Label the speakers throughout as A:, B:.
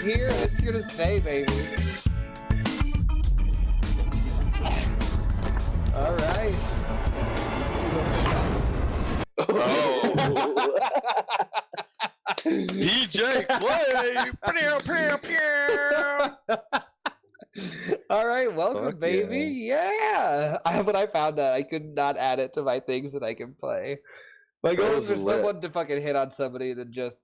A: here and it's here to stay, baby. All right.
B: Oh. DJ play.
A: All right, welcome,
C: Fuck
A: baby. Yeah. When I found that, I could not add it to my things that I can play. My goal is for someone to fucking hit on somebody and then just.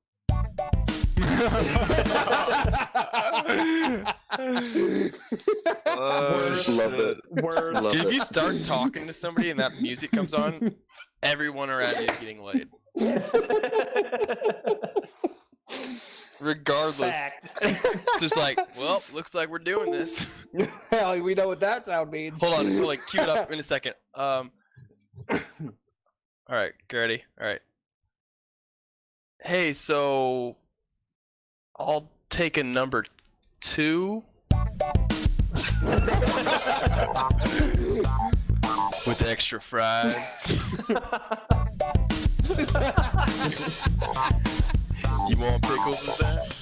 C: Love it. Love
B: Dude, if
C: it.
B: you start talking to somebody and that music comes on, everyone around you is getting laid. Regardless. Just like, well, looks like we're doing this.
A: Hell, we know what that sound means.
B: Hold on, we'll like cue it up in a second. Alright, get ready. Alright. Hey, so I'll take a number 2. With extra fries. You want pickles with that?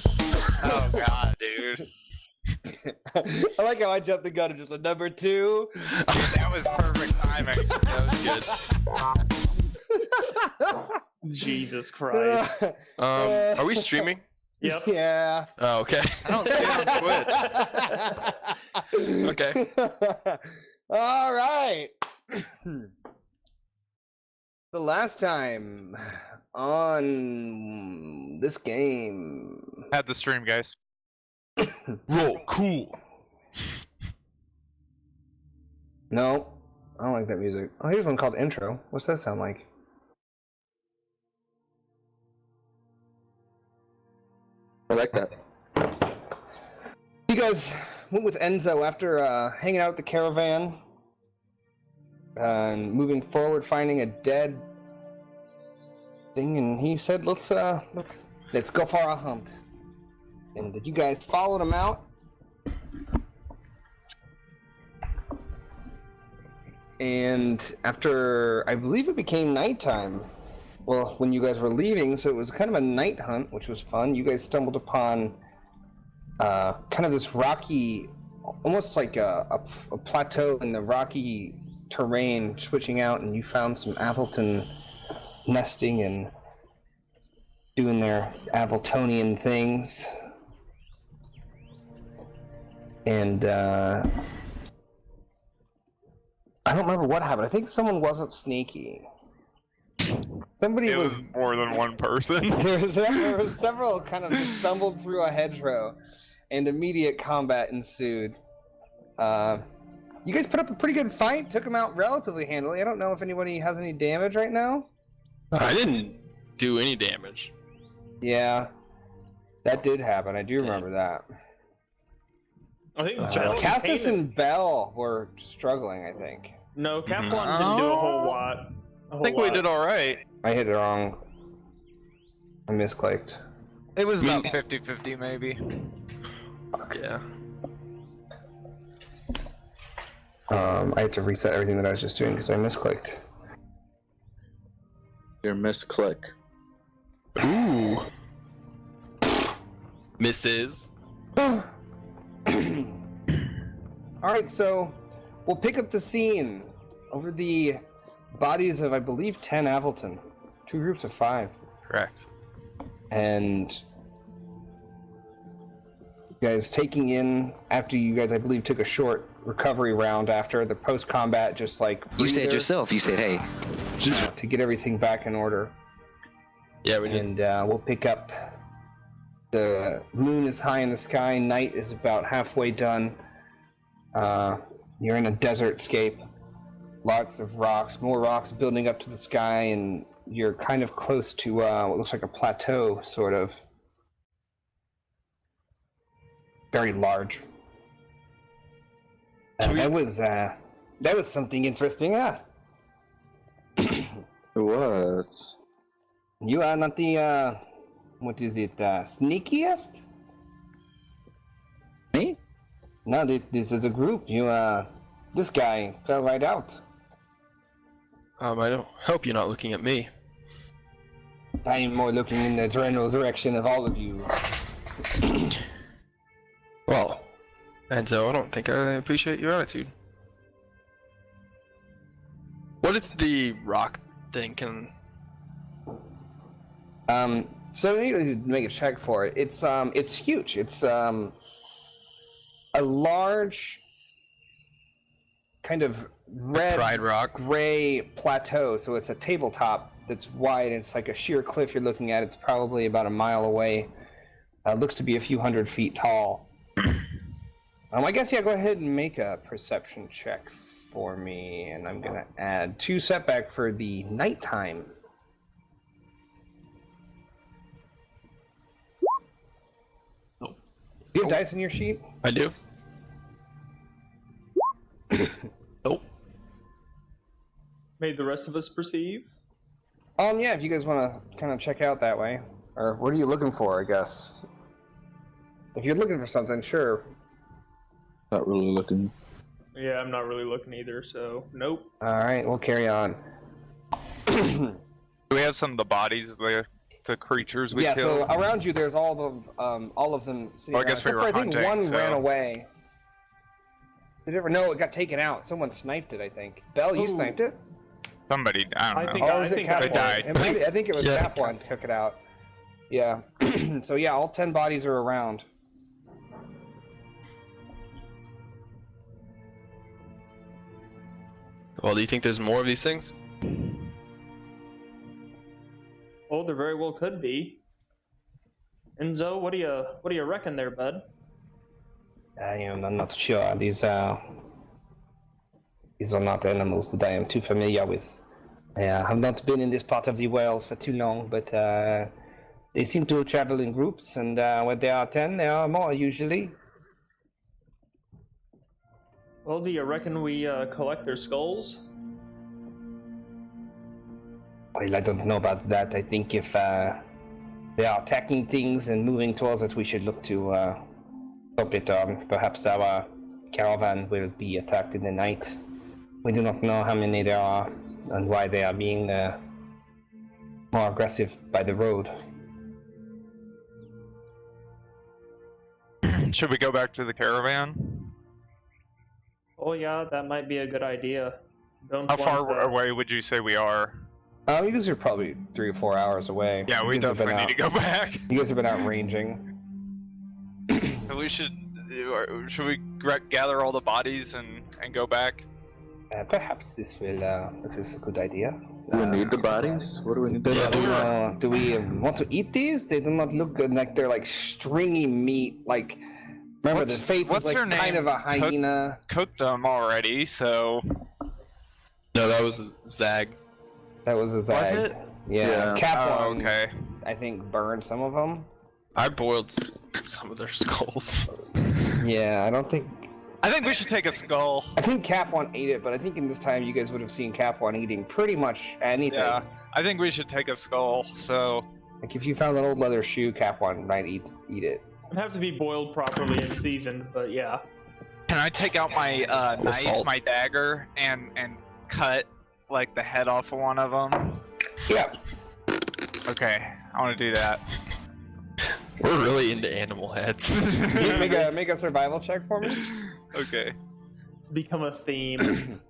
D: Oh god, dude.
A: I like how I jumped the gun and just a number 2.
D: Dude, that was perfect timing.
B: That was good.
E: Jesus Christ.
B: Are we streaming?
E: Yep.
A: Yeah.
B: Oh, okay.
D: I don't see it on Twitch.
B: Okay.
A: All right. The last time on this game.
D: Had the stream, guys.
B: Roll cool.
A: No, I don't like that music. Oh, here's one called Intro. What's that sound like?
C: I like that.
A: You guys went with Enzo after hanging out at the caravan and moving forward, finding a dead thing, and he said, "Let's go for a hunt." And you guys followed him out, and after I believe it became nighttime. Well, when you guys were leaving, so it was kind of a night hunt, which was fun. You guys stumbled upon kind of this rocky, almost like a plateau in the rocky terrain, switching out, and you found some Appleton nesting and doing their Appletonian things. And I don't remember what happened. I think someone wasn't sneaky. Somebody
D: It was more than one person.
A: there was several kind of just stumbled through a hedgerow, and immediate combat ensued. You guys put up a pretty good fight, took him out relatively handily. I don't know if anybody has any damage right now.
B: I didn't do any damage.
A: Yeah, that did happen. I do remember that.
E: I think
A: Castus and Bell were struggling, I think.
E: No, Capelon didn't do a whole lot.
D: I think we did alright.
A: I hit it wrong. I misclicked.
D: It was about 50-50 maybe.
B: Yeah.
A: I had to reset everything that I was just doing because I misclicked.
C: Your misclick.
B: Ooh. Mrs.
A: Alright, so we'll pick up the scene over the bodies of, I believe, 10 Appleton. 2 groups of 5.
B: Correct.
A: And you guys taking in, after you guys, I believe, took a short recovery round after the post-combat, just like...
F: You said
A: breather,
F: yourself, you said, hey.
A: to get everything back in order.
B: Yeah, we did.
A: And we'll pick up. The moon is high in the sky. Night is about halfway done. You're in a desert scape. Lots of rocks, more rocks building up to the sky, and you're kind of close to what looks like a plateau, sort of. Very large. That was something interesting, huh?
C: It was.
A: You are not the what is it? Sneakiest?
C: Me?
A: No, this is a group. This guy fell right out.
B: I don't hope you're not looking at me.
A: I am more looking in the general direction of all of you.
B: Well, Enzo, I don't think I appreciate your attitude. What is the rock thing?
A: So you need to make a check for it. It's huge. It's a large, kind of red,
B: Pride rock.
A: gray plateau. So it's a tabletop that's wide. It's like a sheer cliff you're looking at. It's probably about a mile away. Looks to be a few hundred feet tall. I guess, yeah, go ahead and make a perception check for me. And I'm going to add 2 setback for the nighttime.
B: Oh.
A: You have dice in your sheet?
B: I do. Oh.
E: Made the rest of us perceive.
A: Yeah, if you guys want to kind of check out that way. Or what are you looking for, I guess? If you're looking for something, sure.
C: Not really looking.
E: Yeah, I'm not really looking either, so nope.
A: Alright, we'll carry on.
D: Do we have some of the bodies of the creatures we
A: Yeah,
D: killed?
A: so around you there's all of them sitting
D: Well, I guess
A: around,
D: we
A: except
D: were
A: for I think
D: hunting,
A: one
D: so-
A: ran away. Did it ever? No, it got taken out. Someone sniped it, I think. Belle, you
E: Ooh.
A: sniped it?
D: Somebody, I don't
E: I
D: know.
E: think
A: Or
E: I
A: was it
E: think
A: Cap
E: I
D: They died.
A: One? I think it was
B: Yeah.
A: Cap One took it out. Yeah. So yeah, all 10 bodies are around.
B: Well, do you think there's more of these things?
E: Oh, there very well could be. Enzo, what do you reckon there, bud?
A: I'm not sure. These are not animals that I am too familiar with. I have not been in this part of the world for too long, but they seem to travel in groups, and when there are 10, there are more usually.
E: Well, do you reckon we collect their skulls?
A: Well, I don't know about that. I think if they are attacking things and moving towards it, we should look to stop it. Perhaps our caravan will be attacked in the night. We do not know how many there are and why they are being more aggressive by the road.
D: Should we go back to the caravan?
E: Oh yeah, that might be a good idea. Don't
D: How
E: want
D: far
E: the-
D: away would you say we are?
A: You guys are probably 3 or 4 hours away.
D: Yeah, we
A: You guys have
D: definitely
A: been
D: need to go back.
A: You guys have been out ranging.
D: We should we gather all the bodies and go back?
A: Perhaps this is a good idea.
C: Do we need the bodies? What do we need the
B: Yeah,
C: bodies?
A: Do we want to eat these? They do not look good. Like they're like stringy meat. Like remember, the face
D: what's
A: is like
D: her
A: kind
D: name?
A: of a hyena.
D: Cooked them already, so
B: No, that was Zag.
A: That was a Zag.
D: Was it?
A: Yeah.
C: Yeah.
A: Cap
D: oh,
A: one,
D: okay.
A: I think burned some of them.
B: I boiled some of their skulls.
A: Yeah, I don't think.
D: I think we should take a skull.
A: I think Cap one ate it, but I think in this time you guys would have seen Cap one eating pretty much anything.
D: Yeah, I think we should take a skull. So
A: Like if you found an old leather shoe, Cap one might eat it.
E: It'd have to be boiled properly and seasoned, but yeah.
D: can I take out my knife,
B: salt.
D: my dagger, and cut like the head off of one of them?
A: Yeah.
D: Okay, I want to do that.
B: We're really into animal heads.
A: You make a survival check for me.
D: Okay.
E: It's become a theme.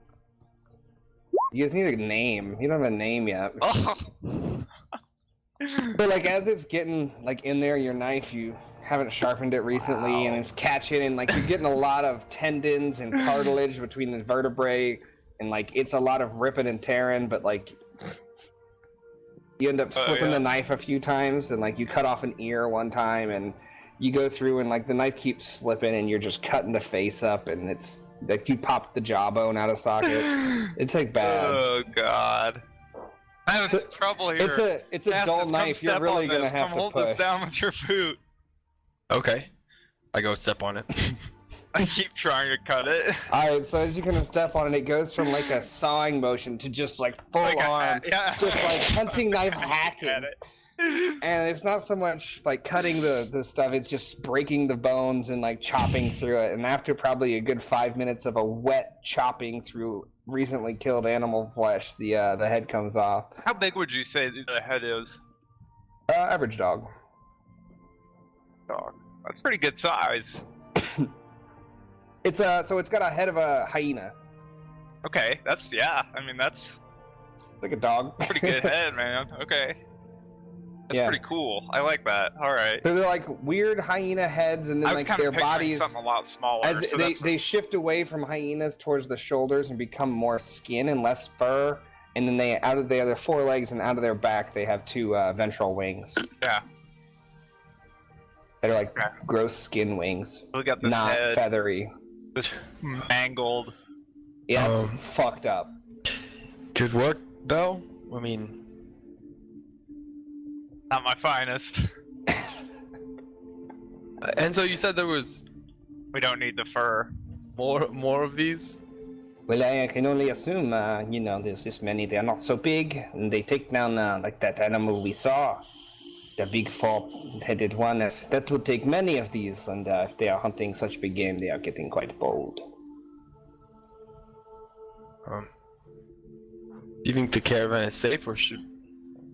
A: You guys need a name. You don't have a name yet.
D: Oh.
A: But like as it's getting like in there, your knife, you haven't sharpened it recently, and it's catching, and like you're getting a lot of tendons and cartilage between the vertebrae, and like it's a lot of ripping and tearing. But like you end up slipping
D: yeah.
A: the knife a few times, and like you cut off an ear one time, and you go through, and like the knife keeps slipping, and you're just cutting the face up, and it's like you popped the jawbone out of socket. It's like bad.
D: Oh God. I'm having
A: It's
D: trouble here.
A: It's a dull
D: Come
A: knife. You're
D: step
A: really
D: on
A: gonna
D: this.
A: have
D: Come
A: to
D: hold
A: push.
D: this down with your boot.
B: Okay. I go step on it.
D: I keep trying to cut it.
A: Alright, so as you kind of step on it, it goes from like a sawing motion to just like full
D: Like
A: on,
D: yeah.
A: just like hunting knife
D: At
A: hacking.
D: it.
A: And it's not so much like cutting the stuff, it's just breaking the bones and like chopping through it. And after probably a good 5 minutes of a wet chopping through recently killed animal flesh, the head comes off.
D: How big would you say the head is?
A: Average dog.
D: Dog. That's pretty good size.
A: It's so it's got a head of a hyena.
D: Okay, that's I mean that's
A: Like a dog.
D: pretty good head, man. Okay. That's
A: Yeah.
D: pretty cool. I like that. All right.
A: So they're like weird hyena heads, and then
D: I was
A: like
D: kind
A: their
D: of picturing
A: bodies,
D: something a lot smaller.
A: as
D: So
A: they shift away from hyenas towards the shoulders and become more skin and less fur, and then they out of their forelegs and out of their back they have two ventral wings.
D: Yeah.
A: They're like
D: Okay.
A: gross skin wings,
D: We got this
A: not
D: head,
A: feathery.
D: this mangled.
A: Yeah, it's fucked up.
B: Good work, though. I mean,
D: Not my finest.
B: and so you said there was
D: We don't need the fur.
B: more of these.
A: Well, I can only assume, there's this many. They're not so big, and they take down like that animal we saw, the big four-headed one. That would take many of these, and if they are hunting such big game, they are getting quite bold.
B: Do you think the caravan is safe, or should?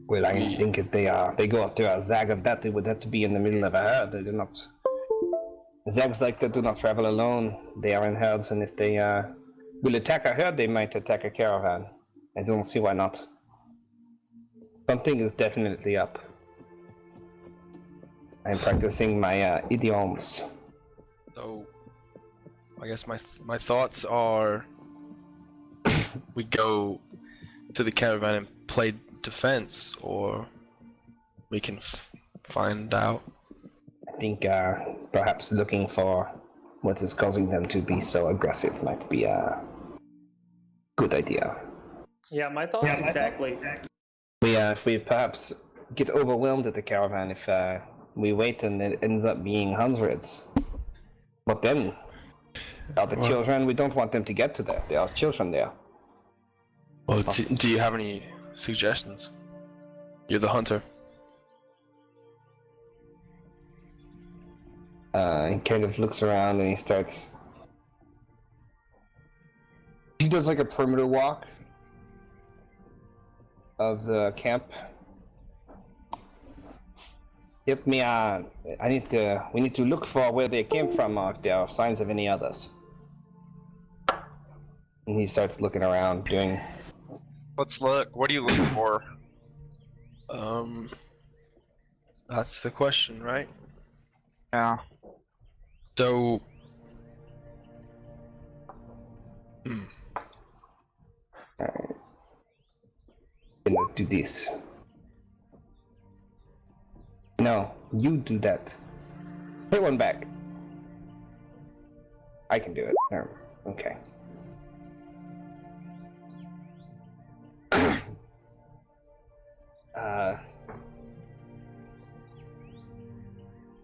A: Well, I think if they go after a zag of that, they would have to be in the middle of a herd. They do not. Zags like that do not travel alone. They are in herds, and if they will attack a herd, they might attack a caravan. I don't see why not. Something is definitely up. I'm practicing my idioms.
B: So, I guess my thoughts are, we go to the caravan and play defense, or we can find out.
A: I think perhaps looking for what is causing them to be so aggressive might be a good idea.
E: Yeah, my thoughts exactly.
A: If we perhaps get overwhelmed at the caravan, if we wait and it ends up being hundreds, what then? Are the children? We don't want them to get to there. There are children there.
B: Well, do you have any suggestions? You're the hunter.
A: He kind of looks around and he does like a perimeter walk of the camp. Yep, we need to look for where they came from, or if there are signs of any others. And he starts looking around, doing...
D: Let's look. What are you looking for?
B: That's the question, right?
D: Yeah.
B: So,
A: do this. No, you do that. Put one back. I can do it. Okay.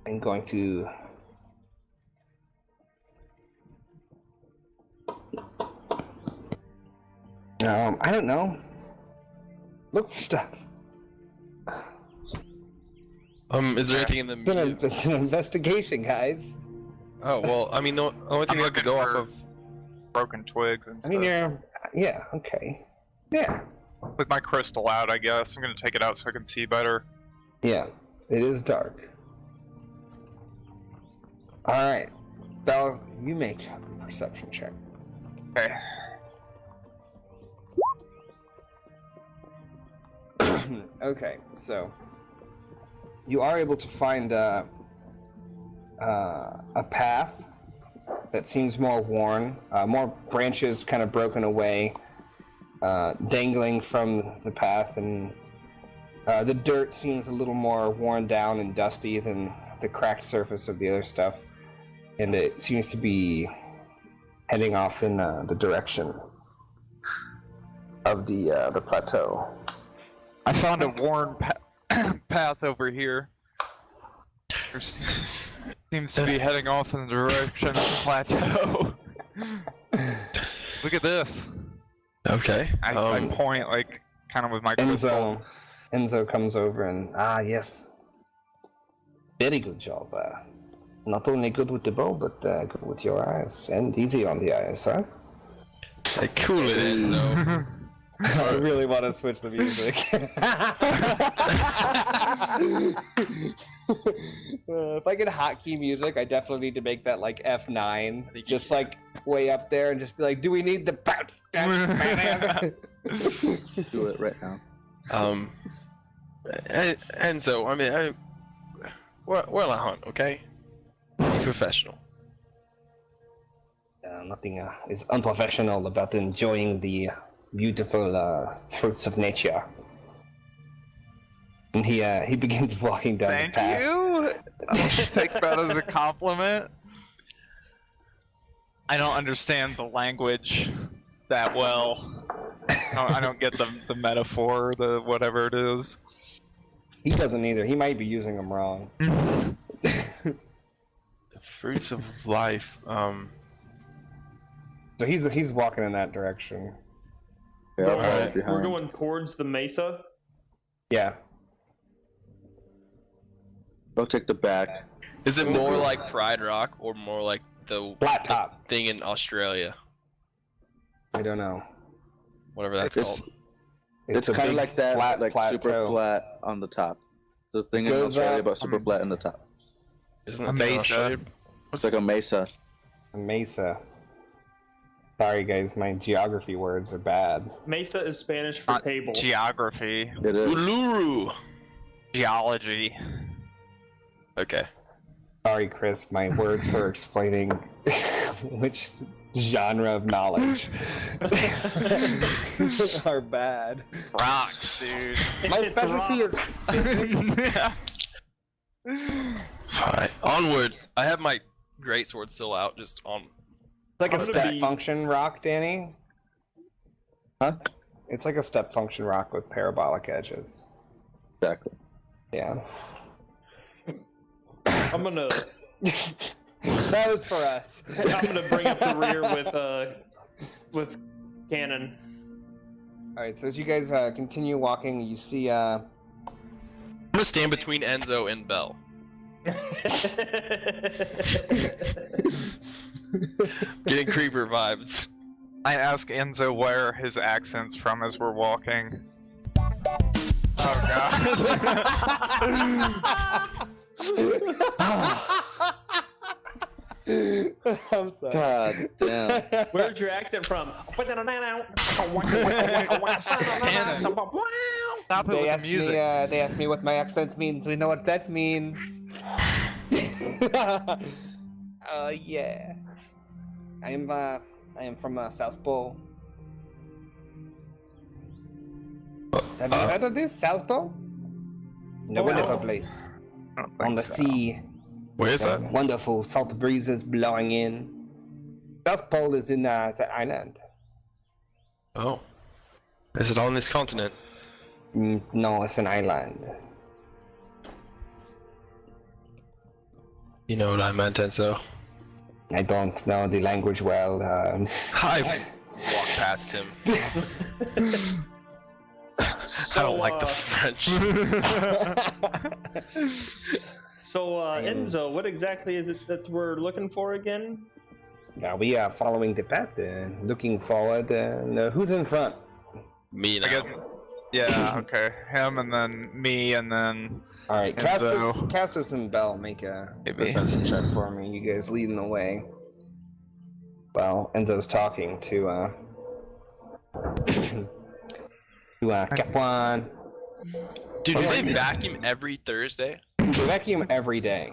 A: I'm going to... I don't know. Look for stuff.
B: is there anything in the
A: It's an investigation, guys.
B: Oh, well, I mean, the only thing we have to go off of...
D: Broken twigs and
A: I
D: stuff.
A: mean, yeah, okay. Yeah.
D: With my crystal out, I guess. I'm gonna take it out so I can see better.
A: Yeah, it is dark. Alright. Bella, you make a perception check.
D: Okay.
A: Okay, so you are able to find a path that seems more worn, more branches kind of broken away, dangling from the path, and the dirt seems a little more worn down and dusty than the cracked surface of the other stuff, and it seems to be heading off in the direction of the plateau.
D: I found a worn path over here. Seems to be heading off in the direction of the plateau. Look at this.
B: Okay.
D: I point like kind of with my crystal.
A: Enzo comes over and yes, very good job. Not only good with the bow, but good with your eyes, and easy on the eyes, huh?
B: Cool it is, though.
A: I really want to switch the music. If I get hotkey music, I definitely need to make that like F9, just like way up there, and just be like, "Do we need the?"
C: Do it right now.
B: And so I mean, we're on a hunt, okay? Be professional.
A: Nothing is unprofessional about enjoying the beautiful fruits of nature. And he begins walking down
D: Thank
A: the path.
D: you. I'll take that as a compliment. I don't understand the language that well. I don't get the metaphor, the whatever it is.
A: He doesn't either. He might be using them wrong.
B: The fruits of life.
A: So he's walking in that direction.
C: Yeah, I'll follow
B: Alright.
C: behind.
E: We're going towards the mesa.
A: Yeah.
C: I'll take the back.
B: Is it more like Pride Rock or more like the
A: Flat top.
B: thing in Australia?
A: I don't know.
B: Whatever that's
C: It's
B: called.
C: it's
A: a
C: kind of
A: big
C: like that,
A: flat
C: like super
A: plateau.
C: flat on the top. The thing in
A: Goes
C: Australia,
A: up-
C: but super flat in the top.
B: Isn't
D: A
B: that the
D: mesa.
B: Australia?
C: It's like a mesa.
A: A mesa. Sorry guys, my geography words are bad.
E: Mesa is Spanish for
D: Not
E: table.
D: geography,
C: It is.
B: Uluru.
D: geology.
B: Okay.
A: Sorry, Chris, my words for explaining which genre of knowledge are bad.
D: Rocks, dude.
A: My
E: It's
A: specialty
E: rocks.
A: is
B: Alright, onward. I have my greatsword still out, just on.
A: like a
E: I'm gonna
A: step
E: be-
A: function rock, Danny.
C: Huh?
A: It's like a step function rock with parabolic edges.
C: Exactly.
A: Yeah.
E: I'm gonna
A: That was for us.
E: I'm gonna bring up the rear with cannon.
A: Alright, so as you guys continue walking, you see
B: I'm gonna stand between Enzo and Bell. Getting creeper vibes.
D: I ask Enzo where his accent's from as we're walking. Oh
A: I'm sorry.
C: God damn.
E: Where's your accent from?
D: Stop it
A: They
D: with the
A: asked,
D: music.
A: they asked me what my accent means. We know what that means. Yeah. I am from South Pole. Have you heard of this, South Pole? No
E: Oh,
A: wonderful
E: no.
A: place.
D: I don't think
A: On the
D: so.
A: sea.
B: Where is that?
A: Wonderful salt breezes blowing in. South Pole is in the island.
B: Oh. Is it on this continent?
A: No, it's an island.
B: You know what I meant, Enzo.
A: I don't know the language well.
B: I walk past him. I don't like the French.
E: So, Enzo, what exactly is it that we're looking for again?
A: Now we are following the path, looking forward. Who's in front?
B: Me
D: I
B: now.
D: get- Yeah, okay. Him and then me and then
A: All right,
D: Enzo.
A: Castus and Bell make a
D: Maybe.
A: perception check for me. You guys leading the way. Well, Enzo's talking to Capwan.
B: Dude, do they vacuum every Thursday?
A: They vacuum every day.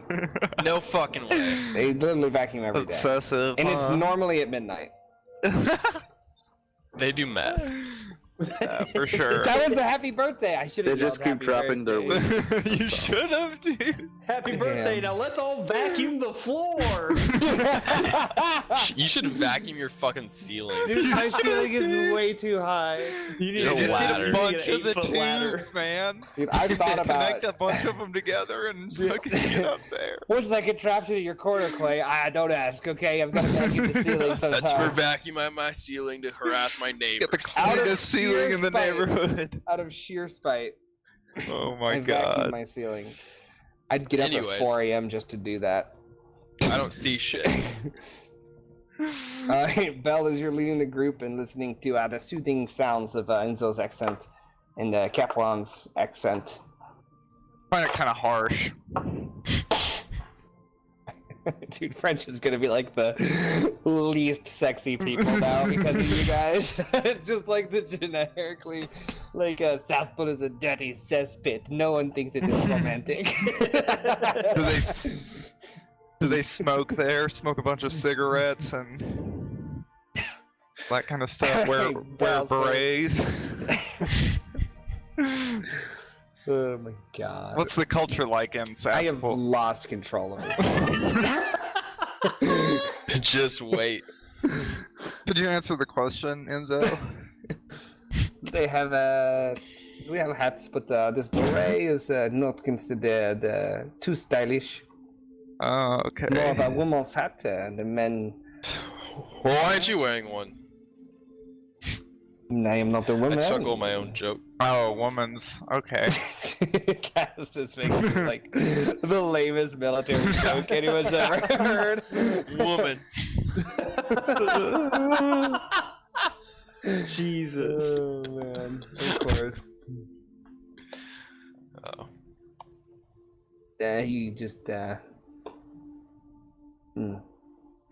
B: No fucking way.
A: They literally vacuum every day,
D: obsessive.
A: and it's normally at midnight.
B: They do meth.
D: Yeah, for sure.
A: That was the happy birthday. I should
C: They
A: have.
C: just keep dropping their weed.
D: You should have, dude.
E: Happy birthday! Now let's all vacuum the floor.
B: You should vacuum your fucking ceiling.
A: Dude, my ceiling is way too high.
E: You need
B: Get
E: to
B: a
D: Just get
B: ladder.
D: a
E: You need
D: bunch
E: an
D: of the
E: 8-foot ladder.
D: tubes, man.
A: Dude, I've thought
D: Just
A: about
D: connect a bunch of them together and fucking get up there.
A: what's that contraption in your corner, Clay? Don't ask. Okay, I've got to vacuum the ceiling sometimes.
B: That's for vacuuming my ceiling to harass my neighbors.
D: Get the
A: Out of
D: cleanest ceiling in the
A: sheer spite.
D: neighborhood.
A: Out of sheer spite.
D: Oh
A: I
D: my
A: vacuum
D: god.
A: my ceiling. I'd get up
B: Anyways.
A: at 4 a.m. just to do that.
B: I don't see shit.
A: Belle, as you're leading the group and listening to the soothing sounds of Enzo's accent and Kaplan's accent.
D: Find it kind of harsh.
A: Dude, French is gonna be like the least sexy people now because of you guys. It's just like the generically, like, Southport is a dirty cesspit. No one thinks it is romantic.
D: Do they smoke there? Smoke a bunch of cigarettes and that kind of stuff? Wear berets?
A: Oh my god.
D: What's the culture like in
A: I have
D: Sassport?
A: lost control of it.
B: Just wait.
D: Could you answer the question, Enzo?
A: They have we have hats, but this beret is not considered too stylish.
D: Oh, okay.
A: More of a woman's hat. The men.
B: Well, why aren't you wearing one?
A: I am not a woman.
B: I chuckle my own joke.
D: Oh, woman's. Okay.
A: Cass just makes it like the lamest military joke anyone's ever heard.
B: Woman.
E: Jesus.
A: Oh man, of course.
B: Oh.
A: You just I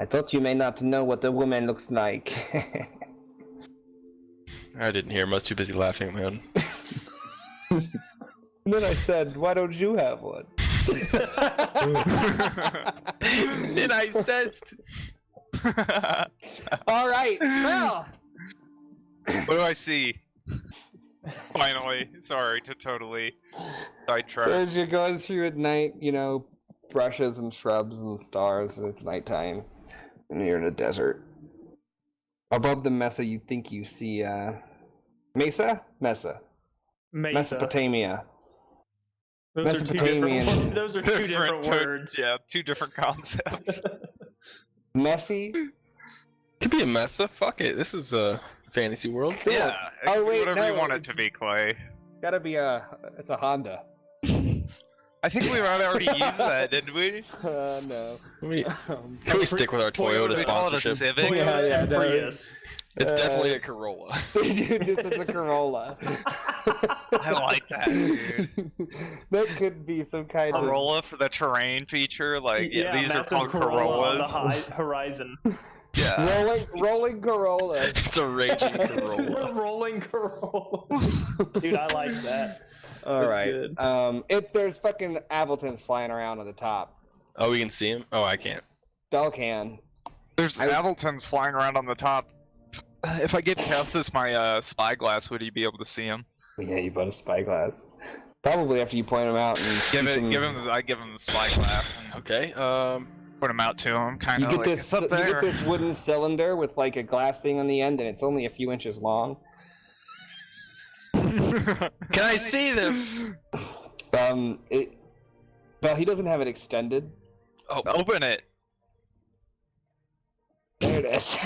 A: thought you may not know what a woman looks like.
B: I didn't hear him. I was too busy laughing at my own.
A: And then I said, "Why don't you have one?"
B: Then I sensed.
A: All right, well.
D: What do I see? Finally. Sorry to totally sidetrack.
A: So as you're going through at night, you know, brushes and shrubs and stars, and it's nighttime, and you're in a desert. Above the mesa, you think you see Mesa? Mesa. Mesopotamia.
E: Those are two
A: Mesopotamian.
E: different, those are two different words.
D: Yeah, two different concepts.
A: Messy?
B: Could be a mesa. Fuck it. This is a fantasy world.
D: Yeah. It
A: Oh,
D: can be
A: wait,
D: whatever you
A: no,
D: want it to be, Clay.
A: Gotta be it's a Honda.
D: I think we might already used that, didn't we?
A: No.
B: Can we stick with our Toyota
D: We call it a
B: sponsorship?
D: Civic.
A: Yeah, no.
E: Prius.
B: It's definitely a Corolla.
A: Dude, this is a Corolla.
D: I like that, dude.
A: That could be some kind of
D: Corolla for the terrain feature, like these are
E: massive
D: called
E: Corolla on the
D: Corollas.
E: horizon.
D: Yeah.
A: rolling Corollas.
B: It's a raging Corolla.
E: Rolling Corollas. Dude, I like that.
A: All
E: That's
A: right.
E: good.
A: If there's fucking Abletons flying around on the top,
B: Oh, we can see him? Oh, I can't.
A: Bell can.
D: There's Abletons flying around on the top. If I get Kestis my spyglass, would he be able to see him?
A: Yeah, you bought a spyglass. Probably after you point them out and
D: I give him the spyglass and
B: Okay.
D: put him out to him, kind
A: You
D: of
A: get
D: like
A: this.
D: it's up
A: You
D: there.
A: get this wooden cylinder with like a glass thing on the end, and it's only a few inches long.
B: Can I see them?
A: Well, he doesn't have it extended.
B: Oh,
D: Open it.
A: There it is.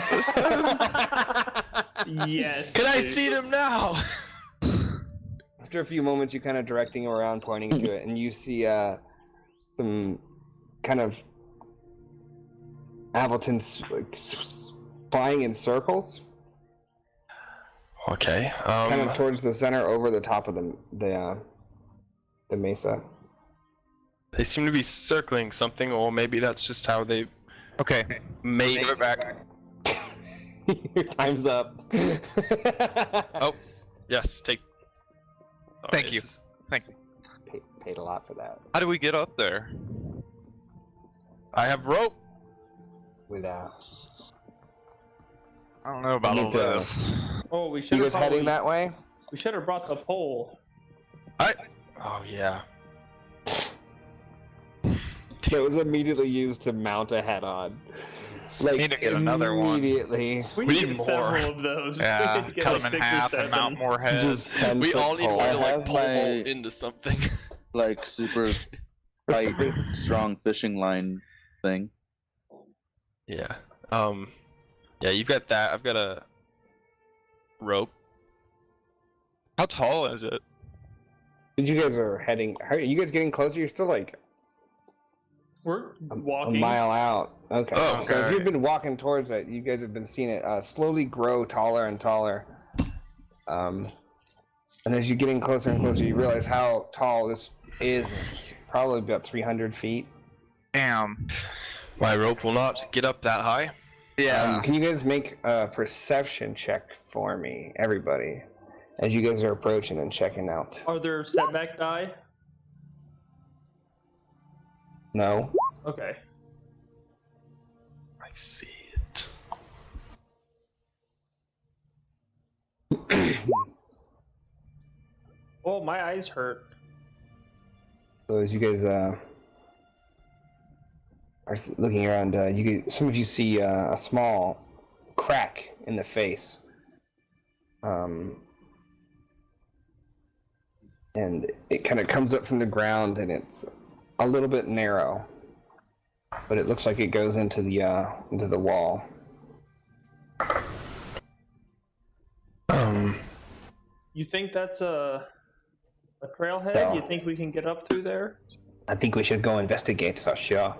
E: Yes.
B: can I
E: dude.
B: see them now?
A: After a few moments, you kind of directing him around, pointing to it, and you see some kind of Abletons like flying in circles,
B: Okay.
A: kind of towards the center, over the top of the mesa.
B: They seem to be circling something, or maybe that's just how they
D: Okay.
B: made
D: Give it back.
A: Your time's up.
B: Oh, yes. Take. Oh,
D: Thank you.
B: this is-
D: Thank you.
A: Paid a lot for that.
D: How do we get up there?
B: I have rope.
A: With
D: I don't know about
A: You
D: all
A: need to-
D: this.
E: Oh, we should
A: you
E: have
A: guys heading that way?
E: We should have brought the pole.
B: Oh yeah.
A: It was immediately used to mount a head on. Like
D: Need to get another one.
A: immediately.
E: We
B: We
E: need
B: need
E: several
B: more.
E: of those. We
D: Yeah,
E: need to get
D: cut
E: like
D: them in
E: 6 or
D: half and
E: 7.
D: mount more heads.
A: Just 10
B: We
A: foot
B: all need
A: pole.
B: one to
C: I
B: like
C: have
B: pole
C: my-
B: vault into something.
C: Like super tight, strong fishing line thing.
B: Yeah. Yeah, you've got that. I've got a rope.
D: How tall is it?
A: You guys are heading. Are you guys getting closer? You're still like
E: We're
A: a
E: walking.
A: mile out. Okay.
B: Oh,
A: So if
B: okay.
A: you've been walking towards it, you guys have been seeing it slowly grow taller and taller. And as you're getting closer and closer, you realize how tall this is. It's probably about 300 feet.
D: Damn.
B: My rope will not get up that high.
D: Yeah.
A: Can you guys make a perception check for me, everybody, as you guys are approaching and checking out?
E: Are there setback die?
A: No?
E: Okay.
B: I see it.
E: Oh, my eyes hurt.
A: So as you guys are looking around, some of you see a small crack in the face, and it kind of comes up from the ground, and it's a little bit narrow, but it looks like it goes into the wall.
E: You think that's a trailhead?
A: No.
E: You think we can get up through there?
A: I think we should go investigate for sure.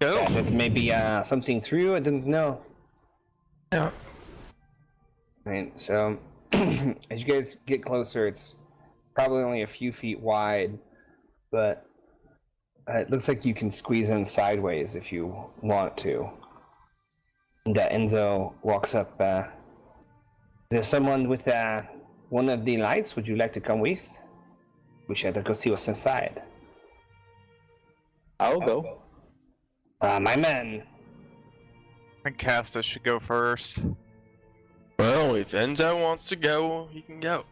B: Go.
A: And it may be something through. I didn't know.
B: Yeah.
A: Right, so as you guys get closer, it's probably only a few feet wide, but it looks like you can squeeze in sideways if you want to. And Enzo walks up. There's someone with one of the lights. Would you like to come with? We should go see what's inside.
C: I'll go.
A: My man.
D: I think Castus should go first.
B: Well, if Enzo wants to go, he can go.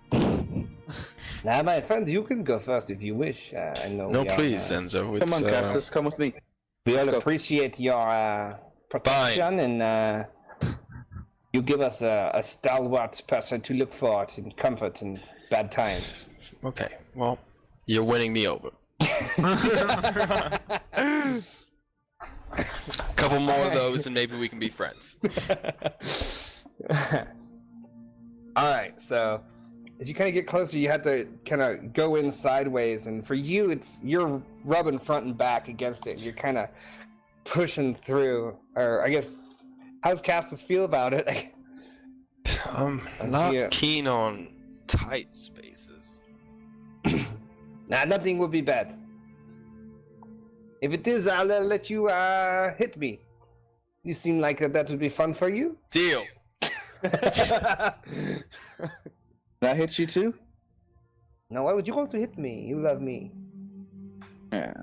A: Now, my friend, you can go first if you wish. I know.
B: No,
A: we all,
B: please, Enzo. It's,
C: Come on, Castus, come with me.
A: We all
C: Let's go.
A: appreciate your protection, and you give us a stalwart person to look for in comfort in bad times.
B: Okay, well, you're winning me over. Couple more of those, and maybe we can be friends.
A: All right, so as you kind of get closer, you have to kind of go in sideways, and for you, you're rubbing front and back against it. You're kind of pushing through, or I guess, how's Castus feel about it?
B: I'm not
A: Yeah.
B: keen on tight spaces.
A: Nah, nothing will be bad. If it is, I'll let you hit me. You seem like that would be fun for you.
B: Deal.
C: Can I hit you too?
A: No, why would you want to hit me? You love me.
C: Yeah.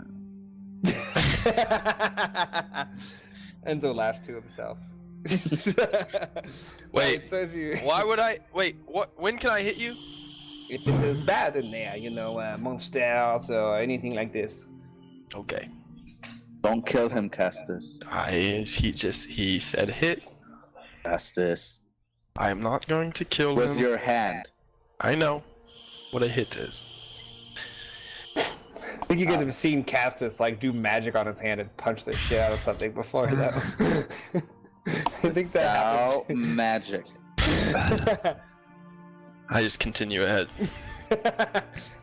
A: Enzo laughs to himself.
B: Wait,
A: It says you.
B: why would I? Wait, what? When can I hit you?
A: If it is bad in there, monsters or anything like this.
B: Okay.
C: Don't kill him, Castus.
B: He said hit.
C: Castus.
B: I am not going to kill
C: With
B: him.
C: your hand.
B: I know what a hit is.
A: I think you guys have seen Castus do magic on his hand and punch the shit out of something before though. I think that
C: Now,
A: happened.
C: magic.
B: I just continue ahead.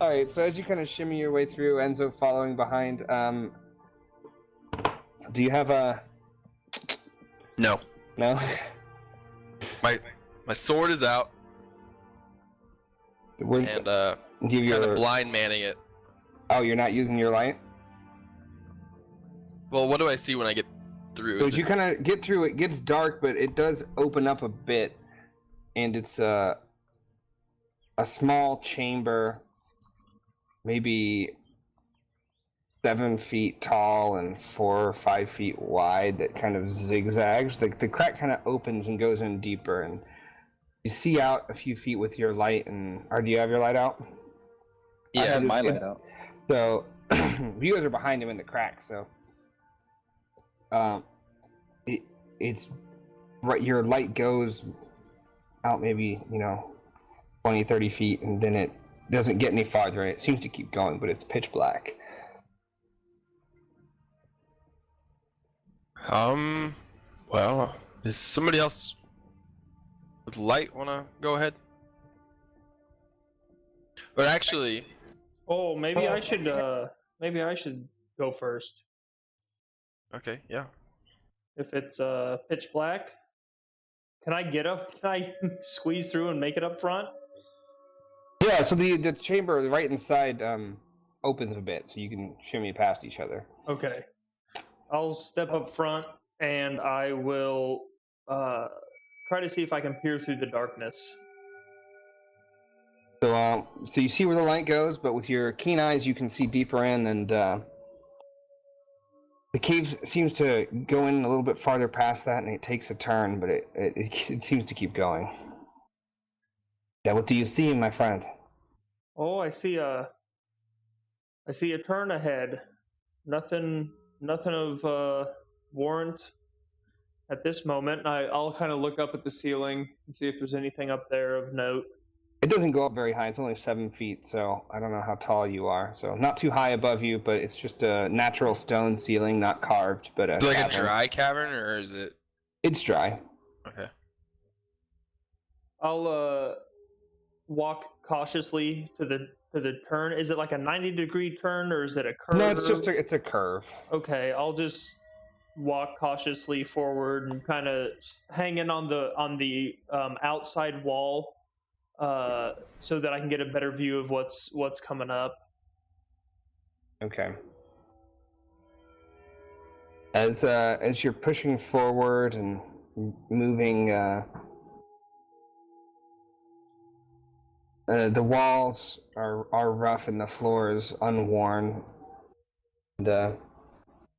A: All right, so as you kind of shimmy your way through, Enzo following behind, do you have a...
B: No,
A: No?
B: my sword is out,
A: Where,
B: and
A: do you have
B: kind
A: your...
B: of blind manning it.
A: Oh, you're not using your light?
B: Well, what do I see when I get through?
A: So
B: Is
A: as you
B: it-
A: kind of get through, it gets dark, but it does open up a bit, and it's a small chamber, maybe 7 feet tall and 4 or 5 feet wide, that kind of zigzags. The crack kind of opens and goes in deeper, and you see out a few feet with your light. Or do you have your light out?
C: I
B: yeah,
C: have my
A: it's-
C: light out.
A: So you guys are behind him in the crack, so it's right. Your light goes out maybe 20, 30 feet, and then it doesn't get any farther, and it seems to keep going, but it's pitch black.
B: Well, is somebody else with light wanna go ahead? But actually,
E: Oh, maybe I should go first.
B: Okay, yeah.
E: If it's pitch black, can I squeeze through and make it up front?
A: Yeah, so the chamber right inside opens a bit, so you can shimmy past each other.
E: Okay. I'll step up front and I will try to see if I can peer through the darkness.
A: So you see where the light goes, but with your keen eyes, you can see deeper in, and the cave seems to go in a little bit farther past that, and it takes a turn, but it seems to keep going. Yeah, what do you see, my friend?
E: Oh, I see a turn ahead. Nothing of warrant at this moment. I'll kind of look up at the ceiling and see if there's anything up there of note.
A: It doesn't go up very high. It's only 7 feet, so I don't know how tall you are. So not too high above you, but it's just a natural stone ceiling, not carved, but
B: Is it like a
A: cavern.
B: dry cavern, or is it?
A: It's dry.
B: Okay.
E: I'll walk cautiously to the turn. Is it like a 90-degree turn or is it a curve?
A: No, it's a curve.
E: Okay, I'll just walk cautiously forward and kind of hang in on the outside wall, so that I can get a better view of what's coming up.
A: Okay. As you're pushing forward and moving, the walls are rough and the floor is unworn. And,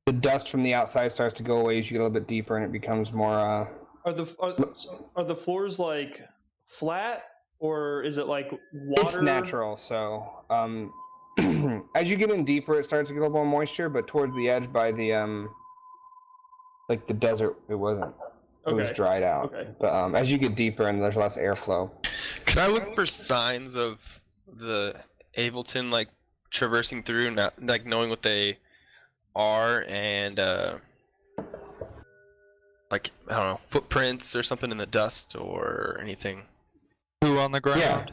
A: the dust from the outside starts to go away as you get a little bit deeper, and it becomes more.
E: Are the floors like flat, or is it like water?
A: It's natural, so as you get in deeper, it starts to get a little more moisture. But towards the edge, by the like the desert, it wasn't. It was
E: Okay.
A: dried out.
E: Okay.
A: But as you get deeper and there's less airflow.
B: Can I look for signs of the Ableton like traversing through, not like knowing what they are, and like I don't know, footprints or something in the dust or anything?
D: Who on the ground?
A: Yeah.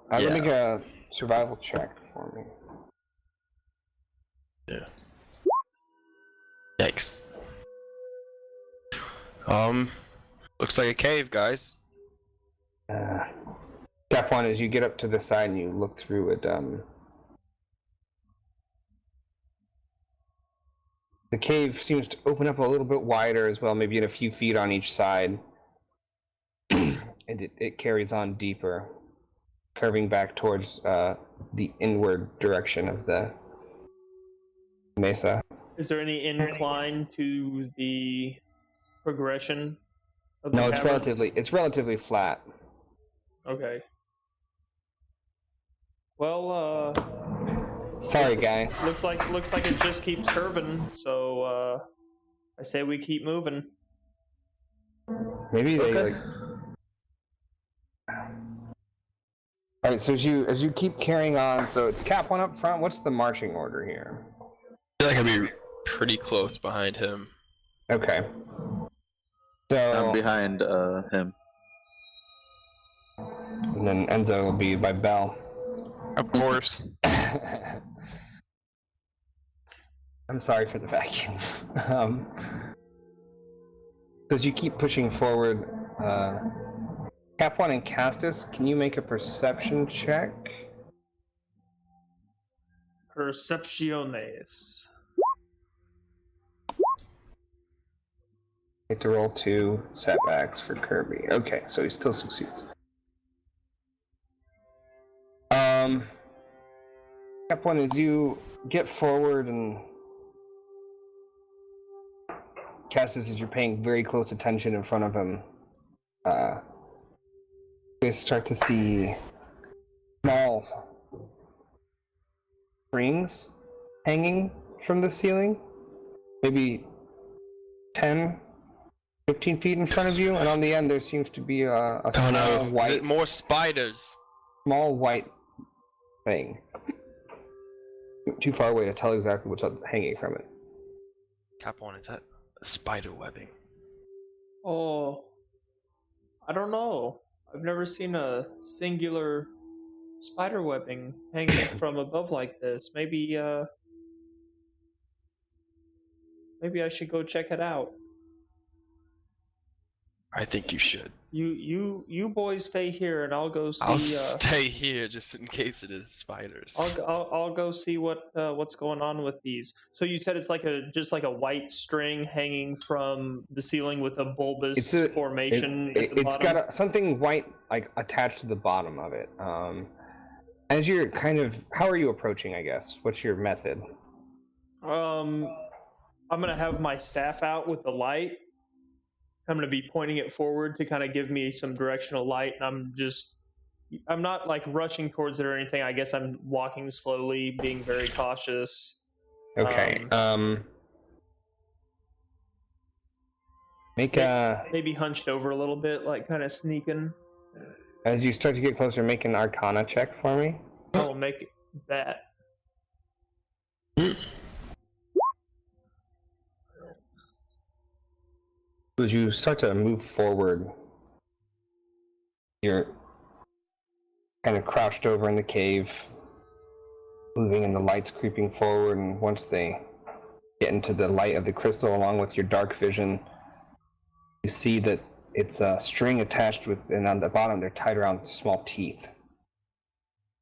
A: Let me
B: Yeah.
A: make a survival check for me.
B: Yeah. Yikes. Looks like a cave, guys.
A: Step one is you get up to the side and you look through it. The cave seems to open up a little bit wider as well, maybe in a few feet on each side. And it carries on deeper, curving back towards the inward direction of the mesa.
E: Is there any incline to the progression of the
A: No,
E: cavern?
A: it's relatively flat.
E: Okay. Well,
A: Sorry, guys.
E: looks like it just keeps curving. So I say we keep moving.
A: Maybe they
C: Okay.
A: like. All right, so as you keep carrying on, so it's Cap one up front. What's the marching order here?
B: I feel like I'd be pretty close behind him.
A: Okay.
C: I'm
A: So
C: behind him.
A: and then Enzo will be by Bell.
D: Of course.
A: I'm sorry for the vacuum. As you keep pushing forward, Cap one and Castus, can you make a perception check?
E: Percepciones.
A: Get to roll 2 setbacks for Kirby. Okay, so he still succeeds. Step one is you get forward and Castus, as you're paying very close attention in front of him, you start to see small strings hanging from the ceiling, maybe 10, 15 feet in front of you, and on the end there seems to be a
B: Oh
A: small
B: no! Is
A: white
B: it more spiders?
A: thing. Too far away to tell exactly what's hanging from it.
B: Cap1, is that spider webbing?
E: Oh, I don't know. I've never seen a singular spider webbing hanging from above like this. Maybe Maybe I should go check it out.
B: I think you should.
E: You boys stay here, and I'll go see.
B: I'll stay here just in case it is spiders.
E: I'll go see what's going on with these. So you said it's like just like a white string hanging from the ceiling with a bulbous formation. At the
A: It's
E: bottom?
A: got something white like attached to the bottom of it. As you're how are you approaching? I guess what's your method?
E: I'm gonna have my staff out with the light. I'm gonna be pointing it forward to kind of give me some directional light, and I'm not like rushing towards it or anything. I guess I'm walking slowly, being very cautious.
A: Okay.
E: Maybe hunched over a little bit, like kind of sneaking.
A: As you start to get closer, make an Arcana check for me.
E: I'll make that.
A: As you start to move forward, you're kind of crouched over in the cave, moving and the light's creeping forward, and once they get into the light of the crystal along with your dark vision, you see that it's a string attached with, and on the bottom they're tied around small teeth.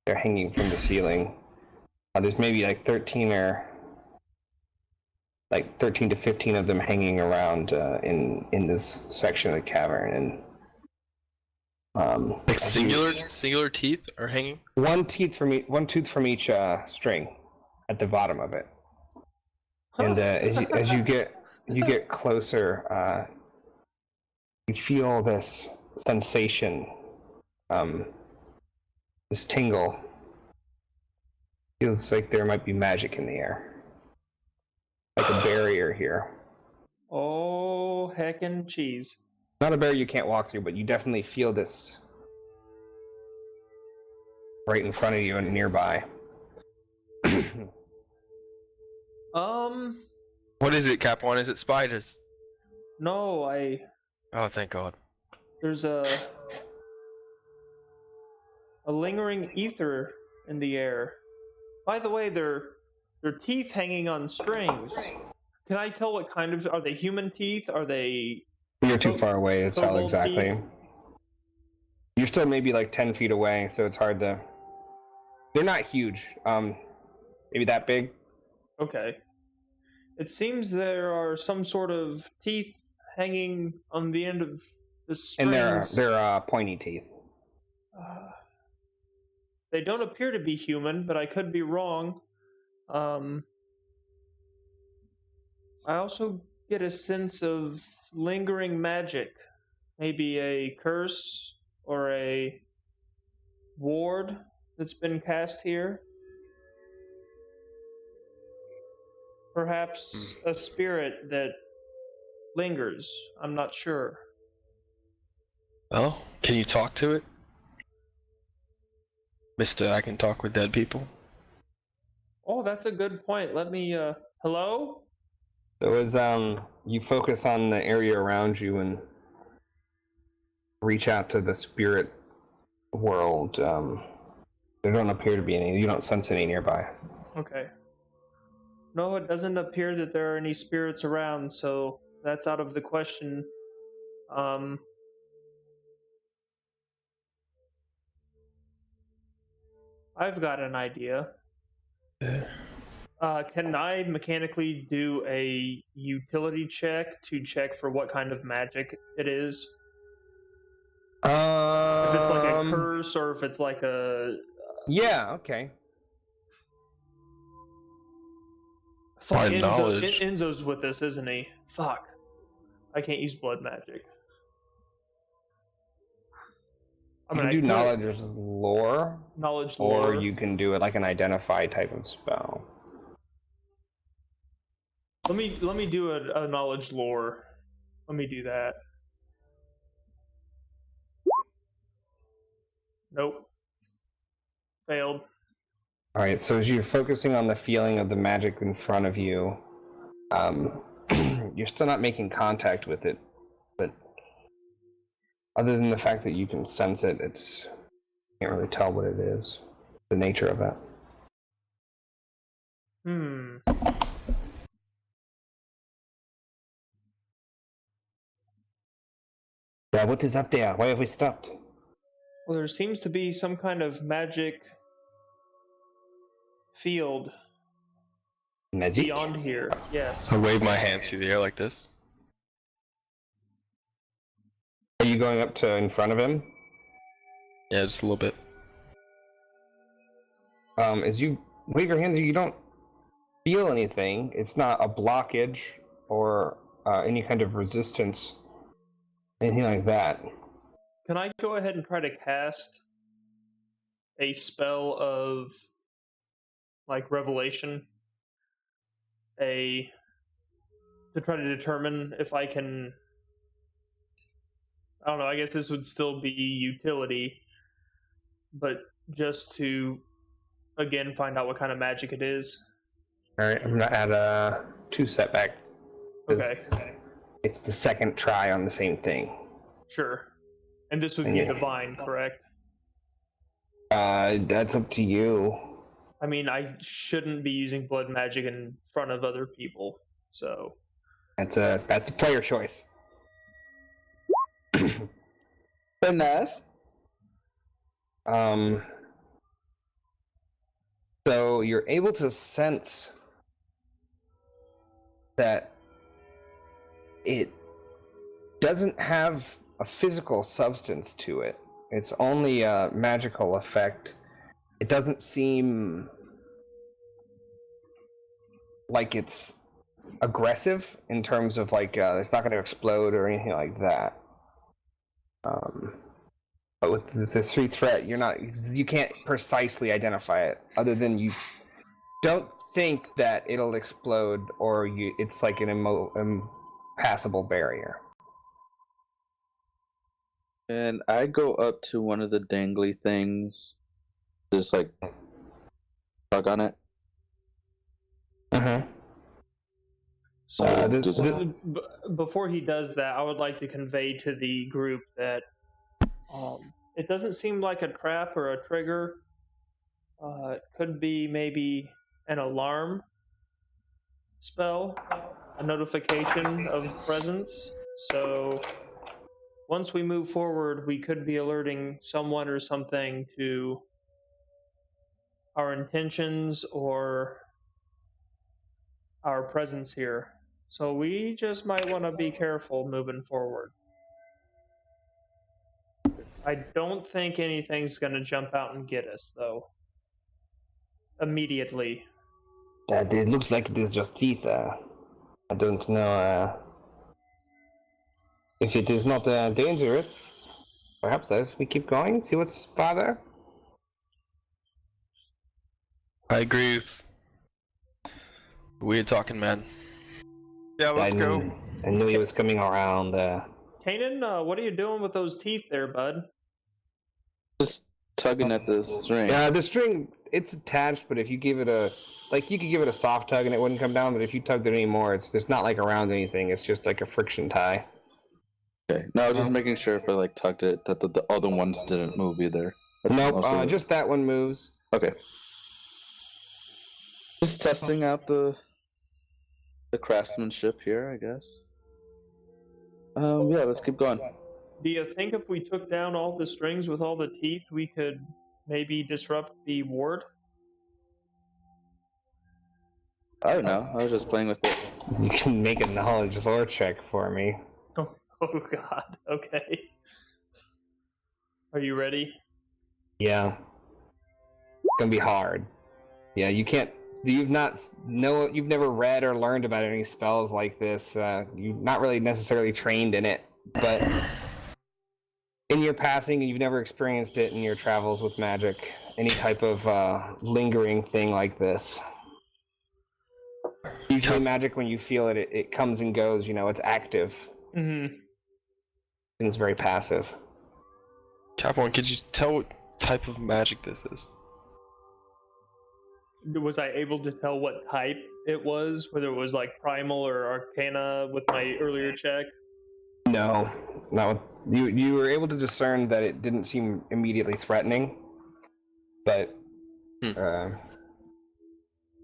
A: They're hanging from the ceiling. There's maybe like 13 to 15 of them hanging around in this section of the cavern, and
B: Like singular teeth are hanging.
A: one tooth from each string at the bottom of it. And as you get closer, you feel this sensation, this tingle. Feels like there might be magic in the air, like a barrier here.
E: Oh, heckin' cheese!
A: Not a barrier you can't walk through, but you definitely feel this right in front of you and nearby.
B: What is it, Cap One? Is it spiders?
E: No,
B: Oh, thank God.
E: there's a lingering ether in the air. By the way, they're teeth hanging on strings. Can I tell what kind of... Are they human teeth? Are they...
A: You're too far away to tell
E: kobold
A: exactly.
E: teeth?
A: You're still maybe like 10 feet away, so it's hard to... They're not huge. Maybe that big.
E: Okay. It seems there are some sort of teeth hanging on the end of the strings.
A: And they're pointy teeth.
E: They don't appear to be human, but I could be wrong. I also get a sense of lingering magic. Maybe a curse or a ward that's been cast here. Perhaps a spirit that lingers. I'm not sure.
B: Well, can you talk to it? Mister, I can talk with dead people.
E: Oh, that's a good point. Let me, hello?
A: So as you focus on the area around you and reach out to the spirit world, there don't appear to be any. You don't sense any nearby.
E: Okay. No, it doesn't appear that there are any spirits around, so that's out of the question. I've got an idea. Can I mechanically do a utility check to check for what kind of magic it is? If it's like a curse or if it's like a...
A: Yeah, okay.
E: Fuck,
B: By knowledge.
E: Enzo's with us, isn't he? Fuck. I can't use blood magic.
A: You can do knowledge lore,
E: Knowledge
A: or
E: lore.
A: you can do it like an identify type of spell.
E: Let me do a knowledge lore. Let me do that. Nope. Failed.
A: All right, so as you're focusing on the feeling of the magic in front of you, you're still not making contact with it, but other than the fact that you can sense it, you can't really tell what it is, the nature of it. What is up there? Why have we stopped?
E: Well, there seems to be some kind of magic field
A: Magic?
E: beyond here. Yes.
B: I wave my hands through the air like this.
A: Are you going up to in front of him?
B: Yeah, just a little bit.
A: As you wave your hands, you don't feel anything. It's not a blockage or any kind of resistance, anything like that.
E: Can I go ahead and try to cast a spell of like revelation? To try to determine if I can, I don't know, I guess this would still be utility, but just to again find out what kind of magic it is.
A: Alright, I'm gonna add a 2 setback.
E: Okay.
A: It's the second try on the same thing.
E: Sure. And this would be
A: Yeah.
E: divine, correct?
A: That's up to you.
E: I mean, I shouldn't be using blood magic in front of other people, so.
A: That's a player choice.
C: Very nice.
A: So you're able to sense that it doesn't have a physical substance to it. It's only a magical effect. It doesn't seem like it's aggressive in terms of like it's not going to explode or anything like that. But with the 3 threat, you can't precisely identify it, other than you don't think that it'll explode or it's like an impassable barrier.
C: And I go up to one of the dangly things, just like tug on it.
A: Uh-huh.
E: So, before he does that, I would like to convey to the group that it doesn't seem like a trap or a trigger. It could be maybe an alarm spell, a notification of presence. So once we move forward, we could be alerting someone or something to our intentions or our presence here. So we just might want to be careful moving forward. I don't think anything's going to jump out and get us, though. Immediately.
A: It looks like it is just teeth. I don't know if it is not dangerous. Perhaps as we keep going, see what's farther.
B: I agree with weird talking man.
D: Yeah, let's go.
A: I knew he was coming around.
E: Kanan, what are you doing with those teeth there, bud?
C: Just tugging at the string.
A: The string, it's attached, but if you give it you could give it a soft tug and it wouldn't come down, but if you tugged it anymore, it's not like around anything, it's just like a friction tie.
C: Okay. No, I was just making sure if I like tugged it that the other ones didn't move either. That's
A: Nope,
C: mostly-
A: just that one moves.
C: Okay. Just testing out the craftsmanship here, I guess. Yeah, let's keep going.
E: Do you think if we took down all the strings with all the teeth, we could maybe disrupt the ward?
C: I don't know. I was just playing with it.
A: You can make a knowledge lore check for me.
E: Oh god, okay. Are you ready?
A: Yeah. It's gonna be hard. Yeah, you can't. You've never read or learned about any spells like this. You're not really necessarily trained in it, but in your passing, you've never experienced it in your travels with magic. Any type of lingering thing like this. Usually, magic, when you feel it, it comes and goes. It's active.
E: Mm-hmm.
A: It's very passive.
B: Capone, could you tell what type of magic this is?
E: Was I able to tell what type it was? Whether it was like primal or arcana with my earlier check?
A: No, not with, you were able to discern that it didn't seem immediately threatening, but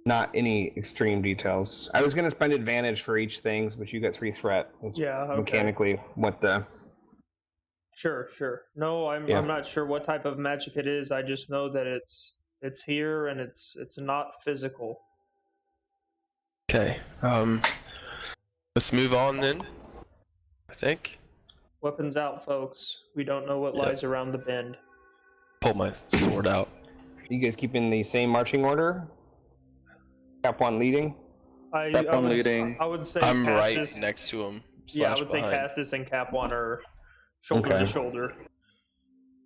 A: not any extreme details. I was going to spend advantage for each thing, but you got 3 threat. That's
E: Yeah, okay.
A: mechanically what the
E: Sure, sure. No, I'm not sure what type of magic it is. I just know that it's here and it's not physical.
B: Okay. Let's move on then. I think.
E: Weapons out, folks. We don't know what lies around the bend.
B: Pull my sword out.
A: You guys keep in the same marching order? Cap 1 leading?
E: I would say
B: I'm right
E: Castus,
B: next to him.
E: Yeah, I would say
B: behind.
E: Castus and Cap 1 are shoulder to shoulder.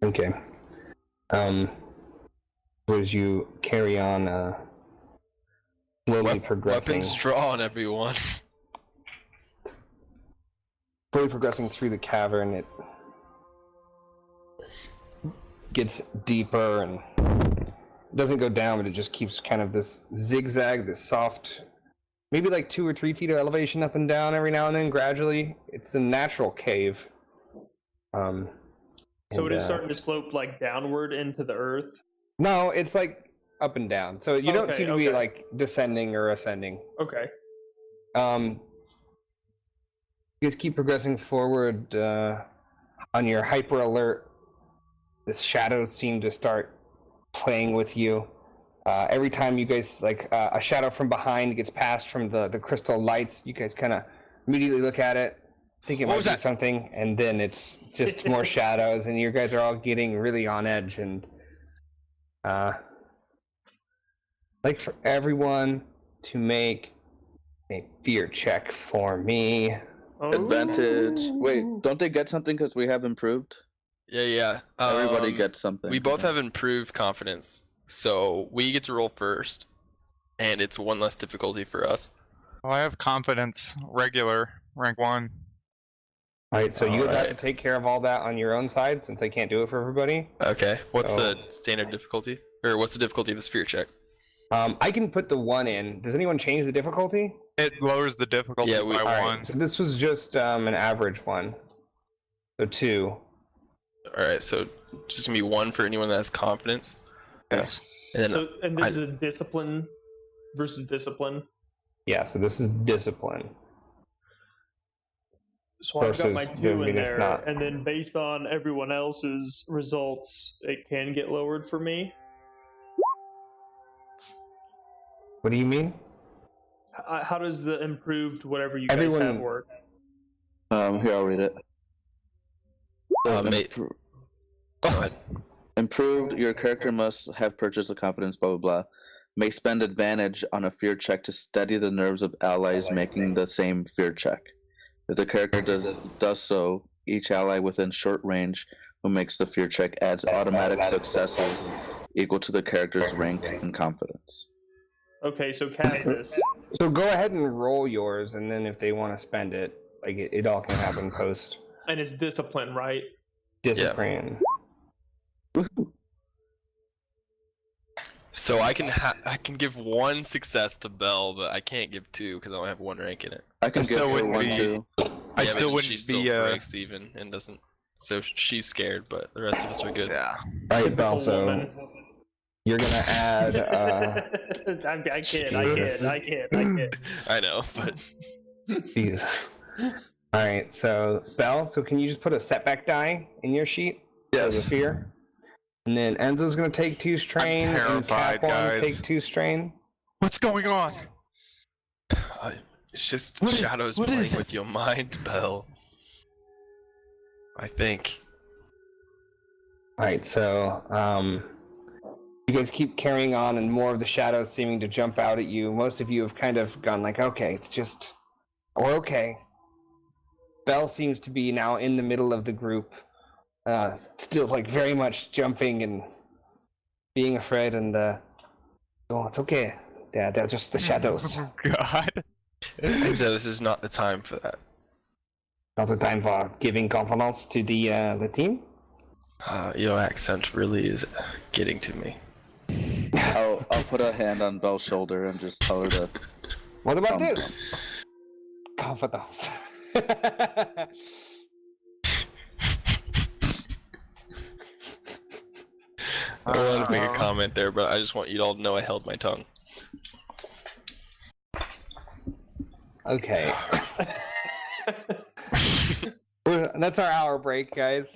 A: Okay. As you carry on, slowly progressing.
B: Weapons drawn, everyone.
A: Slowly progressing through the cavern, it gets deeper and it doesn't go down, but it just keeps kind of this zigzag, this soft, maybe like 2 or 3 feet of elevation up and down every now and then, gradually. It's a natural cave.
E: So it is starting to slope like downward into the earth?
A: No, it's like up and down. So you don't seem to be like descending or ascending.
E: Okay.
A: You guys keep progressing forward on your hyper alert. The shadows seem to start playing with you. Every time you guys, like a shadow from behind gets passed from the crystal lights, you guys kind of immediately look at it, think it might be something, and then it's just more shadows, and you guys are all getting really on edge. And like for everyone to make a fear check for me.
C: Advantage. Wait, don't they get something because we have improved?
B: Yeah.
C: Everybody gets something.
B: We both have improved confidence, so we get to roll first, and it's 1 less difficulty for us.
D: Well, I have confidence, regular, rank 1.
A: Alright, so you guys have to take care of all that on your own side, since I can't do it for everybody.
B: Okay. What's the standard difficulty? Or what's the difficulty of this fear check?
A: I can put the 1 in. Does anyone change the difficulty?
D: It lowers the difficulty by 1.
A: Right, so this was just an average one. So 2.
B: Alright, so just gonna be 1 for anyone that has confidence.
D: Yes.
B: And then
E: And this is a discipline versus discipline.
A: Yeah, so this is discipline.
E: So I've got my
A: Versus
E: 2 in
A: it's
E: there,
A: not.
E: and then based on everyone else's results, it can get lowered for me.
A: What do you mean?
E: How does the improved whatever you guys have work?
C: Here, I'll read it.
B: Go ahead.
C: Improved, your character must have purchased a confidence, blah blah blah. May spend advantage on a fear check to steady the nerves of allies making the same fear check. If the character does so, each ally within short range who makes the fear check adds automatic successes equal to the character's rank and confidence.
E: Okay, so Castus.
A: So go ahead and roll yours, and then if they want to spend it, like it all can happen post.
E: And it's discipline, right?
A: Discipline.
B: So I can give 1 success to Belle, but I can't give 2 because I don't have 1 rank in it.
C: I can give her 1 too.
D: I still wouldn't
B: she
D: be.
B: still breaks even and doesn't. So she's scared, but the rest of us are good.
D: Yeah.
A: All right, Belle. So
E: Woman.
A: you're gonna add.
E: I can't.
B: I know, but
A: Jeez. All right, so Belle. So can you just put a setback die in your sheet?
C: Yes.
A: For the fear. And then Enzo's gonna take 2 strain, and
D: terrified,
A: Cap 1
D: guys.
A: take 2 strain.
D: What's going on?
B: it's just shadows playing with your mind, Belle. I think.
A: All right, so you guys keep carrying on, and more of the shadows seeming to jump out at you. Most of you have kind of gone like, okay, we're okay. Belle seems to be now in the middle of the group, still like very much jumping and being afraid, and oh, it's okay. They're just the shadows.
D: Oh God.
B: And so this is not the time for that.
A: Not the time for giving confidence to the team.
B: Your accent really is getting to me.
C: I'll put a hand on Belle's shoulder and just tell her to.
A: What about this? Confidence.
B: I don't want to make a comment there, but I just want you all to know I held my tongue.
A: Okay. that's our hour break, guys.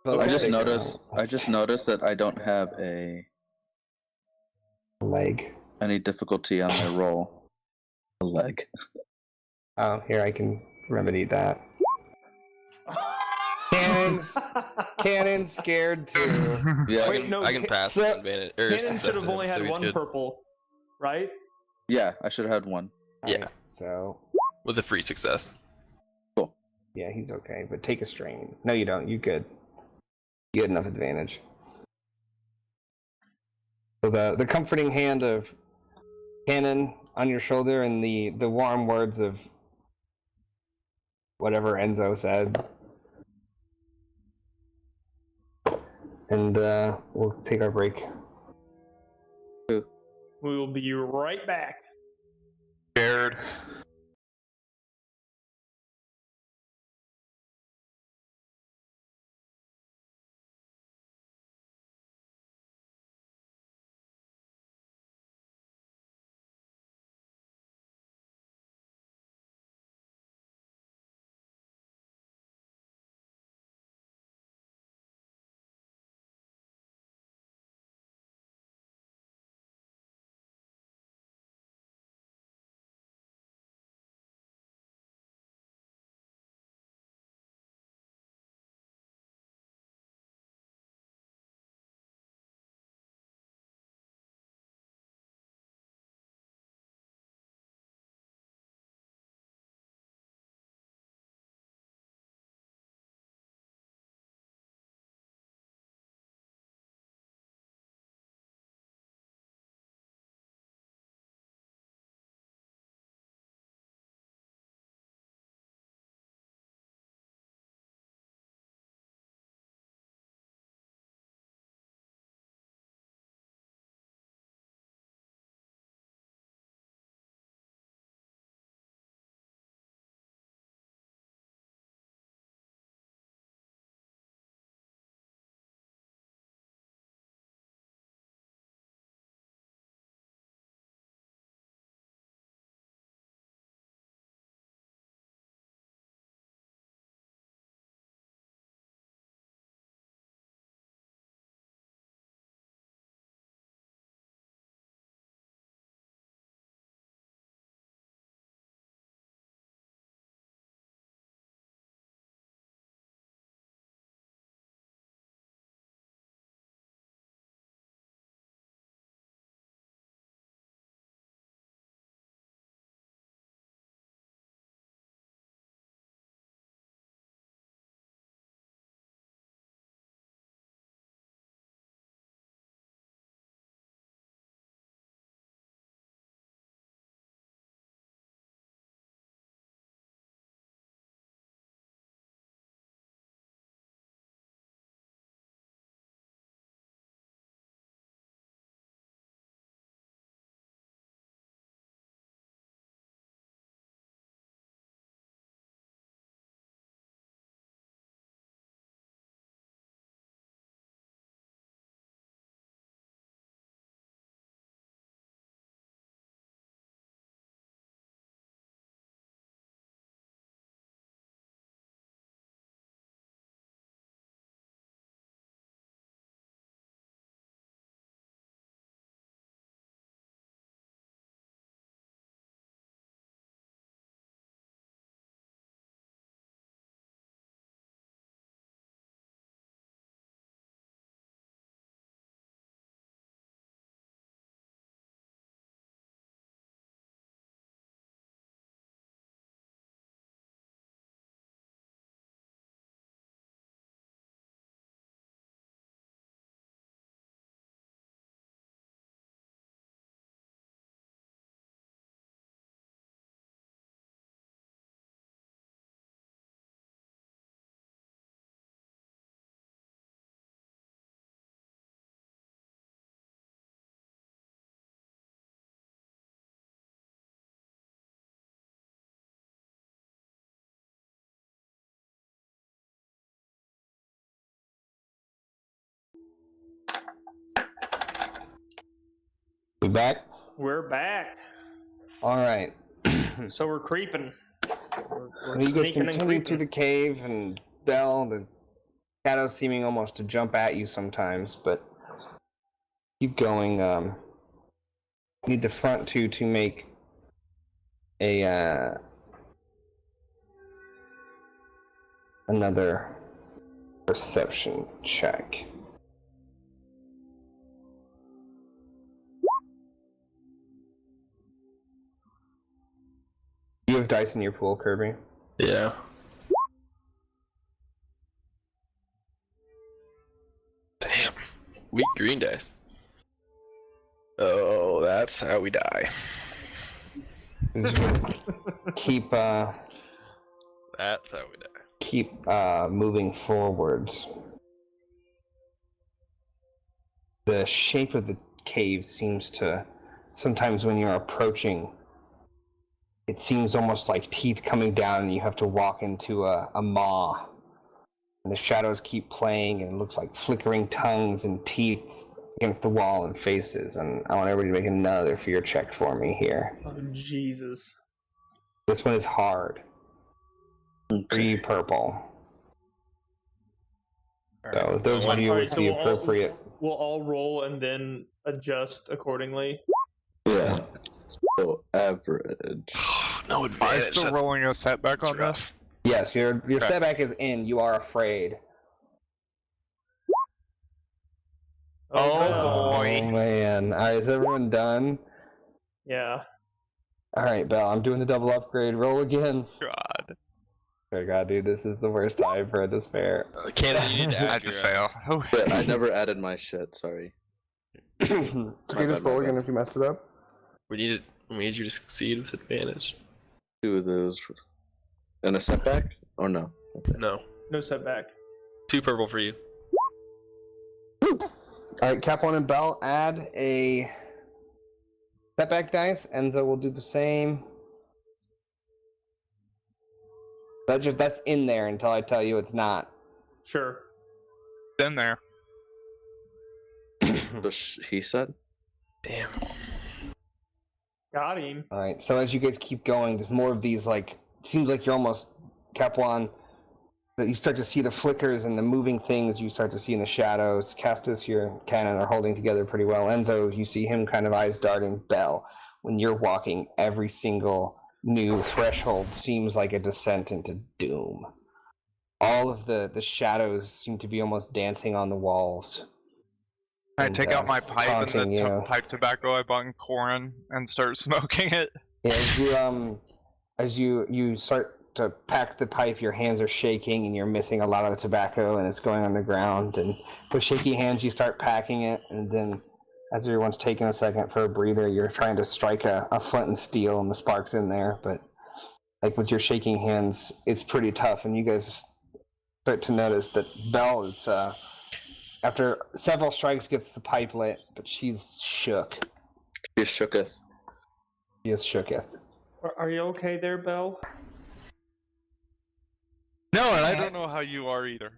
A: But
C: I just
A: okay,
C: noticed. I
A: let's
C: just noticed that I don't have
A: leg.
C: any difficulty on my roll. A leg.
A: Oh, here I can remedy that. Cannon's scared too.
C: Yeah.
E: Wait, no,
B: I can pass
A: so-
B: advantage or
E: Cannon
B: success
E: should have
B: to him,
E: only
B: so
E: had
B: he's
E: one
B: good.
E: purple, right?
C: Yeah, I should have had one.
B: Yeah.
A: Alright, so
B: With a free success.
A: yeah, he's okay, but take a strain. No, you don't. You good. You had enough advantage. So the comforting hand of Cannon on your shoulder and the warm words of whatever Enzo said. And we'll take our break.
E: We will be right back.
D: Scared.
A: We back?
E: We're back.
A: All right.
E: So we're creeping. We're
A: You guys
E: sneaking and
A: continue through
E: creeping.
A: the cave, and Bell, the shadows seeming almost to jump at you sometimes, but keep going. Need the front two to make a another perception check. You have dice in your pool, Kirby?
B: Yeah. Damn. Weak green dice. Oh, that's how we die.
A: keep
B: That's how we die.
A: keep moving forwards. The shape of the cave seems to, sometimes when you're approaching, it seems almost like teeth coming down and you have to walk into a maw. And the shadows keep playing and it looks like flickering tongues and teeth against the wall and faces. And I want everybody to make another fear check for me here.
E: Oh, Jesus.
A: This one is hard. 3 purple. So those of you with the appropriate...
E: We'll all roll and then adjust accordingly.
C: Yeah. So average.
B: No
D: Am
B: advantage.
D: I still rolling a setback on this?
A: Yes, your
D: Okay.
A: setback is in. You are afraid.
D: Oh, boy.
A: Oh man! All right, is everyone done?
E: Yeah.
A: All right, Belle. I'm doing the double upgrade. Roll again.
D: God.
A: Oh god, dude, this is the worst time for a despair.
B: Cannon, you need to
D: I
B: add
D: just
B: your,
D: fail. Oh.
C: Yeah, I never added my shit, sorry.
A: It's okay, just roll again if you messed it up.
B: We need you to succeed with advantage.
C: 2 of those. And a setback? Or no? Okay.
B: No.
E: No setback.
B: 2 purple for you.
A: All right, Cap 1 and Belle, add a setback dice. Enzo will do the same. That's in there until I tell you it's not.
E: Sure.
D: In there.
C: He said?
B: Damn.
E: Got him.
A: All right, so as you guys keep going, there's more of these, like, it seems like you're almost, Cap1, that you start to see the flickers and the moving things you start to see in the shadows. Castus, your cannon are holding together pretty well. Enzo, you see him kind of eyes darting. Bell, when you're walking, every single new threshold seems like a descent into doom. All of the shadows seem to be almost dancing on the walls.
D: I take out my pipe and
A: taunting
D: the
A: you.
D: pipe tobacco I bought in Corin and start smoking it.
A: Yeah, as you start to pack the pipe, your hands are shaking and you're missing a lot of the tobacco and it's going on the ground. And with shaky hands, you start packing it, and then as everyone's taking a second for a breather, you're trying to strike a flint and steel, and the spark's in there. But like with your shaking hands, it's pretty tough, and you guys start to notice that Belle is after several strikes gets the pipe lit, but she's shook.
C: He shooketh.
A: She is shooketh.
E: Are you okay there, Belle?
D: No, and I don't know how you are either.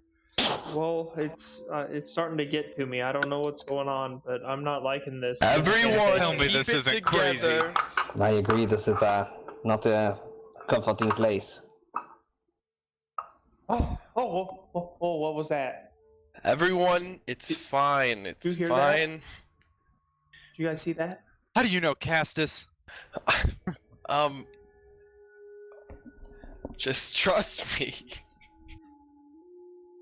E: Well, it's starting to get to me. I don't know what's going on, but I'm not liking this.
B: Everyone,
D: Tell me
B: keep
D: this
B: it
D: isn't crazy.
B: together.
A: I agree, this is not a comforting place.
E: Oh, what was that?
B: Everyone, it's fine. It's
E: you hear
B: fine.
E: Did you guys see that?
D: How do you know, Castus?
B: Just trust me.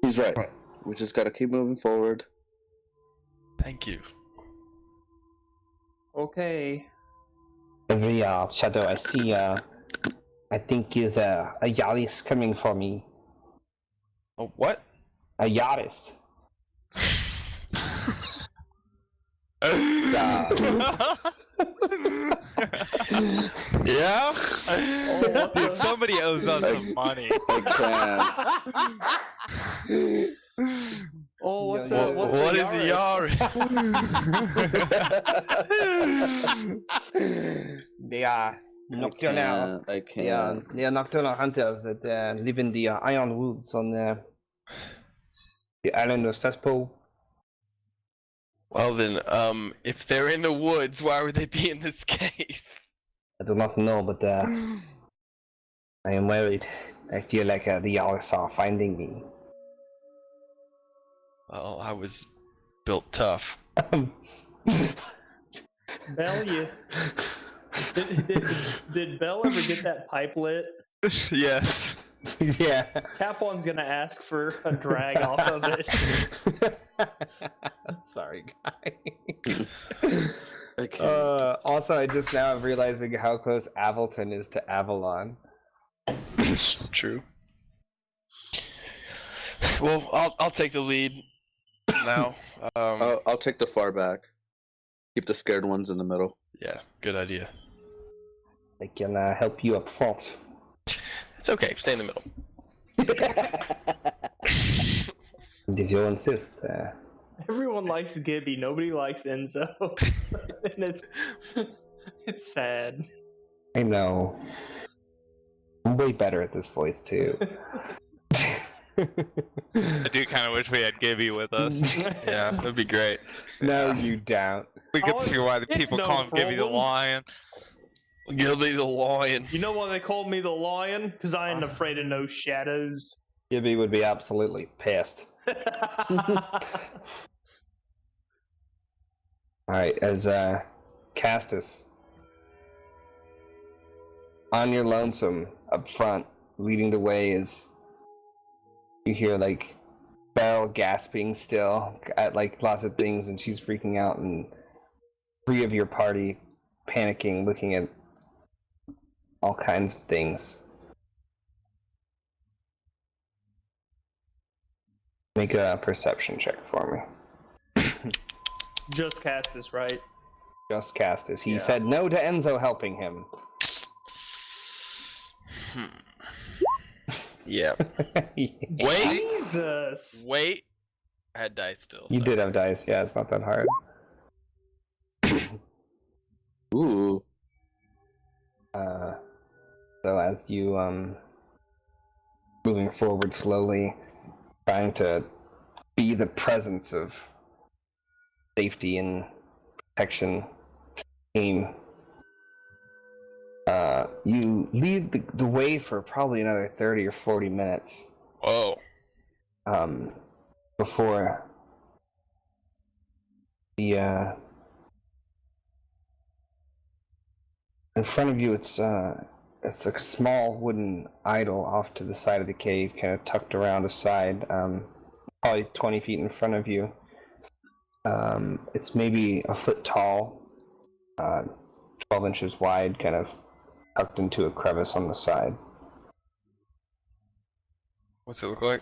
C: He's right. We just gotta keep moving forward.
B: Thank you.
E: Okay.
A: Every shadow I see, I think is a Yaris coming for me.
B: Oh, what?
A: A Yaris.
B: Yeah?
E: Oh,
D: Dude, somebody owes us some money.
C: I can't.
E: Oh, what's
A: Yeah,
E: a what's
B: What
E: a
B: is a
E: Yaris?
B: Yaris?
A: They are nocturnal.
C: I can't.
A: They are nocturnal hunters that live in the Iron Woods on the island of Cesspool.
B: Well then, if they're in the woods, why would they be in this cave?
A: I do not know, but I am worried. I feel like the Yalis are finding me.
B: Well, I was built tough.
E: Bell, did Bell ever get that pipe lit?
D: Yes.
A: Yeah.
E: Cap1's gonna ask for a drag off of it.
A: I'm sorry, guy.
C: Okay.
A: Also, I just now am realizing how close Avalton is to Avalon.
B: It's true. Well, I'll take the lead now.
C: I'll take the far back. Keep the scared ones in the middle.
B: Yeah, good idea.
A: I can help you up front.
B: It's okay. Stay in the middle.
A: If you insist.
E: Everyone likes Gibby, nobody likes Enzo. And it's sad.
A: I know. I'm way better at this voice, too.
D: I do kind of wish we had Gibby with us.
B: Yeah, that'd be great.
A: No, you don't.
D: We could
E: Oh,
D: see why the
E: it's
D: people
E: no
D: call him Gibby the
E: problem.
D: Lion.
B: Gilby the Lion.
E: You know why they called me the Lion? Because I ain't afraid of no shadows.
A: Gibby would be absolutely pissed. Alright, as Castus, on your lonesome up front, leading the way is you hear like Belle gasping still at like lots of things, and she's freaking out, and 3 of your party panicking, looking at all kinds of things. Make a perception check for me.
E: Just cast this, right?
A: Just Castus. He
E: Yeah.
A: said no to Enzo helping him.
B: Yeah. Wait.
E: Jesus!
B: Wait. I had dice still.
A: You
B: so-
A: did have dice, yeah, it's not that hard.
C: Ooh.
A: So as you moving forward slowly, trying to be the presence of safety and protection team, you lead the way for probably another 30 or 40 minutes
B: Whoa.
A: before the in front of you it's a small wooden idol off to the side of the cave, kind of tucked around a side, probably 20 feet in front of you. It's maybe a foot tall, 12 inches wide, kind of tucked into a crevice on the side.
B: What's it look like?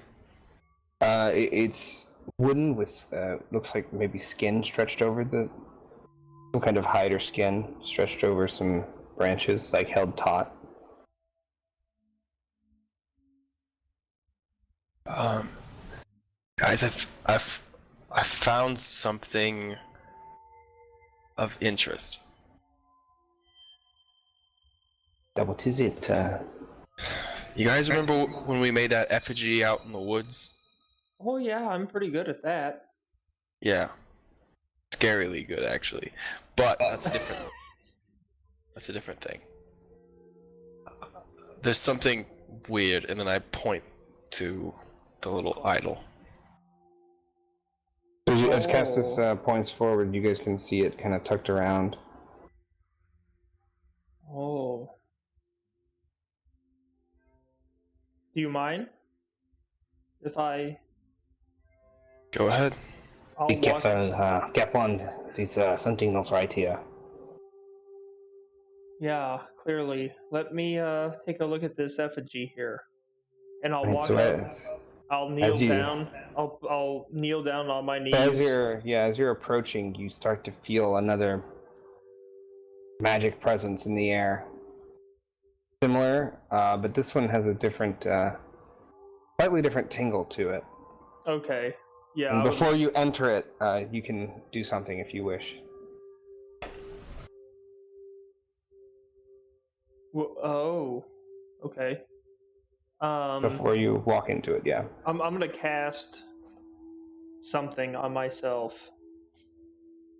A: It's wooden with looks like maybe skin stretched over some kind of hide or skin stretched over some branches, like held taut.
B: Guys, I've found something of interest.
A: What is it?
B: You guys remember when we made that effigy out in the woods?
E: Oh yeah, I'm pretty good at that.
B: Yeah. Scarily good, actually. But that's a different thing. There's something weird, and then I point to the little idol.
A: As Castus points forward, you guys can see it kind of tucked around.
E: Oh. Do you mind if I?
B: Go ahead.
E: I'll
A: Be
E: walk.
A: careful, Capon. There's something not right here.
E: Yeah, clearly. Let me take a look at this effigy here, and I'll
A: Right,
E: walk
A: so
E: up.
A: as
E: I'll kneel
A: as you-
E: down. I'll kneel down on my knees.
A: as you're approaching, you start to feel another magic presence in the air. Similar, but this one has a different, slightly different tingle to it.
E: Okay. Yeah.
A: And
E: I would-
A: before you enter it, you can do something if you wish.
E: Oh. Okay.
A: Before you walk into it, yeah.
E: I'm gonna cast something on myself.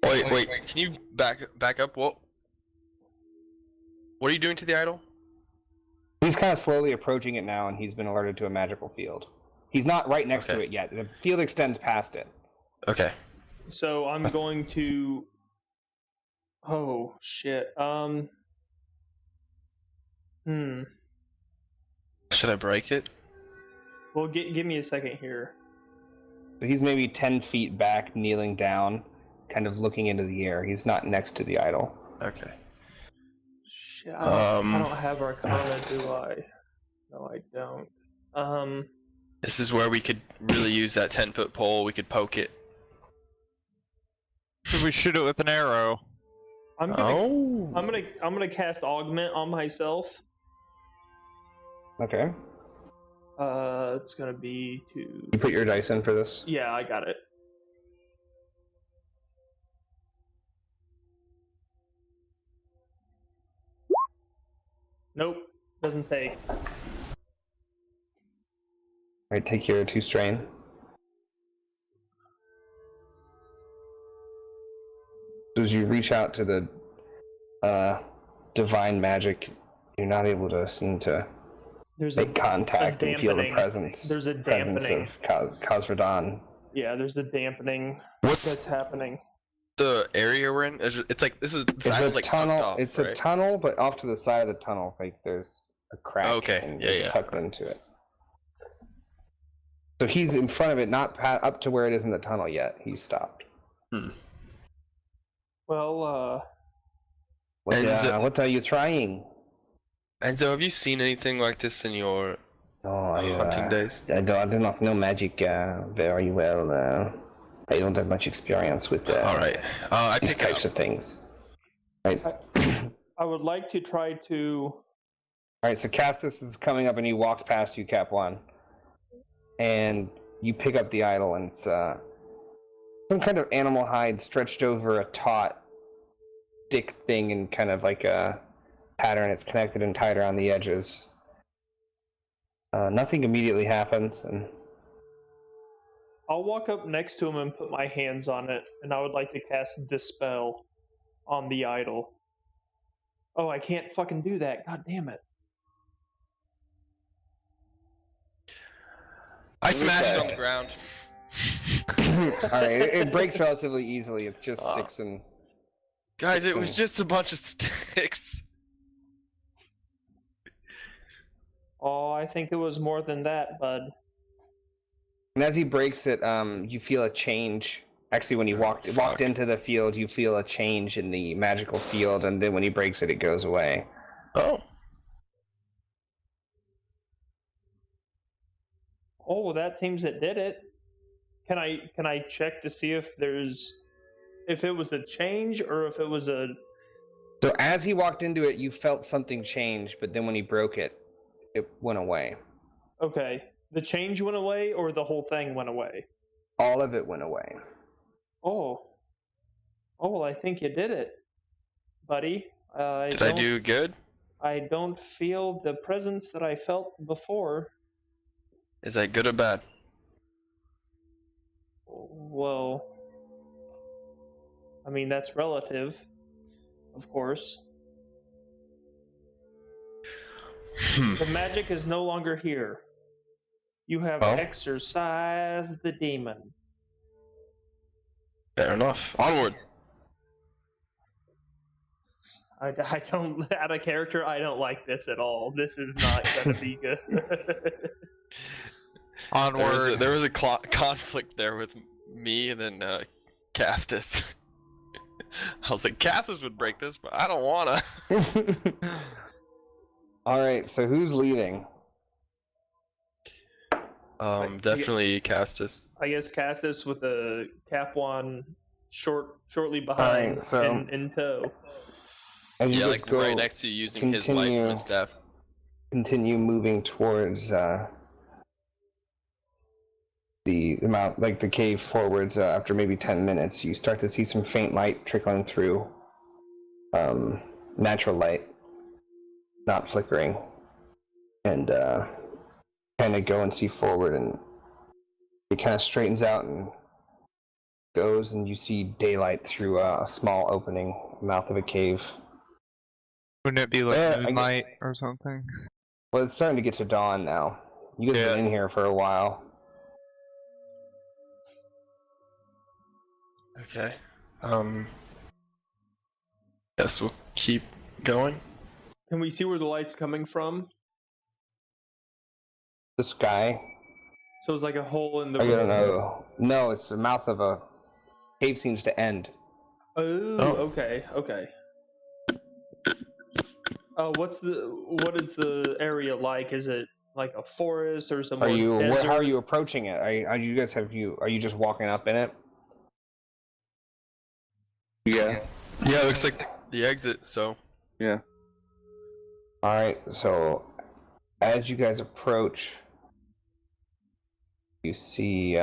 B: Wait. Can you back up? What? What are you doing to the idol?
A: He's kind of slowly approaching it now, and he's been alerted to a magical field. He's not right next to it yet. The field extends past it.
B: Okay.
E: So I'm going to. Oh shit.
B: Should I break it?
E: Well, give me a second here.
A: So he's maybe 10 feet back, kneeling down, kind of looking into the air. He's not next to the idol.
B: Okay.
E: Shit, I don't have Arcana, do I? No, I don't.
B: This is where we could really use that 10-foot pole. We could poke it.
D: Should we shoot it with an arrow?
E: I'm gonna cast Augment on myself.
A: Okay.
E: It's gonna be to.
A: You put your dice in for this?
E: Yeah, I got it. Nope, doesn't take.
A: Alright, take your 2 strain. As you reach out to the divine magic, you're not able to seem to make contact and feel the presence.
E: There's a dampening.
A: Of Khazradan.
E: Yeah, there's a dampening
B: What's
E: that's happening.
B: the area we're in? It's like this is.
A: It's a
B: like
A: tunnel.
B: off,
A: It's
B: right?
A: a tunnel, but off to the side of the tunnel, like there's a crack.
B: Okay,
A: and
B: yeah,
A: it's
B: yeah.
A: tucked into it. So he's in front of it, not up to where it is in the tunnel yet. He's stopped.
E: Well,
A: What are you trying?
B: And so, have you seen anything like this in your hunting days?
A: I do not know magic very well. I don't have much experience with
B: All right. I
A: these
B: pick it
A: types
B: up.
A: of things. Right.
E: I would like to try to.
A: All right. So Castus is coming up, and he walks past you, Cap One, and you pick up the idol, and it's some kind of animal hide stretched over a taut, thick thing, and kind of like a pattern. It's connected and tied around the edges. Nothing immediately happens, and
E: I'll walk up next to him and put my hands on it, and I would like to cast Dispel on the idol. Oh, I can't fucking do that. God damn it.
B: I smashed it on the ground.
A: all right, it breaks relatively easily. It's just sticks and.
B: Guys, it was just a bunch of sticks.
E: Oh, I think it was more than that, bud.
A: And as he breaks it, you feel a change. Actually, when you walked into the field, you feel a change in the magical field, and then when he breaks it, it goes away.
B: Oh.
E: Oh, well, that seems it did it. Can I check to see if it was a change or if it was a.
A: So as he walked into it, you felt something change, but then when he broke it, it went away.
E: Okay, the change went away or the whole thing went away?
A: All of it went away.
E: Oh, well, I think you did it, buddy.
B: Did I do good?
E: I don't feel the presence that I felt before.
B: Is that good or bad?
E: Well, I mean, that's relative, of course. The magic is no longer here. You have exorcised the demon.
B: Fair enough. Onward.
E: I don't, out of character, I don't like this at all. This is not going to be good.
D: Onward.
B: There was a conflict there with me and then Castus. I was like, Castus would break this, but I don't wanna.
A: All right, so who's leading?
B: Definitely Castus.
E: I guess Castus with a Cap one shortly behind in tow.
A: As you
B: Yeah,
A: just
B: like
A: go,
B: right next to you using his life and staff.
A: Continue moving towards the mount, like the cave forwards. After maybe 10 minutes, you start to see some faint light trickling through. Natural light, not flickering, and kind of go and see forward, and it kind of straightens out and goes, and you see daylight through a small opening, mouth of a cave.
D: Wouldn't it be like
A: I get-
D: moonlight or something?
A: Well, it's starting to get to dawn now. You guys have been in here for a while.
B: Okay. Guess we'll keep going.
E: Can we see where the light's coming from?
A: The sky.
E: So it's like a hole in the.
A: I don't know. No, it's the mouth of a cave seems to end.
E: Oh,
B: Oh.
E: okay. What is the area like? Is it like a forest or some?
A: How
E: desert?
A: are you approaching it? Are you just walking up in it?
C: Yeah.
B: Yeah, it looks like the exit, so.
C: Yeah.
A: All right. So as you guys approach, you see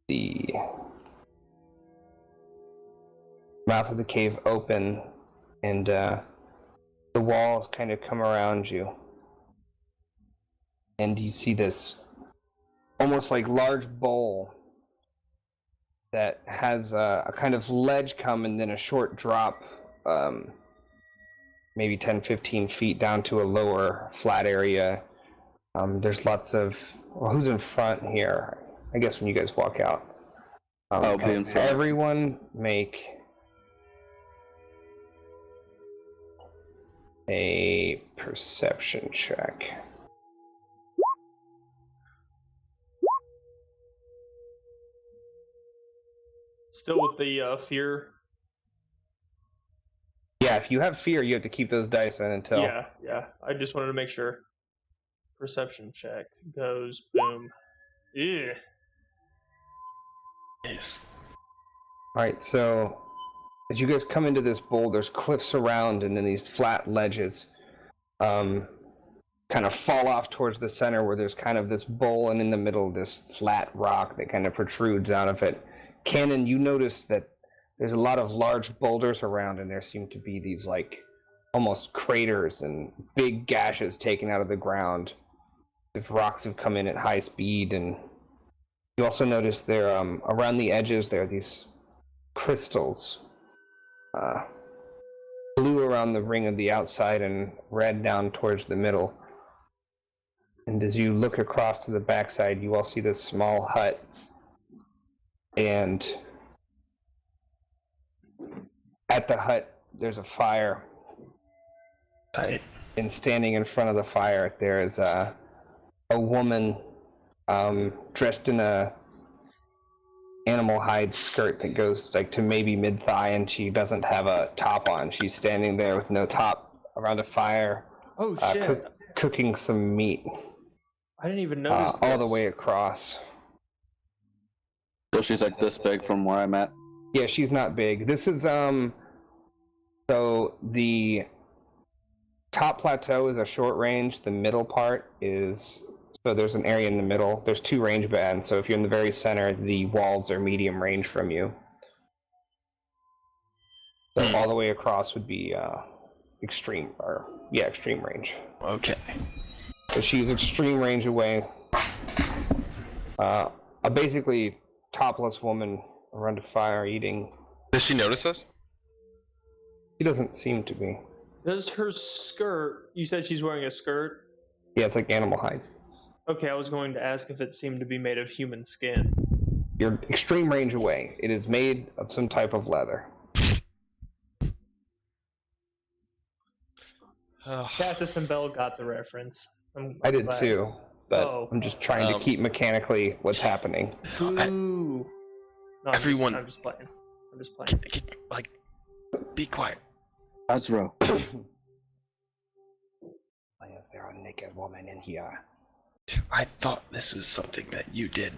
A: the mouth of the cave open, and the walls kind of come around you, and you see this almost like large bowl that has a kind of ledge come and then a short drop, maybe 10-15 feet down to a lower flat area. There's lots of, well, who's in front here? I guess when you guys walk out.
C: I'll be in front.
A: Everyone make a perception check.
E: Still with the fear.
A: Yeah, if you have fear, you have to keep those dice in until.
E: Yeah. I just wanted to make sure. Perception check goes boom. Yeah.
B: Yes.
A: All right, so as you guys come into this bowl, there's cliffs around, and then these flat ledges kind of fall off towards the center, where there's kind of this bowl, and in the middle, this flat rock that kind of protrudes out of it. Cannon, you notice that there's a lot of large boulders around, and there seem to be these like almost craters and big gashes taken out of the ground. If rocks have come in at high speed, and you also notice there around the edges there are these crystals, blue around the ring of the outside and red down towards the middle. And as you look across to the backside, you all see this small hut, and at the hut there's a fire.
B: Right.
A: And standing in front of the fire there is a woman dressed in a animal hide skirt that goes like to maybe mid-thigh, and she doesn't have a top on. She's standing there with no top around a fire,
E: Oh shit!
A: cooking some meat
E: I didn't even notice
A: all the
E: this.
A: way across.
C: So she's like this big from where I'm at.
A: Yeah, she's not big. This is so the top plateau is a short range. The middle part is, so there's an area in the middle. There's two range bands. So if you're in the very center, the walls are medium range from you. So all the way across would be extreme range.
B: Okay.
A: So she's extreme range away. A basically topless woman around a fire eating.
B: Does she notice us?
A: She doesn't seem to be.
E: Does her skirt? You said she's wearing a skirt.
A: Yeah, it's like animal hide.
E: Okay, I was going to ask if it seemed to be made of human skin.
A: You're extreme range away. It is made of some type of leather.
E: Cassis and Bell got the reference.
A: I did
E: glad.
A: too, but
E: Oh.
A: I'm just trying to keep mechanically what's happening.
E: Ooh. No,
B: Everyone-
E: I'm just playing.
B: Like, be quiet.
C: Azro.
A: Why is there a naked woman in here?
B: I thought this was something that you did.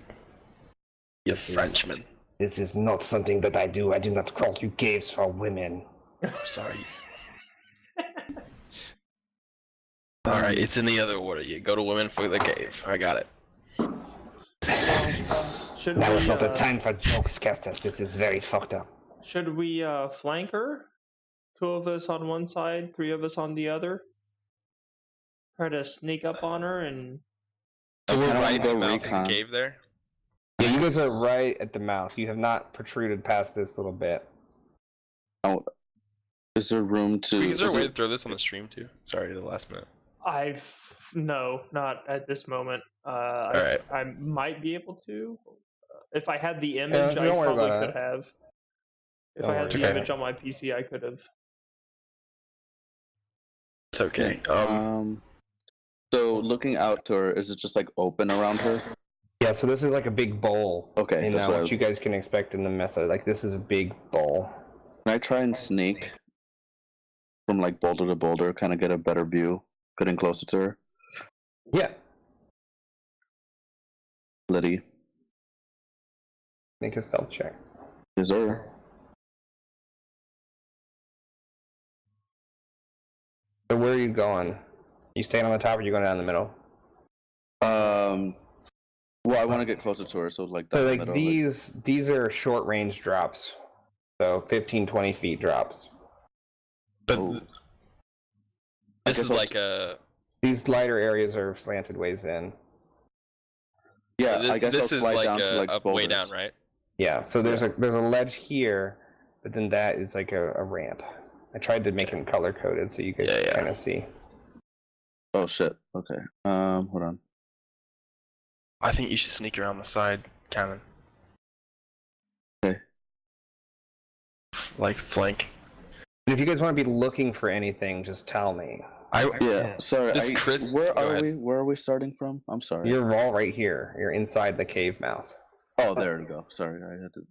B: You Frenchman.
A: This is not something that I do. I do not crawl through caves for women.
B: Sorry. Alright, it's in the other order. You go to women for the cave. I got it.
E: Should
A: Now
E: we,
A: is not the time for jokes, Castus. This is very fucked up.
E: Should we flank her? 2 of us on one side, 3 of us on the other. Try to sneak up on her and.
B: So we're
C: I don't
B: right in
C: wanna
B: the
C: go
B: mouth of
C: recon.
B: the cave there?
A: Yeah, you guys are right at the mouth. You have not protruded past this little bit.
C: Oh, is there room to?
B: Is there a
C: is
B: way
C: it-
B: to throw this on the stream too? Sorry, the last minute.
E: No, not at this moment.
B: Alright.
E: I might be able to. If I had the image, I
A: don't worry
E: probably
A: about
E: could
A: it.
E: have. If
A: Don't
E: I had
A: worry.
E: the
B: Okay.
E: image on my PC, I could have.
B: It's okay.
C: So looking out to her, is it just like open around her?
A: Yeah, so this is like a big bowl.
C: Okay,
A: And
C: that's what I
A: what
C: was-
A: you guys can expect in the method. Like, this is a big bowl.
C: Can I try and sneak from like boulder to boulder, kind of get a better view, getting closer to her?
A: Yeah.
C: Liddy,
A: Make a stealth check.
C: is there?
A: So where are you going? You staying on the top or you going down the middle?
C: Well, I want to get closer to her, so like
A: So
C: down the
A: like
C: middle.
A: these are short range drops. So 15, 20 feet drops.
B: But
C: Oh.
B: this
C: guess
B: is
C: I'll
B: like a.
A: These lighter areas are slanted ways in.
C: Yeah,
B: This,
C: I guess I'll
B: this is
C: slide
B: like
C: down
B: a,
C: to like
B: up,
C: boulders.
B: way down, right?
A: Yeah, so there's a ledge here, but then that is like a ramp. I tried to make them color coded so you guys
B: Yeah,
A: can
B: yeah.
A: kind of see.
C: Oh shit. Okay. Hold on.
B: I think you should sneak around the side, Cameron.
C: Okay.
B: Like flank.
A: And if you guys want to be looking for anything, just tell me.
C: Yeah. Sorry.
B: This Chris-
C: Where
B: go
C: are
B: ahead.
C: we? Where are we starting from? I'm sorry.
A: You're all right here. You're inside the cave mouth.
C: Oh, there we go. Sorry, I had to.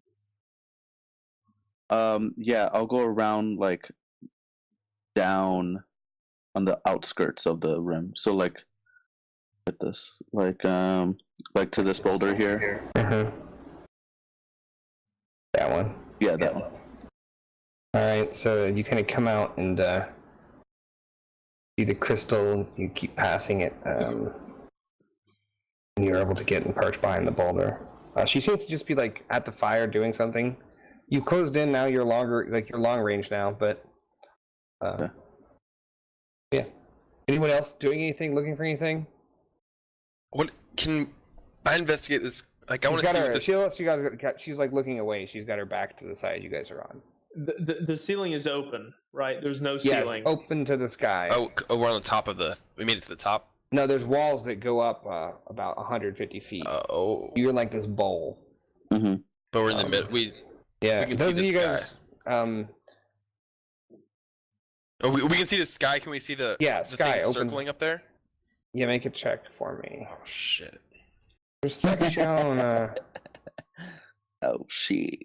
C: Yeah, I'll go around like down on the outskirts of the rim. So like, at this, like to this boulder here.
A: Mm-hmm. That one.
C: Yeah, that one.
A: All right, so you kind of come out and see the crystal. You keep passing it, and you're able to get and perch behind the boulder. She seems to just be like at the fire doing something. You closed in now. You're longer, like you're long range now, but yeah. Anyone else doing anything? Looking for anything?
B: What can I investigate this? Like I
A: She's
B: want to
A: got
B: see
A: her.
B: what this.
A: She's like looking away. She's got her back to the side you guys are on.
E: The ceiling is open, right? There's no
A: Yes,
E: ceiling.
A: open to the sky.
B: Oh, we're on the top of the. We made it to the top.
A: No, there's walls that go up about 150 feet.
B: Oh,
A: You're in like this bowl.
C: Mm-hmm.
B: but we're in the middle.
A: Yeah,
B: We can see
A: those
B: the
A: of you guys.
B: Oh, we can see the sky. Can we see the?
A: Yeah,
B: the
A: sky
B: thing
A: open.
B: circling up there.
A: Yeah, make a check for me.
B: Oh shit.
A: Perception.
C: Oh shit.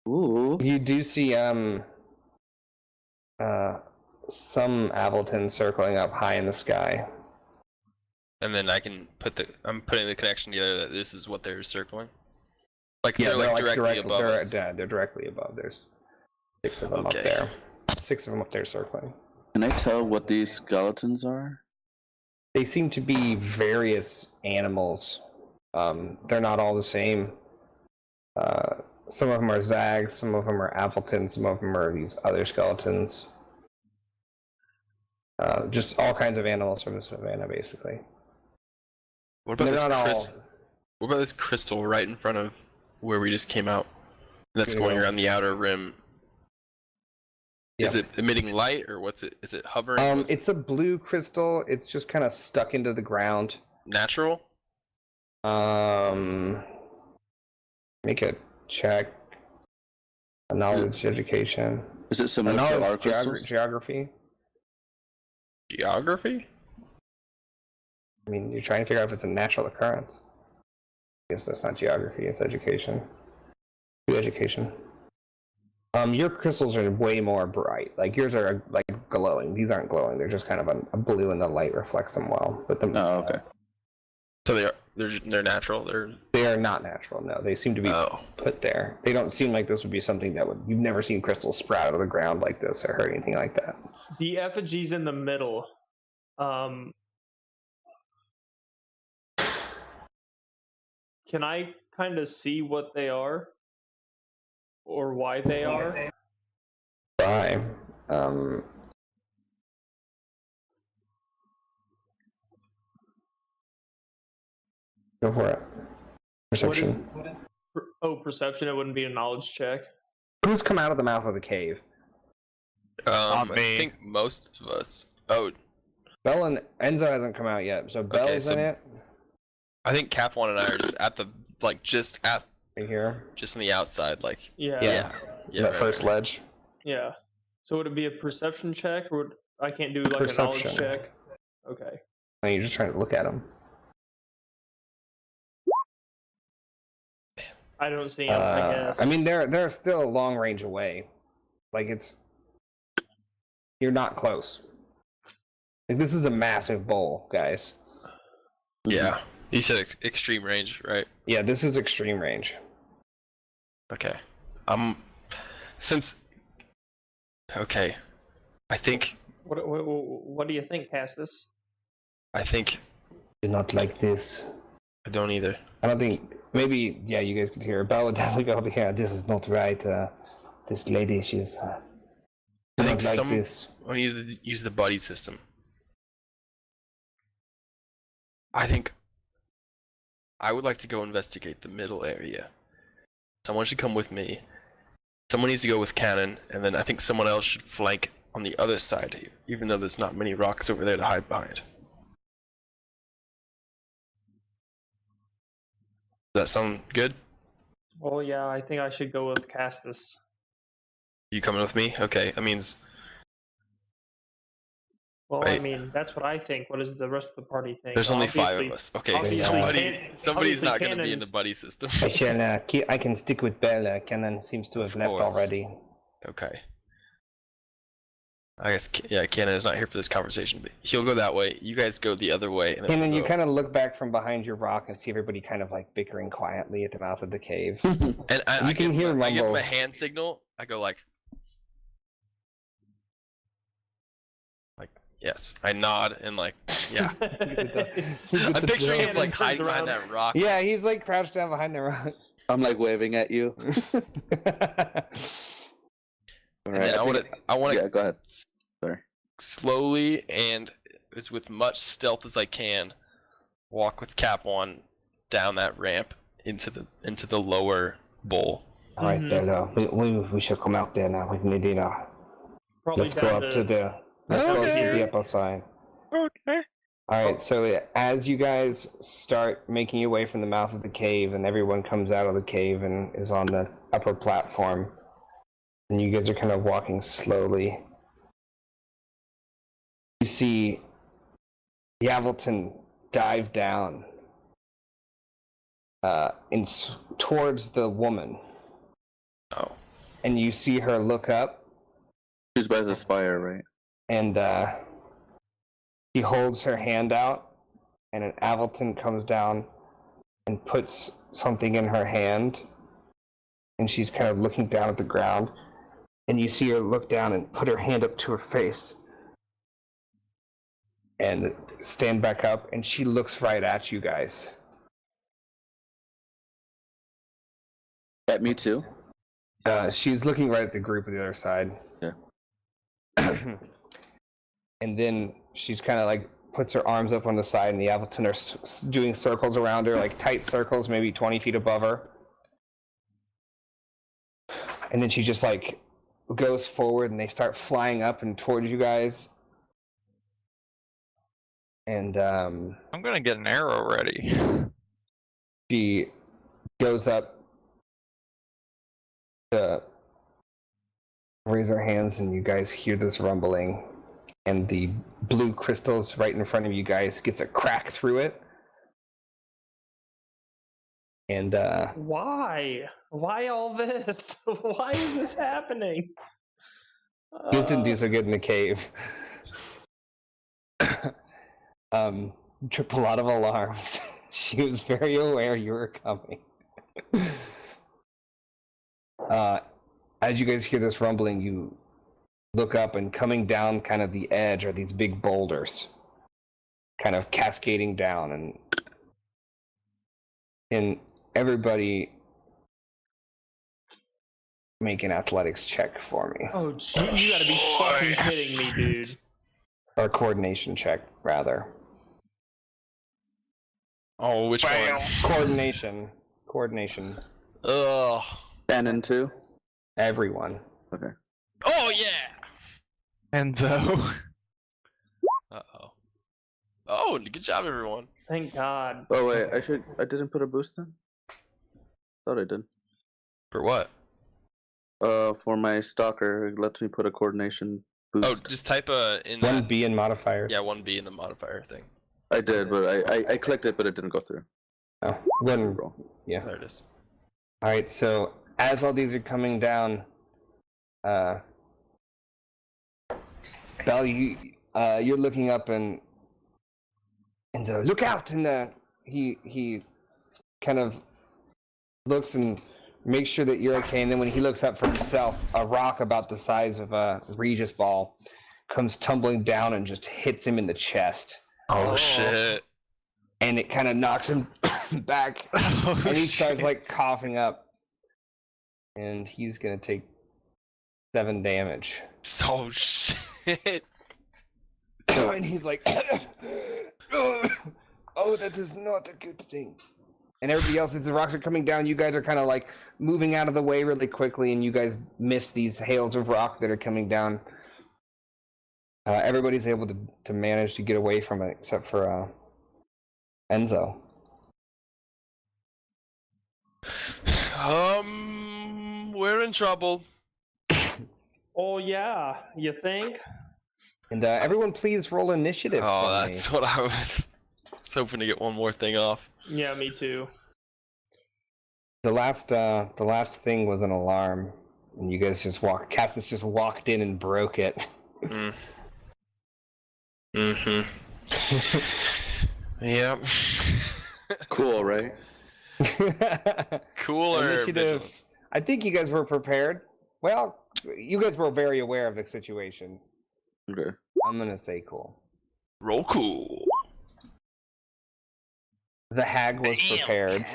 C: Ooh.
A: You do see some Ableton circling up high in the sky.
B: And then I'm putting the connection together that this is what they're circling. Like
A: Yeah,
B: they're like directly above us.
A: They're directly above. There's 6 of them
B: Okay.
A: up there. 6 of them up there circling.
C: Can I tell what these skeletons are?
A: They seem to be various animals. They're not all the same. Some of them are Zags, some of them are Appleton, some of them are these other skeletons. Just all kinds of animals from the savannah, basically.
B: What about
A: They're
B: this
A: not all.
B: What about this crystal right in front of where we just came out? That's
A: Gonna
B: going
A: go.
B: around the outer rim. Is
A: Yeah.
B: it emitting light or what's it? Is it hovering? What's
A: It's a blue crystal. It's just kind of stuck into the ground.
B: natural?
A: Make a check. A knowledge education.
C: Is it
A: A
C: similar to our
A: knowledge
C: crystals?
A: geography.
B: Geography?
A: I mean, you're trying to figure out if it's a natural occurrence. I guess that's not geography, it's education. Do education. Your crystals are way more bright. Like yours are like glowing. These aren't glowing. They're just kind of a blue, and the light reflects them well. But
C: Oh, okay.
B: So they're natural.
A: they are not natural. No, they seem to be
B: Oh.
A: put there. They don't seem like this would be something that would. You've never seen crystals sprout out of the ground like this or heard anything like that.
E: The effigies in the middle. Can I kind of see what they are? Or why they are?
A: Try. Go for it. Perception.
E: Oh, perception. It wouldn't be a knowledge check.
A: Who's come out of the mouth of the cave?
B: I
D: me.
B: think most of us. Oh,
A: Bell and Enzo hasn't come out yet, so Bell's
B: so-
A: in it.
B: I think Cap One and I are just at the just
A: Right here.
B: on the outside, like
E: Yeah.
A: Yeah.
B: yeah.
A: That
B: right,
A: first
B: right.
A: ledge.
E: Yeah. So would it be a perception check, or I can't do like a knowledge
A: Perception.
E: check? Okay.
A: I mean, you're just trying to look at them.
E: I don't see him. I guess.
A: I mean, they're still a long range away. Like you're not close. Like this is a massive bowl, guys.
B: Yeah. You said extreme range, right?
A: Yeah, this is extreme range.
B: Okay. Okay. I think
E: What do you think, Castus?
A: Did not like this.
B: I don't either.
A: I don't think. Maybe you guys could hear. Bella would definitely go over here. This is not right. This lady, she's.
B: I
A: Did
B: think
A: not like this.
B: we need to use the buddy system. I think I would like to go investigate the middle area. Someone should come with me. Someone needs to go with Cannon, and then I think someone else should flank on the other side here, even though there's not many rocks over there to hide behind. Does that sound good?
E: Well, yeah, I think I should go with Castus.
B: You coming with me? Okay, that means
E: Well, I
B: Wait.
E: mean, that's what I think. What does the rest of the party think?
B: there's only 5
E: Obviously-
B: of us. Okay,
E: obviously
B: somebody's
E: obviously
B: not going to be in the
E: Cannon's-
B: buddy system.
A: I shall. I can stick with Bella. Cannon seems to have
B: Of
A: left
B: course.
A: already.
B: Okay. I guess, Cannon is not here for this conversation, but he'll go that way. You guys go the other way.
A: And then
B: we'll
A: you
B: go-
A: kind of look back from behind your rock and see everybody kind of like bickering quietly at the mouth of the cave.
B: And I
A: you can
B: give
A: hear
B: him I give him a
A: rumbles.
B: hand signal. I go like, yes. I nod and like, yeah. I'm picturing him like hiding behind that rock.
A: Yeah, he's like crouched down behind the rock.
C: I'm like waving at you. All
B: And
C: right,
B: then I want to
C: Yeah, go ahead. Sorry.
B: slowly and as with much stealth as I can walk with Cap on down that ramp into the lower bowl.
A: All right,
E: Mhm.
A: Bella, we should come out there now. We need dinner.
E: Probably
A: Let's go
E: down
A: up to the. Let's
E: down
A: go
E: to
A: to
E: here.
A: the upper side.
D: Okay.
A: All right, so as you guys start making your way from the mouth of the cave, and everyone comes out of the cave and is on the upper platform, and you guys are kind of walking slowly, you see Yavelton dive down towards the woman,
B: Oh.
A: and you see her look up,
C: She's by this fire, right?
A: and she holds her hand out, and an Avelton comes down and puts something in her hand, and she's kind of looking down at the ground, and you see her look down and put her hand up to her face and stand back up, and she looks right at you guys.
C: At me too.
A: She's looking right at the group on the other side.
C: Yeah.
A: And then she's kind of like puts her arms up on the side, and the Avelton are doing circles around her, like tight circles, maybe 20 feet above her. And then she just like goes forward, and they start flying up and towards you guys. And
D: I'm gonna get an arrow ready.
A: she goes up to raise her hands, and you guys hear this rumbling, and the blue crystals right in front of you guys gets a crack through it. And
E: Why? Why all this? Why is this happening?
A: you guys didn't do so good in the cave. Tripped a lot of alarms. She was very aware you were coming. As you guys hear this rumbling, you look up, and coming down kind of the edge are these big boulders, kind of cascading down, and everybody make an athletics check for me,
E: Oh, gee, you gotta be fucking kidding me, dude.
A: or a coordination check rather.
B: Oh, which one?
A: Coordination.
B: Ugh.
C: Cannon too.
A: Everyone.
B: Oh yeah.
D: Enzo.
B: Uh-oh. Oh, good job, everyone.
E: Thank God.
C: Oh wait, I didn't put a boost in? Thought I did.
B: For what?
C: For my stalker, it lets me put a coordination
B: Oh,
C: boost.
B: just type in
A: One
B: that-
A: B in modifiers.
B: Yeah, 1B in the modifier thing.
C: I did, but I clicked it, but it didn't go through.
A: Oh, one. Yeah.
B: There it is.
A: All right. So as all these are coming down, Bell, you're looking up and so look out! And he kind of looks and makes sure that you're okay. And then when he looks up for himself, a rock about the size of a Regis ball comes tumbling down and just hits him in the chest.
B: Oh shit.
A: And it kind of knocks him back, and he starts like coughing up, and he's gonna take 7 damage.
B: So shit.
A: And he's like, oh, that is not a good thing. And everybody else, as the rocks are coming down, you guys are kind of like moving out of the way really quickly, and you guys miss these hails of rock that are coming down. Everybody's able to manage to get away from it, except for Enzo.
B: We're in trouble.
E: Oh yeah, you think?
A: And everyone, please roll initiative.
B: Oh,
A: for
B: that's
A: me.
B: what I was hoping to get one more thing off.
E: Yeah, me too.
A: The last thing was an alarm, and you guys just Cassis just walked in and broke it.
B: Mm-hmm. Yep.
C: Cool, right?
B: Cooler
A: Initiative.
B: vigilance.
A: I think you guys were prepared. Well, you guys were very aware of the situation.
C: Okay.
A: I'm gonna say cool.
B: Roll cool.
A: The hag was prepared.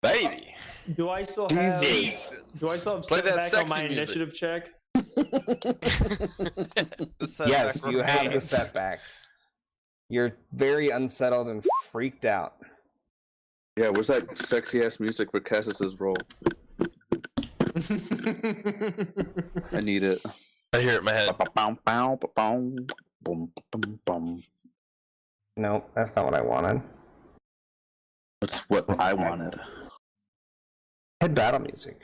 B: Baby.
E: Do I still have?
C: Jesus.
E: Do I still have
B: Play that
E: setback on
B: sexy
E: my
B: music.
E: initiative check?
A: Yes, you have the setback. You're very unsettled and freaked out.
C: Yeah, where's that sexy ass music for Cassis's roll? I need it.
B: I hear it in my head.
A: No, that's not what I wanted.
C: That's what I wanted.
A: Head battle music.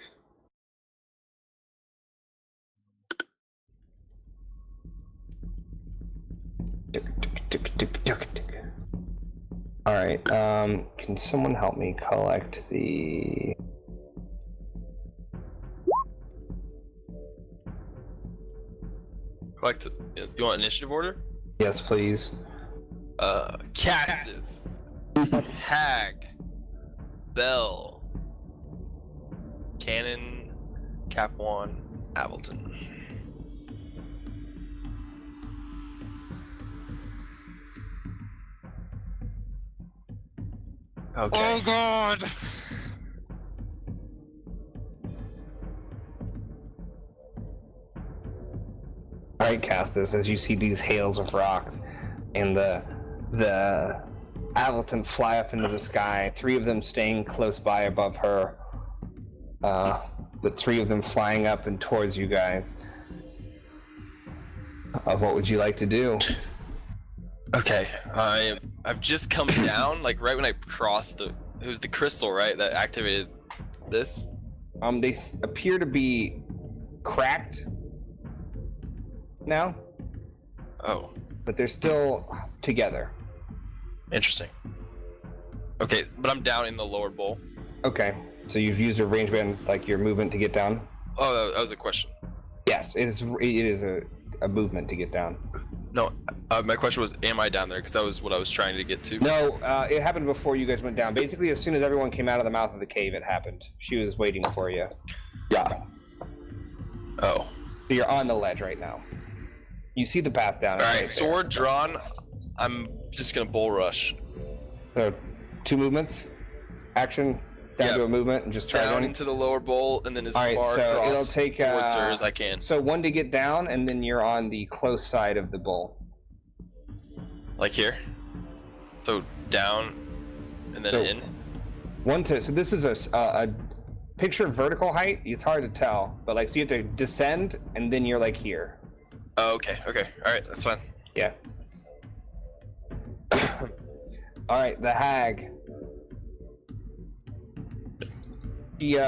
A: All right. Can someone help me collect the?
B: Collect it. You want initiative order?
A: Yes, please.
B: Castus. Hag. Bell. Cannon. Cap 1. Appleton. Okay.
D: Oh god!
A: All right, Castus, as you see these hails of rocks and the Appleton fly up into the sky, 3 of them staying close by above her, the 3 of them flying up and towards you guys. What would you like to do?
B: Okay. I've just come down, like right when I crossed it was the crystal, right, that activated this?
A: They appear to be cracked now,
B: Oh,
A: but they're still together.
B: interesting. Okay, but I'm down in the lower bowl.
A: Okay, so you've used a range band, like your movement to get down?
B: Oh, that was a question.
A: Yes, it is a movement to get down.
B: No, my question was, am I down there? Because that was what I was trying to get to.
A: No, it happened before you guys went down. Basically, as soon as everyone came out of the mouth of the cave, it happened. She was waiting for you.
C: Yeah.
B: Oh.
A: So you're on the ledge right now. You see the path down.
B: All
A: It's
B: right,
A: right
B: sword drawn. I'm just gonna bull rush.
A: there. So 2 movements, action, down
B: Yeah.
A: to a movement, and just try
B: Down
A: in.
B: into the lower bowl, and then as
A: All right,
B: far
A: so
B: across
A: it'll take
B: towards her as I can.
A: So 1 to get down, and then you're on the close side of the bowl.
B: Like here. So down, and then
A: So-
B: in.
A: 1 to. So this is picture vertical height. It's hard to tell, but like so you have to descend and then you're like here.
B: Oh, okay. Okay. All right. That's fine.
A: Yeah. All right, the hag. She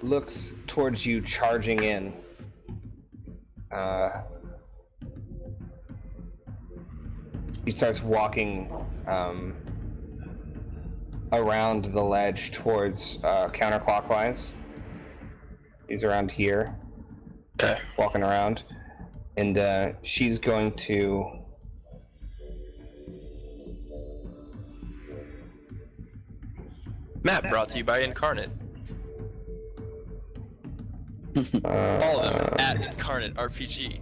A: looks towards you, charging in. She starts walking around the ledge towards counterclockwise. She's around here, walking around, and she's going to.
B: Map brought to you by Incarnate. Follow them at Incarnate RPG.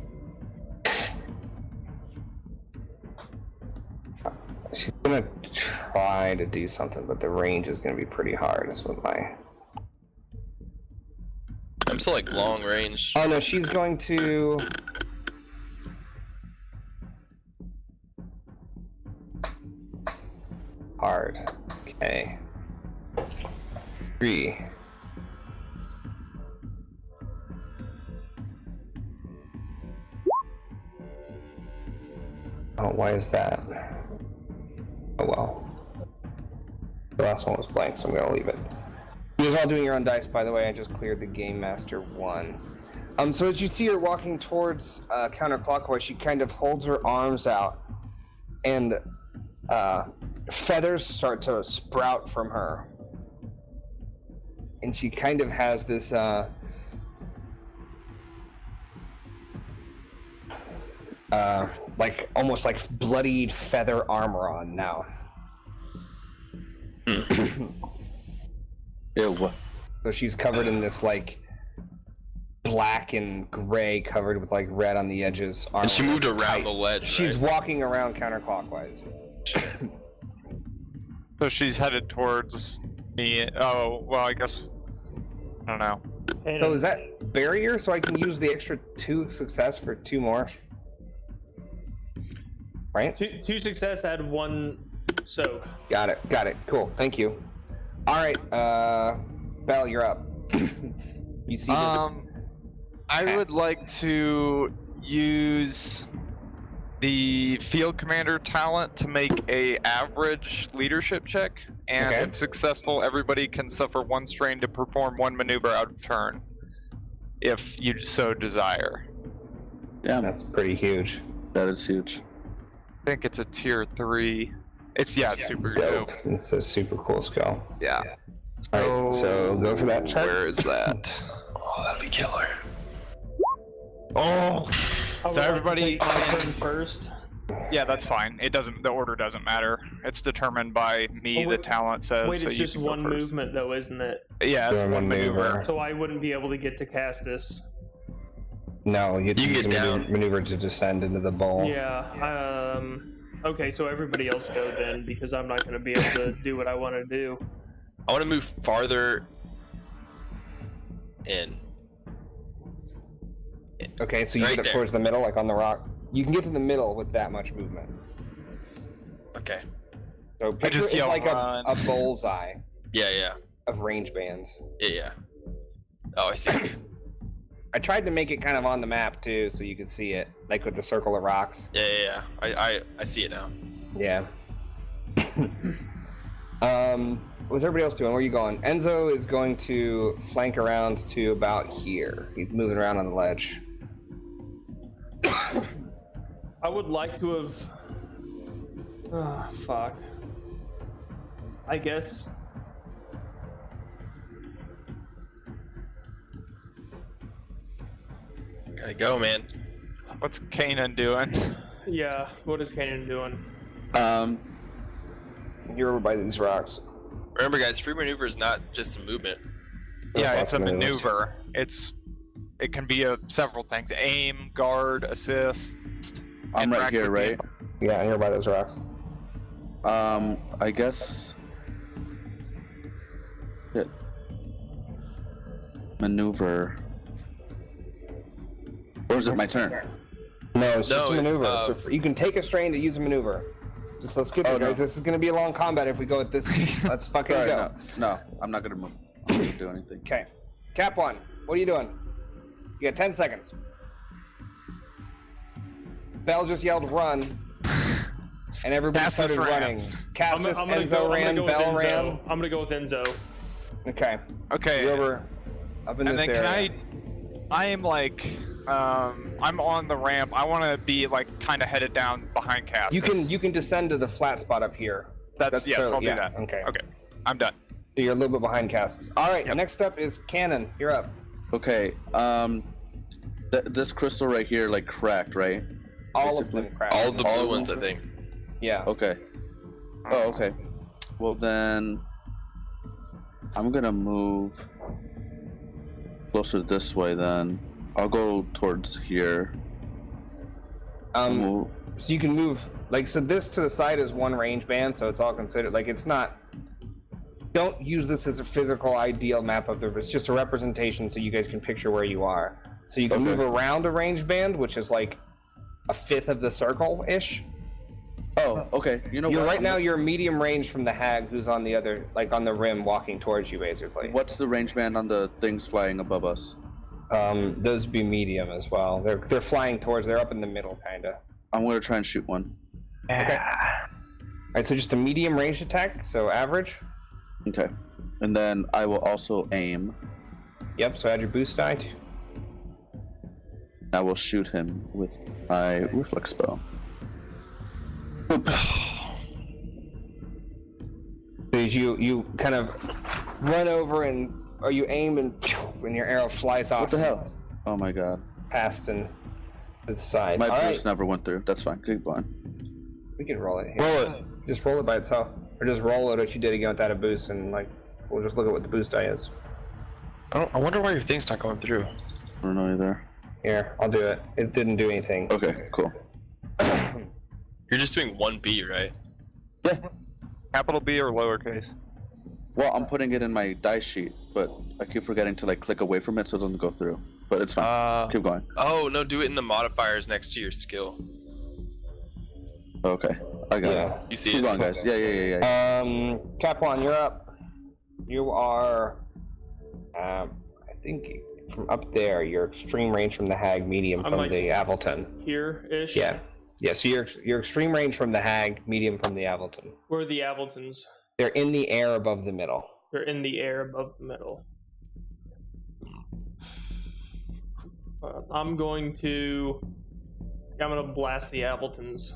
A: She's gonna try to do something, but the range is gonna be pretty hard. Is what my.
B: I'm still like long range.
A: Oh no, she's going to. Hard. Okay. 3. Oh, why is that? Oh well. The last one was blank, so I'm gonna leave it. You guys are all doing your own dice, by the way. I just cleared the Game Master 1. So as you see her walking towards counterclockwise, she kind of holds her arms out, and feathers start to sprout from her. And she kind of has this like almost like bloodied feather armor on now.
C: Ew.
A: So she's covered in this like black and gray, covered with like red on the edges.
B: And she moved
A: Armor
B: around
A: tight.
B: the ledge.
A: She's
B: right?
A: walking around counterclockwise.
D: So she's headed towards me. Oh, well, I guess. I don't know.
A: So is that barrier? So I can use the extra 2 success for 2 more? Right?
E: Two success, add 1 soak.
A: Got it. Got it. Cool. Thank you. All right, Belle, you're up. You see this?
D: I would like to use the field commander talent to make a average leadership check, and
A: Okay.
D: if successful, everybody can suffer 1 strain to perform 1 maneuver out of turn, if you so desire.
C: Yeah,
A: That's pretty huge.
C: that is huge.
D: I think it's a tier 3. It's super
A: Dope.
D: dope.
A: It's a super cool skill.
D: Yeah.
A: All right, so go for that check.
D: Where is that?
B: Oh, that'll be killer.
D: Oh.
E: I would
D: So
E: like to
D: everybody
E: take my
D: can-
E: turn first.
D: Yeah, that's fine. It doesn't. The order doesn't matter. It's determined by me.
E: Oh, wait-
D: the talent says.
E: Wait,
D: so
E: it's
D: you
E: just
D: can go
E: 1
D: first.
E: movement though, isn't it?
D: Yeah, it's
A: Doing
D: 1 maneuver.
A: maneuver.
E: So I wouldn't be able to get to cast this.
A: No, you
B: You
A: use
B: get
A: a
B: down.
A: maneuver to descend into the bowl.
E: Yeah. Okay, so everybody else go then, because I'm not going to be able to do what I want to do.
B: I want to move farther in.
A: Okay, so you
B: Right
A: get up
B: there.
A: towards the middle, like on the rock. You can get to the middle with that much movement.
B: Okay.
A: So picture
D: just
A: it's
D: yell,
A: like
D: "Run."
A: a bullseye
B: Yeah, yeah.
A: of range bands.
B: Yeah, yeah. Oh, I see.
A: I tried to make it kind of on the map too, so you could see it, like with the circle of rocks.
B: Yeah, yeah, yeah. I see it now.
A: Yeah. What's everybody else doing? Where are you going? Enzo is going to flank around to about here. He's moving around on the ledge.
E: I would like to have. Oh, fuck. I guess.
B: Gotta go, man.
D: What's Kanan doing?
E: Yeah. What is Kanan doing?
A: You're over by these rocks.
B: Remember, guys, free maneuver is not just a movement.
D: Yeah,
A: There's
D: it's a
A: lots of maneuvers.
D: maneuver. It can be several things: aim, guard, assist.
C: I'm right
D: interact
C: here,
D: with the-
C: right?
A: Yeah, you're by those rocks.
C: I guess. Shit. Maneuver. Or is it my turn?
A: No, it's just
B: No,
A: a maneuver.
B: it-
A: You can take a strain to use a maneuver. Just let's get there,
C: no.
A: guys. This is gonna be a long combat if we go at this. Let's fucking
C: Alright,
A: go.
C: no, I'm not gonna move. I'm not gonna do anything.
A: Okay. Cap 1, what are you doing? You got 10 seconds. Bell just yelled run, and everybody
D: Castus
A: started
D: ran.
A: running. Castus,
E: I'm gonna
A: Enzo
E: go. I'm
A: ran,
E: gonna go with
A: Bell
E: Enzo.
A: ran.
E: I'm gonna go with Enzo.
A: Okay.
D: Okay.
A: You're over up in
D: And
A: this
D: then
A: area.
D: I am like, I'm on the ramp. I want to be like kind of headed down behind Castus.
A: You can descend to the flat spot up here.
D: That's yes,
A: fairly-
D: I'll do
A: yeah,
D: that.
A: Okay.
D: Okay, I'm done.
A: So you're a little bit behind Castus. All right.
D: Yep.
A: Next up is Cannon. You're up.
C: Okay. This crystal right here, like cracked, right?
A: All of
C: Basically.
A: them crash.
B: All the
C: All
B: blue
C: of
B: ones, I
C: them?
B: think.
A: Yeah.
C: Okay. Oh, okay. Well then, I'm gonna move closer this way. Then I'll go towards here. Move.
A: So you can move so this to the side is one range band, so it's all considered it's not. Don't use this as a physical ideal map of it's just a representation so you guys can picture where you are. So you can
C: Okay.
A: move around a range band, which is like a fifth of the circle ish.
C: Oh, okay. You know
A: You're
C: what?
A: right now you're medium range from the hag who's on the other on the rim walking towards you basically.
C: What's the range band on the things flying above us?
A: Those would be medium as well. They're flying towards. They're up in the middle kinda.
C: I'm gonna try and shoot one.
A: Okay. Alright, so just a medium range attack, so average.
C: Okay. And then I will also aim.
A: Yep, so add your boost die.
C: I will shoot him with my reflex bow.
A: So you kind of run over or you aim and your arrow flies off.
C: What the hell? Oh my god.
A: Past and to the side.
C: My
A: All
C: boost
A: right,
C: never went through. That's fine. Keep going.
A: we can roll it. Here.
B: Roll it.
A: Just roll it by itself, or just roll it what you did again without a boost, and we'll just look at what the boost die is.
B: I wonder why your thing's not going through.
C: I don't know either.
A: Here, I'll do it. It didn't do anything.
C: Okay, cool.
B: You're just doing 1B, right?
C: Yeah.
D: Capital B or lowercase?
C: Well, I'm putting it in my dice sheet, but I keep forgetting to click away from it so it doesn't go through. But it's fine. Keep going.
B: Oh no, do it in the modifiers next to your skill.
C: Okay, I got
A: Yeah.
C: it.
B: You see
C: Keep
B: it?
C: going, guys. Yeah.
A: Cap1, you're up. You are, I think from up there, you're extreme range from the hag, medium
E: I'm
A: from
E: like-
A: the Avalton.
E: Here-ish.
A: Yeah. Yeah, so you're extreme range from the hag, medium from the Avalton.
E: Where are the Avaltons?
A: They're in the air above the middle.
E: They're in the air above the middle. I'm gonna blast the Avaltons.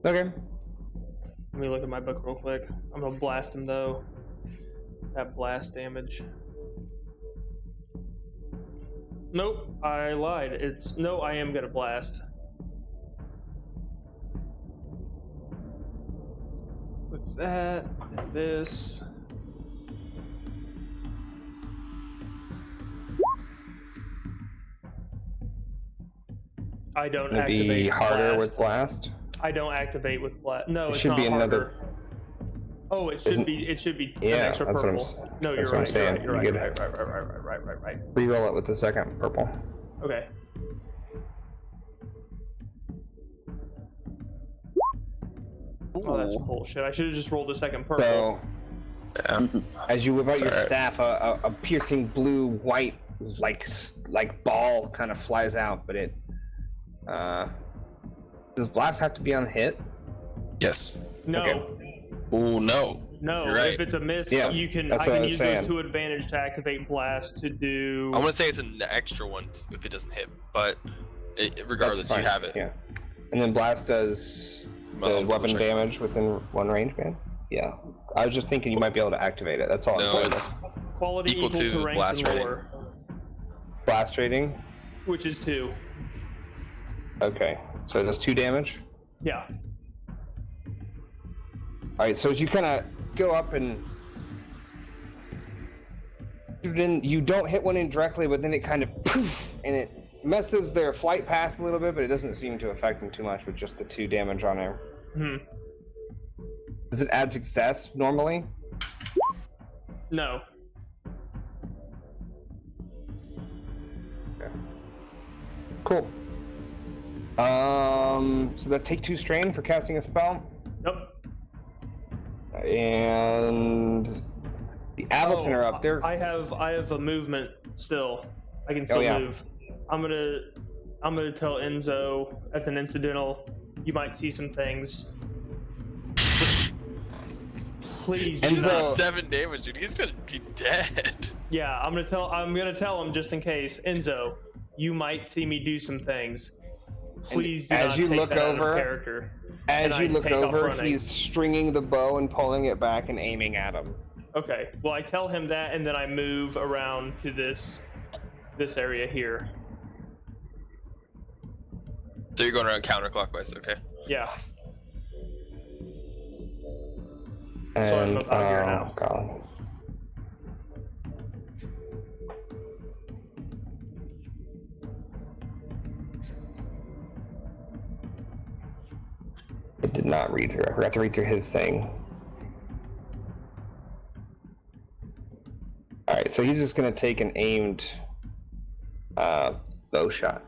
A: Okay.
E: Let me look at my book real quick. I'm gonna blast him though. That blast damage. Nope, I lied. I am gonna blast. With that and this. I don't
A: It'd
E: activate
A: be harder
E: blast.
A: with blast.
E: I don't activate with blast. No,
A: It
E: it's
A: should
E: not
A: be
E: harder.
A: another.
E: Oh, it should
A: Isn't-
E: be. It should be an
A: Yeah,
E: extra
A: that's what I'm
E: purple.
A: s-
E: No,
A: that's
E: you're
A: what I'm
E: right. You're
A: saying.
E: right. You're right.
A: You
E: Right.
A: get-
E: Right.
A: Reroll it with the second purple.
E: Okay. Oh, that's bullshit. I should have just rolled the second purple.
A: So,
B: Yeah.
A: as you whip out your
B: Alright.
A: staff, a piercing blue white like ball kind of flies out, but it does blast have to be on hit?
B: Yes.
E: no,
A: okay.
B: Oh no.
E: no.
B: You're right.
E: If it's a miss,
A: Yeah,
E: you can.
A: that's
E: I
A: what I
E: can
A: was
E: use
A: saying.
E: those to advantage to activate blast to do.
B: I want to say it's an extra one if it doesn't hit, but regardless,
A: That's
B: you
A: fine,
B: have it.
A: Yeah. And then blast does
B: Well,
A: the
B: I'll
A: weapon
B: double check.
A: damage within one range band? Yeah. I was just thinking you might be able to activate it. That's all.
B: No,
A: I'm
B: it's
E: Quality
B: equal
E: equal
B: to
E: to ranks
B: blast
E: and
B: rating.
E: lore,
A: blast rating.
E: which is 2.
A: Okay. So it does 2 damage.
E: Yeah.
A: All right, so as you kind of go up and then you don't hit one in directly, but then it kind of poof, and it messes their flight path a little bit, but it doesn't seem to affect them too much with just the 2 damage on there.
E: Hmm.
A: Does it add success normally?
E: No.
A: Okay. Cool. So that take 2 strain for casting a spell,
E: Nope.
A: and the Avaleton are up there.
E: I have a movement still. I can still
A: yeah.
E: move. I'm gonna tell Enzo as an incidental. You might see some things. Please do
A: Enzo-
E: not.
B: 7 damage, dude. He's gonna be dead.
E: Yeah, I'm gonna tell him just in case. Enzo, you might see me do some things. Please do
A: as
E: not
A: you
E: take
A: look
E: that out of
A: over-
E: character.
A: As
E: And
A: you
E: I
A: look
E: take off
A: over,
E: running.
A: he's stringing the bow and pulling it back and aiming at him.
E: Okay. Well, I tell him that, and then I move around to this area here.
B: So you're going around counterclockwise, okay?
E: Yeah.
A: And
E: I'm about here now.
A: God. It did not read through. I forgot to read through his thing. Alright, so he's just gonna take an aimed bow shot.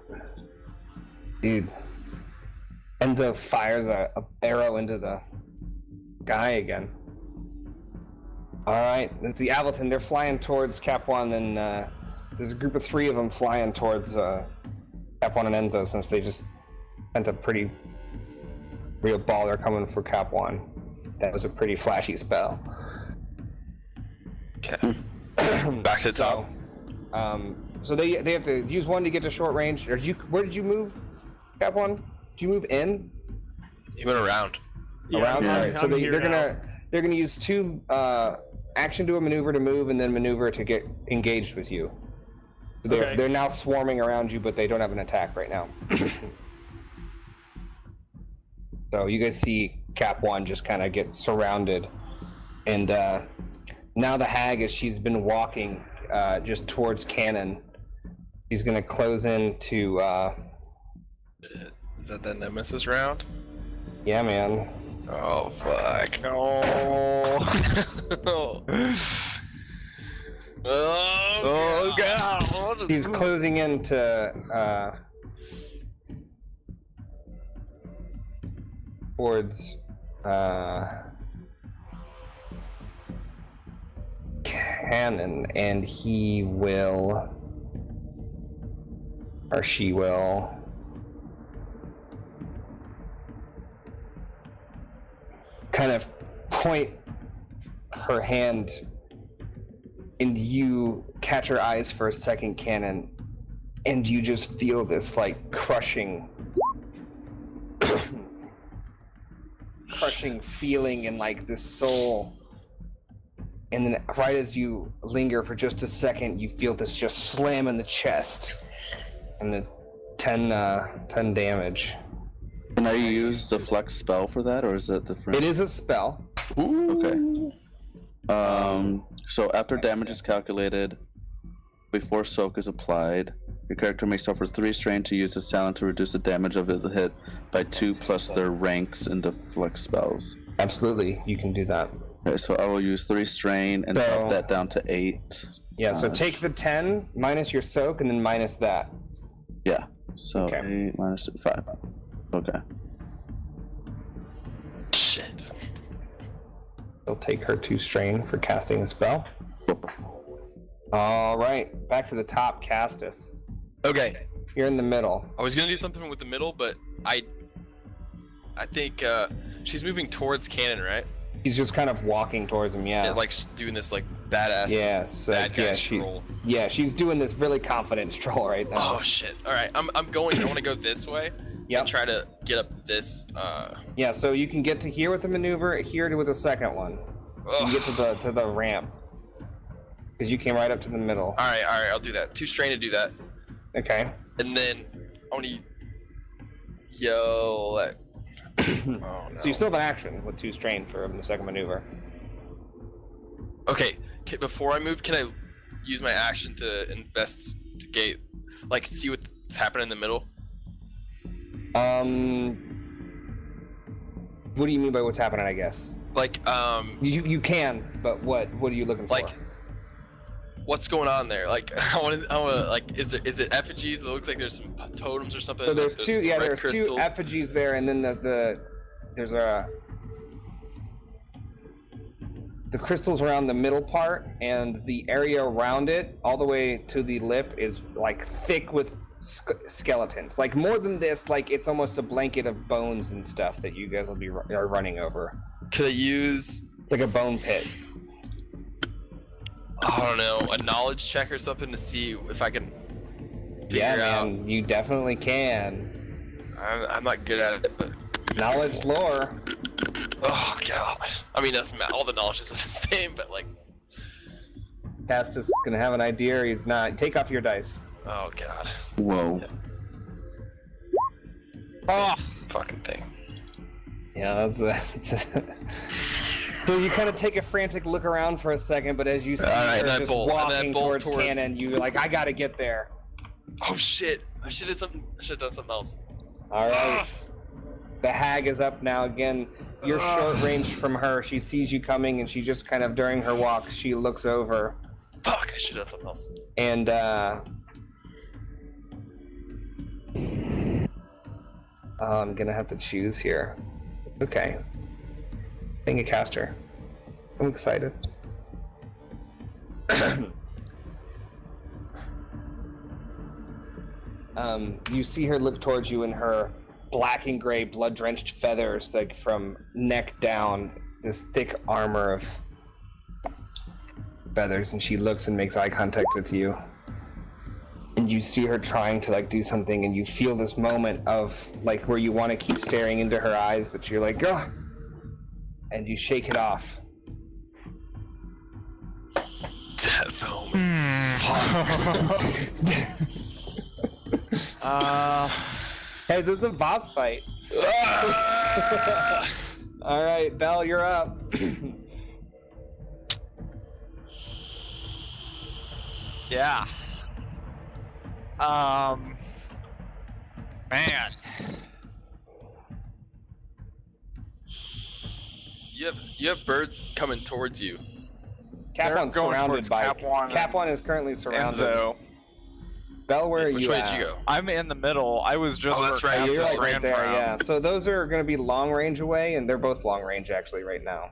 A: Dude. Enzo fires a arrow into the guy again. Alright, it's the Avaleton. They're flying towards Cap 1, and there's a group of 3 of them flying towards Cap 1 and Enzo, since they just sent a pretty real ball. They're coming for Cap 1. That was a pretty flashy spell.
B: Okay. Back to the top.
A: So they have to use 1 to get to short range. Where did you move, Cap 1? Did you move in?
B: He went around.
E: Yeah,
A: Around?
E: I'm-
A: Alright, so
E: I'm here
A: they're gonna use 2 action to a maneuver to move, and then maneuver to get engaged with you. So
E: Okay.
A: they're now swarming around you, but they don't have an attack right now. So you guys see Cap 1 just kind of get surrounded, and now the hag, as she's been walking just towards Cannon, she's gonna close in to
B: Is that the Nemesis round?
A: yeah, man.
B: Oh, fuck.
D: No.
B: Oh,
D: Oh god.
A: She's closing in to towards Cannon, and he will, or she will, kind of point her hand, and you catch her eyes for a second, Cannon, and you just feel this like crushing feeling in like the soul, and then right as you linger for just a second, you feel this just slam in the chest, and the 10 damage.
C: Can I use the flex spell for that, or is it different?
A: It is a spell.
C: Okay. So after damage is calculated, before soak is applied, your character may suffer 3 strain to use this talent to reduce the damage of the hit by 2 plus their ranks in the flex spells.
A: Absolutely, you can do that.
C: Okay, so I will use 3 strain and
A: So-
C: drop that down to 8.
A: Yeah, so take the 10 minus your soak and then minus that.
C: Yeah. So
A: Okay.
C: 8 minus 5. Okay.
B: shit.
A: She'll take her 2 strain for casting the spell. All right, back to the top, Castus.
B: Okay.
A: You're in the middle.
B: I was gonna do something with the middle, but I think she's moving towards Cannon, right?
A: He's just kind of walking towards him. Yeah.
B: Yeah, like doing this like badass
A: Yes.
B: bad guy
A: yeah,
B: stroll.
A: she's doing this really confident stroll right now.
B: Oh shit! All right, I'm going. I want to go this way.
A: Yep.
B: And try to get up this.
A: Yeah, so you can get to here with the maneuver, here with the second one. You can get to the ramp. Because you came right up to the middle.
B: All right. I'll do that. 2 strain to do that,
A: Okay.
B: and then I want to yell at. Oh no.
A: So you still have an action with 2 strain for the second maneuver.
B: Okay. Before I move, can I use my action to investigate, like see what's happening in the middle?
A: What do you mean by what's happening, I guess?
B: Like
A: You can, but what are you looking for?
B: like what's going on there? Like, I want to like, is it effigies? It looks like there's some totems or something.
A: So there's
B: like,
A: two,
B: red
A: there's
B: crystals.
A: two effigies there, and then there's the crystals around the middle part, and the area around it, all the way to the lip, is like thick with skeletons. Like more than this, like it's almost a blanket of bones and stuff that you guys will be are running over.
B: Could I use
A: Like a bone pit.
B: I don't know, a knowledge check or something to see if I can figure out?
A: Man, you definitely can.
B: I'm not good at it, but
A: Knowledge lore.
B: oh god. I mean, doesn't matter. All the knowledge is the same, but like,
A: Castus is gonna have an idea, or he's not. Take off your dice.
B: oh god,
C: Whoa.
D: Oh,
B: fucking thing.
A: Yeah, that's a... So you kind of take a frantic look around for a second, but as you see
B: Alright,
A: her
B: and I
A: just
B: bolt, and I
A: walking
B: bolt
A: towards
B: towards-
A: Cannon, you're like, I gotta get there.
B: Oh shit! I should have done something else.
A: Alright. The hag is up now again. You're short range from her. She sees you coming, and she just kind of, during her walk, she looks over.
B: Fuck! I should have done something else.
A: And, I'm gonna have to choose here. Okay. Being a caster. I'm excited. You see her look towards you, and her black and gray, blood-drenched feathers, like from neck down, this thick armor of feathers, and she looks and makes eye contact with you. And you see her trying to like do something, and you feel this moment of like where you want to keep staring into her eyes, but you're like, ugh, and you shake it off.
B: Death Omen.
A: Hey, this is a boss fight. All right, Belle, you're up.
D: yeah. Man.
B: You have birds coming towards you.
A: Cap1's
D: going
A: surrounded
D: towards
A: by.
D: Cap1
A: Cap1 is currently surrounded.
D: Enzo.
A: Belle, where are
B: Which
A: you
B: way
A: at?
B: did you go?
D: I'm in the middle. I was just
B: Oh, that's
D: where
B: right,
A: You're
D: Castus
A: like right
D: ran
A: there,
D: from.
A: yeah. So those are going to be long range away, and they're both long range actually right now.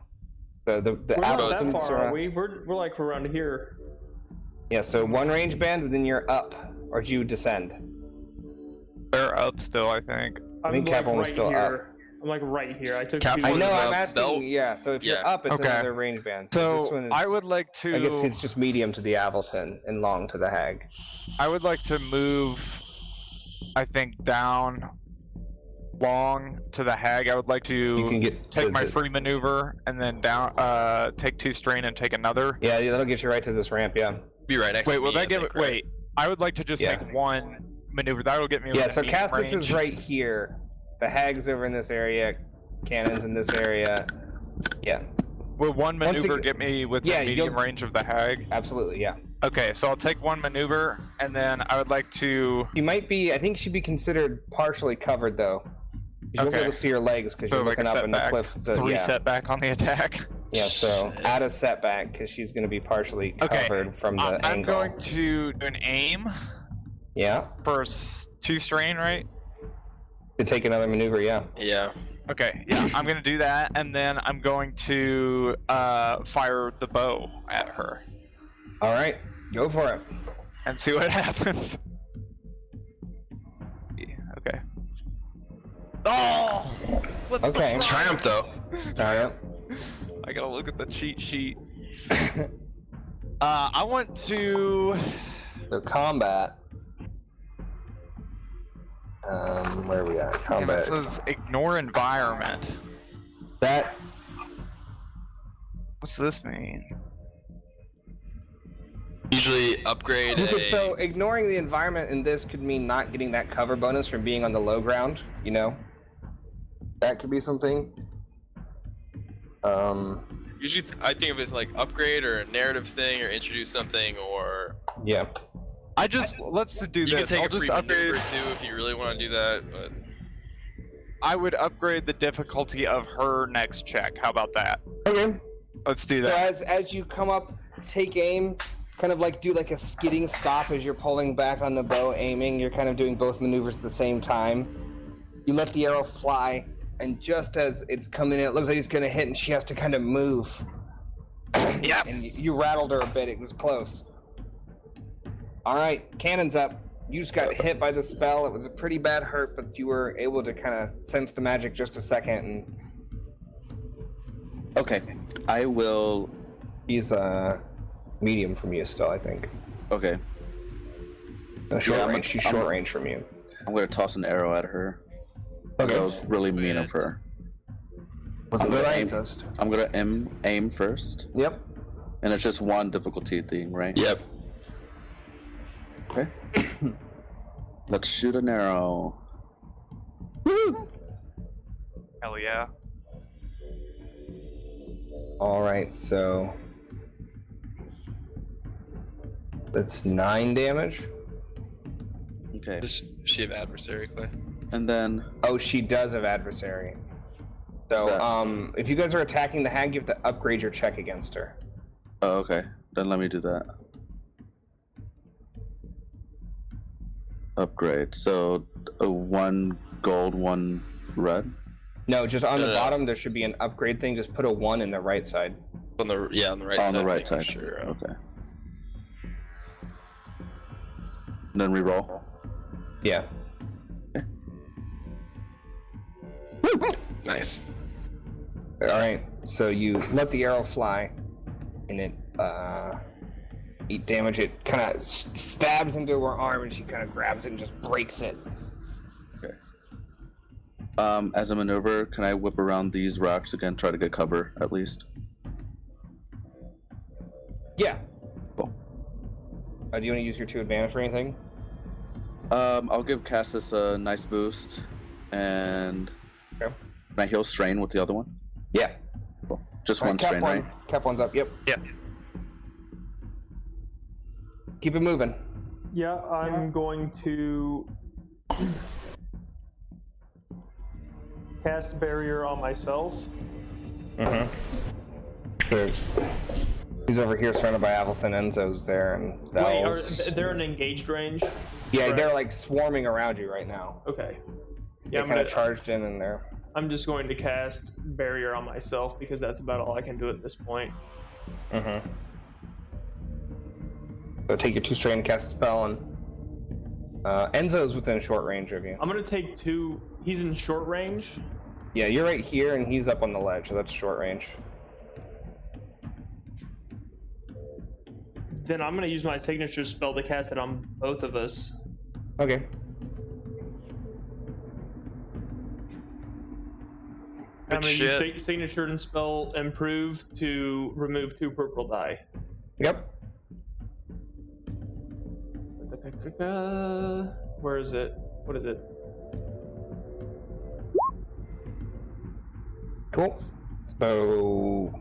A: So the
E: We're not
A: Allison's
E: that far, are
A: around-
E: we? We're like around here.
A: Yeah, so one range band, and then you're up, or do you descend?
D: They're up still, I think.
E: I'm
A: think
E: like
A: Cap1 was
E: right
A: still
E: here. I'm like right here. I took
B: Cap1
E: two.
A: I know,
B: Well,
A: I'm asking.
B: Belle-
A: Yeah, so if you're
B: yeah.
A: up, it's
D: Okay.
A: another range band. So this
D: So
A: one is,
D: I would like to.
A: I guess it's just medium to the Avilton and long to the Hag.
D: I would like to move. I think down, long to the Hag. I would like
A: You can
D: to
A: get
D: take
A: to
D: my
A: the-
D: free maneuver and then down. Take 2 strain and take another.
A: Yeah, that'll get you right to this ramp. Yeah.
B: Be right next
D: Wait,
B: to
D: will
B: me,
D: that
B: I
D: give
B: think,
D: it?
B: right?
D: Wait, I would like to just
A: Yeah.
D: take one maneuver. That will get me.
A: Yeah.
D: within
A: So
D: medium
A: Castus is
D: range.
A: right here. The Hag's over in this area. Cannon's in this area. Yeah.
D: Will one
A: Once
D: maneuver
A: ag-
D: get me within
A: Yeah,
D: medium
A: you'll-
D: range of the Hag?
A: Absolutely. Yeah.
D: Okay, so I'll take one maneuver, and then I would like to.
A: You might be. I think she'd be considered partially covered though. You won't be
D: Okay.
A: able to see her legs because
D: So
A: you're
D: like a
A: looking up in the
D: setback,
A: cliff.
D: 3
A: yeah.
D: setback on the attack.
A: Yeah. So
B: Shit.
A: add a setback because she's going to be partially
D: Okay,
A: covered from the
D: I'm
A: angle.
D: going to do an aim
A: Yeah.
D: for 2 strain, right?
A: To take another maneuver. Yeah.
B: Yeah.
D: Okay, yeah, I'm gonna do that, and then I'm going to fire the bow at her
A: All right. Go for it.
D: and see what happens. Okay. Oh! What the
A: Okay.
D: fuck?
B: Triumph though.
A: All right.
D: I gotta look at the cheat sheet. I want to.
A: So combat. Where are we at?
D: Damn, it
A: Combat.
D: says ignore environment.
A: That
D: What's this mean?
B: Usually upgrade
A: you could,
B: a.
A: so ignoring the environment in this could mean not getting that cover bonus from being on the low ground. You know, that could be something.
B: Usually, I think of it as like upgrade or a narrative thing or introduce something or.
A: Yeah.
D: Let's do
B: You
D: this.
B: can take
D: I'll
B: a free
D: just upgrade.
B: maneuver too if you really want to do that, but.
D: I would upgrade the difficulty of her next check. How about that?
A: Okay.
D: Let's do
A: So
D: that.
A: as you come up, take aim, kind of like do like a skidding stop as you're pulling back on the bow, aiming. You're kind of doing both maneuvers at the same time. You let the arrow fly, and just as it's coming in, it looks like it's going to hit, and she has to kind of move.
D: Yes.
A: And you rattled her a bit. It was close. All right, cannon's up. You just got hit by the spell. It was a pretty bad hurt, but you were able to kind of sense the magic just a second. And
C: Okay, I will.
A: he's medium from you still, I think.
C: Okay,
A: No, short
C: Yeah,
A: range. She's short range from you.
C: I'm gonna toss an arrow at her.
A: Okay.
C: That was really mean of her.
A: Was it
C: I'm
A: good
C: gonna aim-
A: assist?
C: I'm gonna aim first,
A: Yep.
C: and it's just one difficulty thing, right?
B: Yep.
C: Okay. Let's shoot an arrow. Woo!
D: Hell yeah.
A: All right, so that's 9 damage.
C: Okay,
B: Does she have adversary, Clay?
C: and then
A: Oh, she does have adversary. So,
C: that-
A: if you guys are attacking the hag, you have to upgrade your check against her.
C: oh, okay, then let me do that. Upgrade. So, 1 gold, 1 red.
A: No, just on the
B: No.
A: bottom there should be an upgrade thing. Just put a 1 in the right side.
B: On the on the right
C: Oh,
B: side.
C: on the right
B: making
C: side.
B: Sure.
C: Okay. Then reroll.
A: Yeah.
B: Nice.
A: All right. So you let the arrow fly, and it eat damage. It kind of stabs into her arm, and she kind of grabs it and just breaks it.
C: Okay. As a maneuver, can I whip around these rocks again, try to get cover at least?
A: Yeah.
C: Cool.
A: Do you want to use your 2 advantage or anything?
C: I'll give Cassis a nice boost, and
A: Okay.
C: can I heal strain with the other one?
A: Yeah.
C: Cool. Just
A: All
C: one
A: right, cap
C: strain, right?
A: Cap 1's up. Yep.
D: Yeah.
A: Keep it moving.
E: Yeah, I'm going to cast barrier on myself.
A: He's over here surrounded by Appleton. Enzo's there, and
E: Wait,
A: Bells.
E: they're in engaged range?
A: Yeah,
E: Correct.
A: they're like swarming around you right now.
E: Okay.
A: They
E: Yeah,
A: kind of charged in there.
E: I'm just going to cast barrier on myself because that's about all I can do at this point.
A: So take your 2 strain, cast a spell, and Enzo's within short range of you.
E: I'm going to take 2. He's in short range.
A: Yeah, you're right here, and he's up on the ledge, so that's short range.
E: Then I'm going to use my signature spell to cast it on both of us.
A: Okay.
E: I'm going to use
D: shit.
E: signature and spell improve to remove 2 purple die.
A: Yep.
E: Where is it? What is it?
A: Cool. So,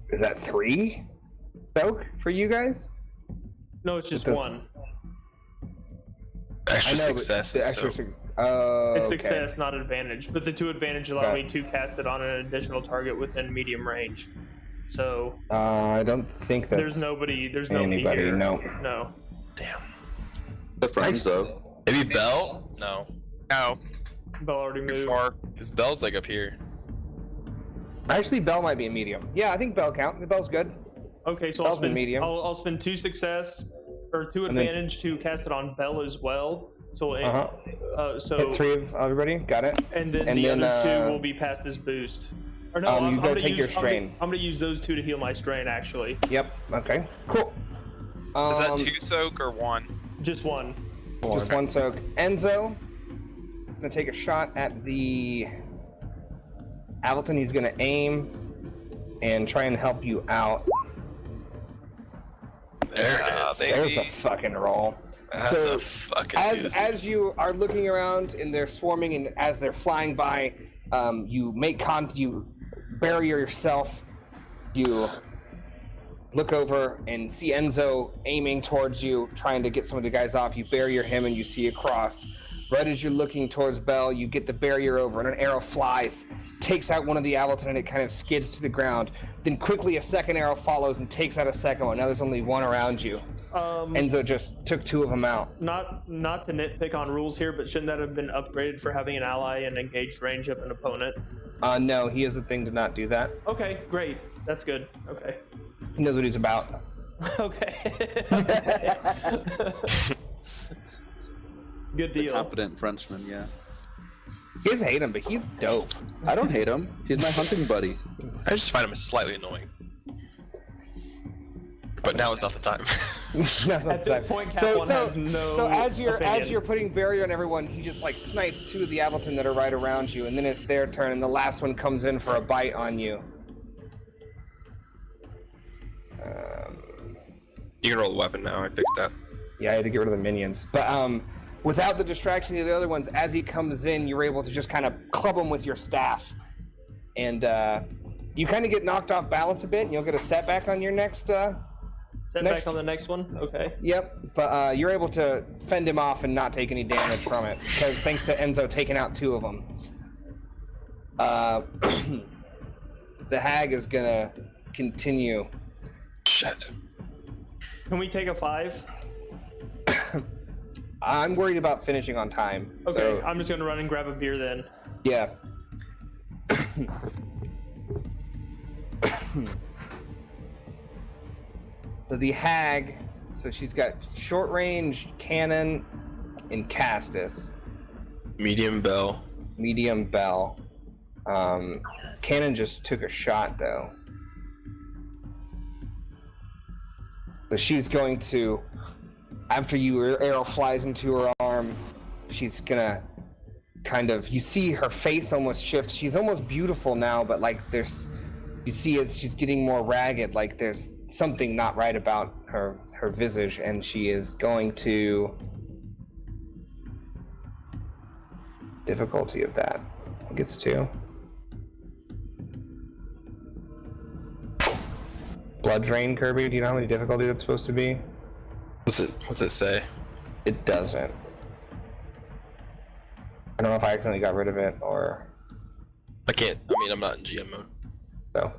A: is that 3 soak for you guys?
E: No, it's just
A: It does-
E: 1.
B: Extra
A: but
B: success.
A: the extra
E: It's
A: okay.
E: success, not advantage. But the 2 advantage allow me to cast it on an additional target within medium range. So
A: I don't think that's
E: there's nobody
A: anybody.
E: here.
A: No.
E: No.
B: Damn.
C: The friends, though.
B: Maybe Bell? No.
D: No.
E: Bell already
D: Too
E: moved.
D: far.
B: Because Bell's like up here.
A: Actually, Bell might be a medium. Yeah, I think Bell count. Bell's good.
E: Okay, so
A: Bell's
E: I'll spend
A: in medium.
E: I'll spend 2 success or 2
A: And then-
E: advantage to cast it on Bell as well. So so
A: Hit 3 of everybody. Got it.
E: and then
A: and
E: the
A: then,
E: other 2 will be past as boost. Or no,
A: you
E: I'm
A: gotta
E: gonna
A: take
E: use,
A: your strain.
E: I'm gonna use those 2 to heal my strain. Actually,
A: Yep. Okay. Cool.
D: Is that 2 soak or 1?
E: just 1.
A: Just
B: Okay.
A: 1 soak. Enzo, gonna take a shot at the Appleton. He's gonna aim and try and help you out.
B: There it is.
A: There's a fucking roll.
B: That's
A: So,
B: a fucking
A: As
B: doozy.
A: as you are looking around and they're swarming, and as they're flying by, you you barrier yourself. You look over and see Enzo aiming towards you, trying to get some of the guys off. You barrier him, and you see across. Right as you're looking towards Bell, you get the barrier over, and an arrow flies, takes out one of the Appleton, and it kind of skids to the ground. Then quickly a second arrow follows and takes out a second one. Now there's only 1 around you. Enzo just took 2 of them out.
E: Not to nitpick on rules here, but shouldn't that have been upgraded for having an ally in engaged range of an opponent?
A: No, he has a thing to not do that.
E: Okay, great. That's good. Okay.
A: He knows what he's about.
E: Okay. Good
C: The
E: deal.
C: confident Frenchman, yeah.
A: You guys hate him, but he's dope.
C: I don't hate him. He's my hunting buddy.
B: I just find him slightly annoying. But now is not the time.
E: At this point, Cap One has no
A: So as you're
E: opinion.
A: putting barrier on everyone, he just like snipes 2 of the Ableton that are right around you, and then it's their turn, and the last one comes in for a bite on you.
B: You can roll a weapon now. I fixed that.
A: Yeah, I had to get rid of the minions, but without the distraction of the other ones, as he comes in, you're able to just kind of club him with your staff, and you kind of get knocked off balance a bit, and you'll get a setback on your next.
E: Setback on the next one? Okay.
A: Yep, but you're able to fend him off and not take any damage from it, because thanks to Enzo taking out 2 of them. The hag is gonna continue.
B: Shit.
E: Can we take a 5?
A: I'm worried about finishing on time.
E: Okay,
A: so,
E: I'm just gonna run and grab a beer then.
A: yeah. So the hag, so she's got short range cannon and Castus,
B: Medium bell.
A: medium bell. Cannon just took a shot though. So she's going to, after your arrow flies into her arm, she's gonna kind of, you see her face almost shift. She's almost beautiful now, but like you see as she's getting more ragged, like there's something not right about her visage, and she is going to, difficulty of that, I think it's 2. Blood drain, Kirby, do you know how many difficulty that's supposed to be?
B: What's it say?
A: It doesn't. I don't know if I accidentally got rid of it or
B: I can't. I mean, I'm not in GM mode.
A: so.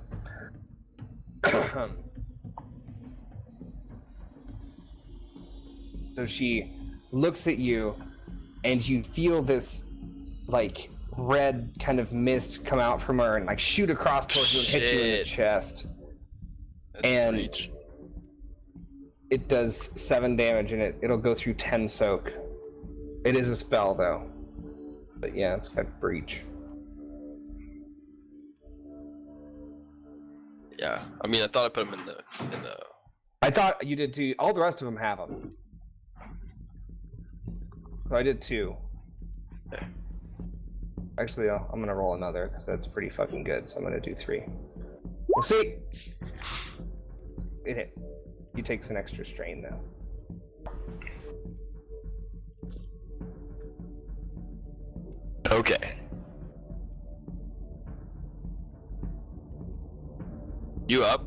A: So she looks at you, and you feel this like red kind of mist come out from her and like shoot across towards you and hit you in the
B: Shit.
A: chest.
B: That's
A: And
B: breach.
A: it does 7 damage, and it'll go through 10 soak. It is a spell though. But yeah, it's got breach.
B: Yeah. I mean, I thought I put him in the.
A: I thought you did too. All the rest of them have them. So I did 2.
B: Okay.
A: Actually, I'm gonna roll another because that's pretty fucking good. So I'm gonna do 3. We'll see. It hits. He takes an extra strain though.
B: Okay. You up?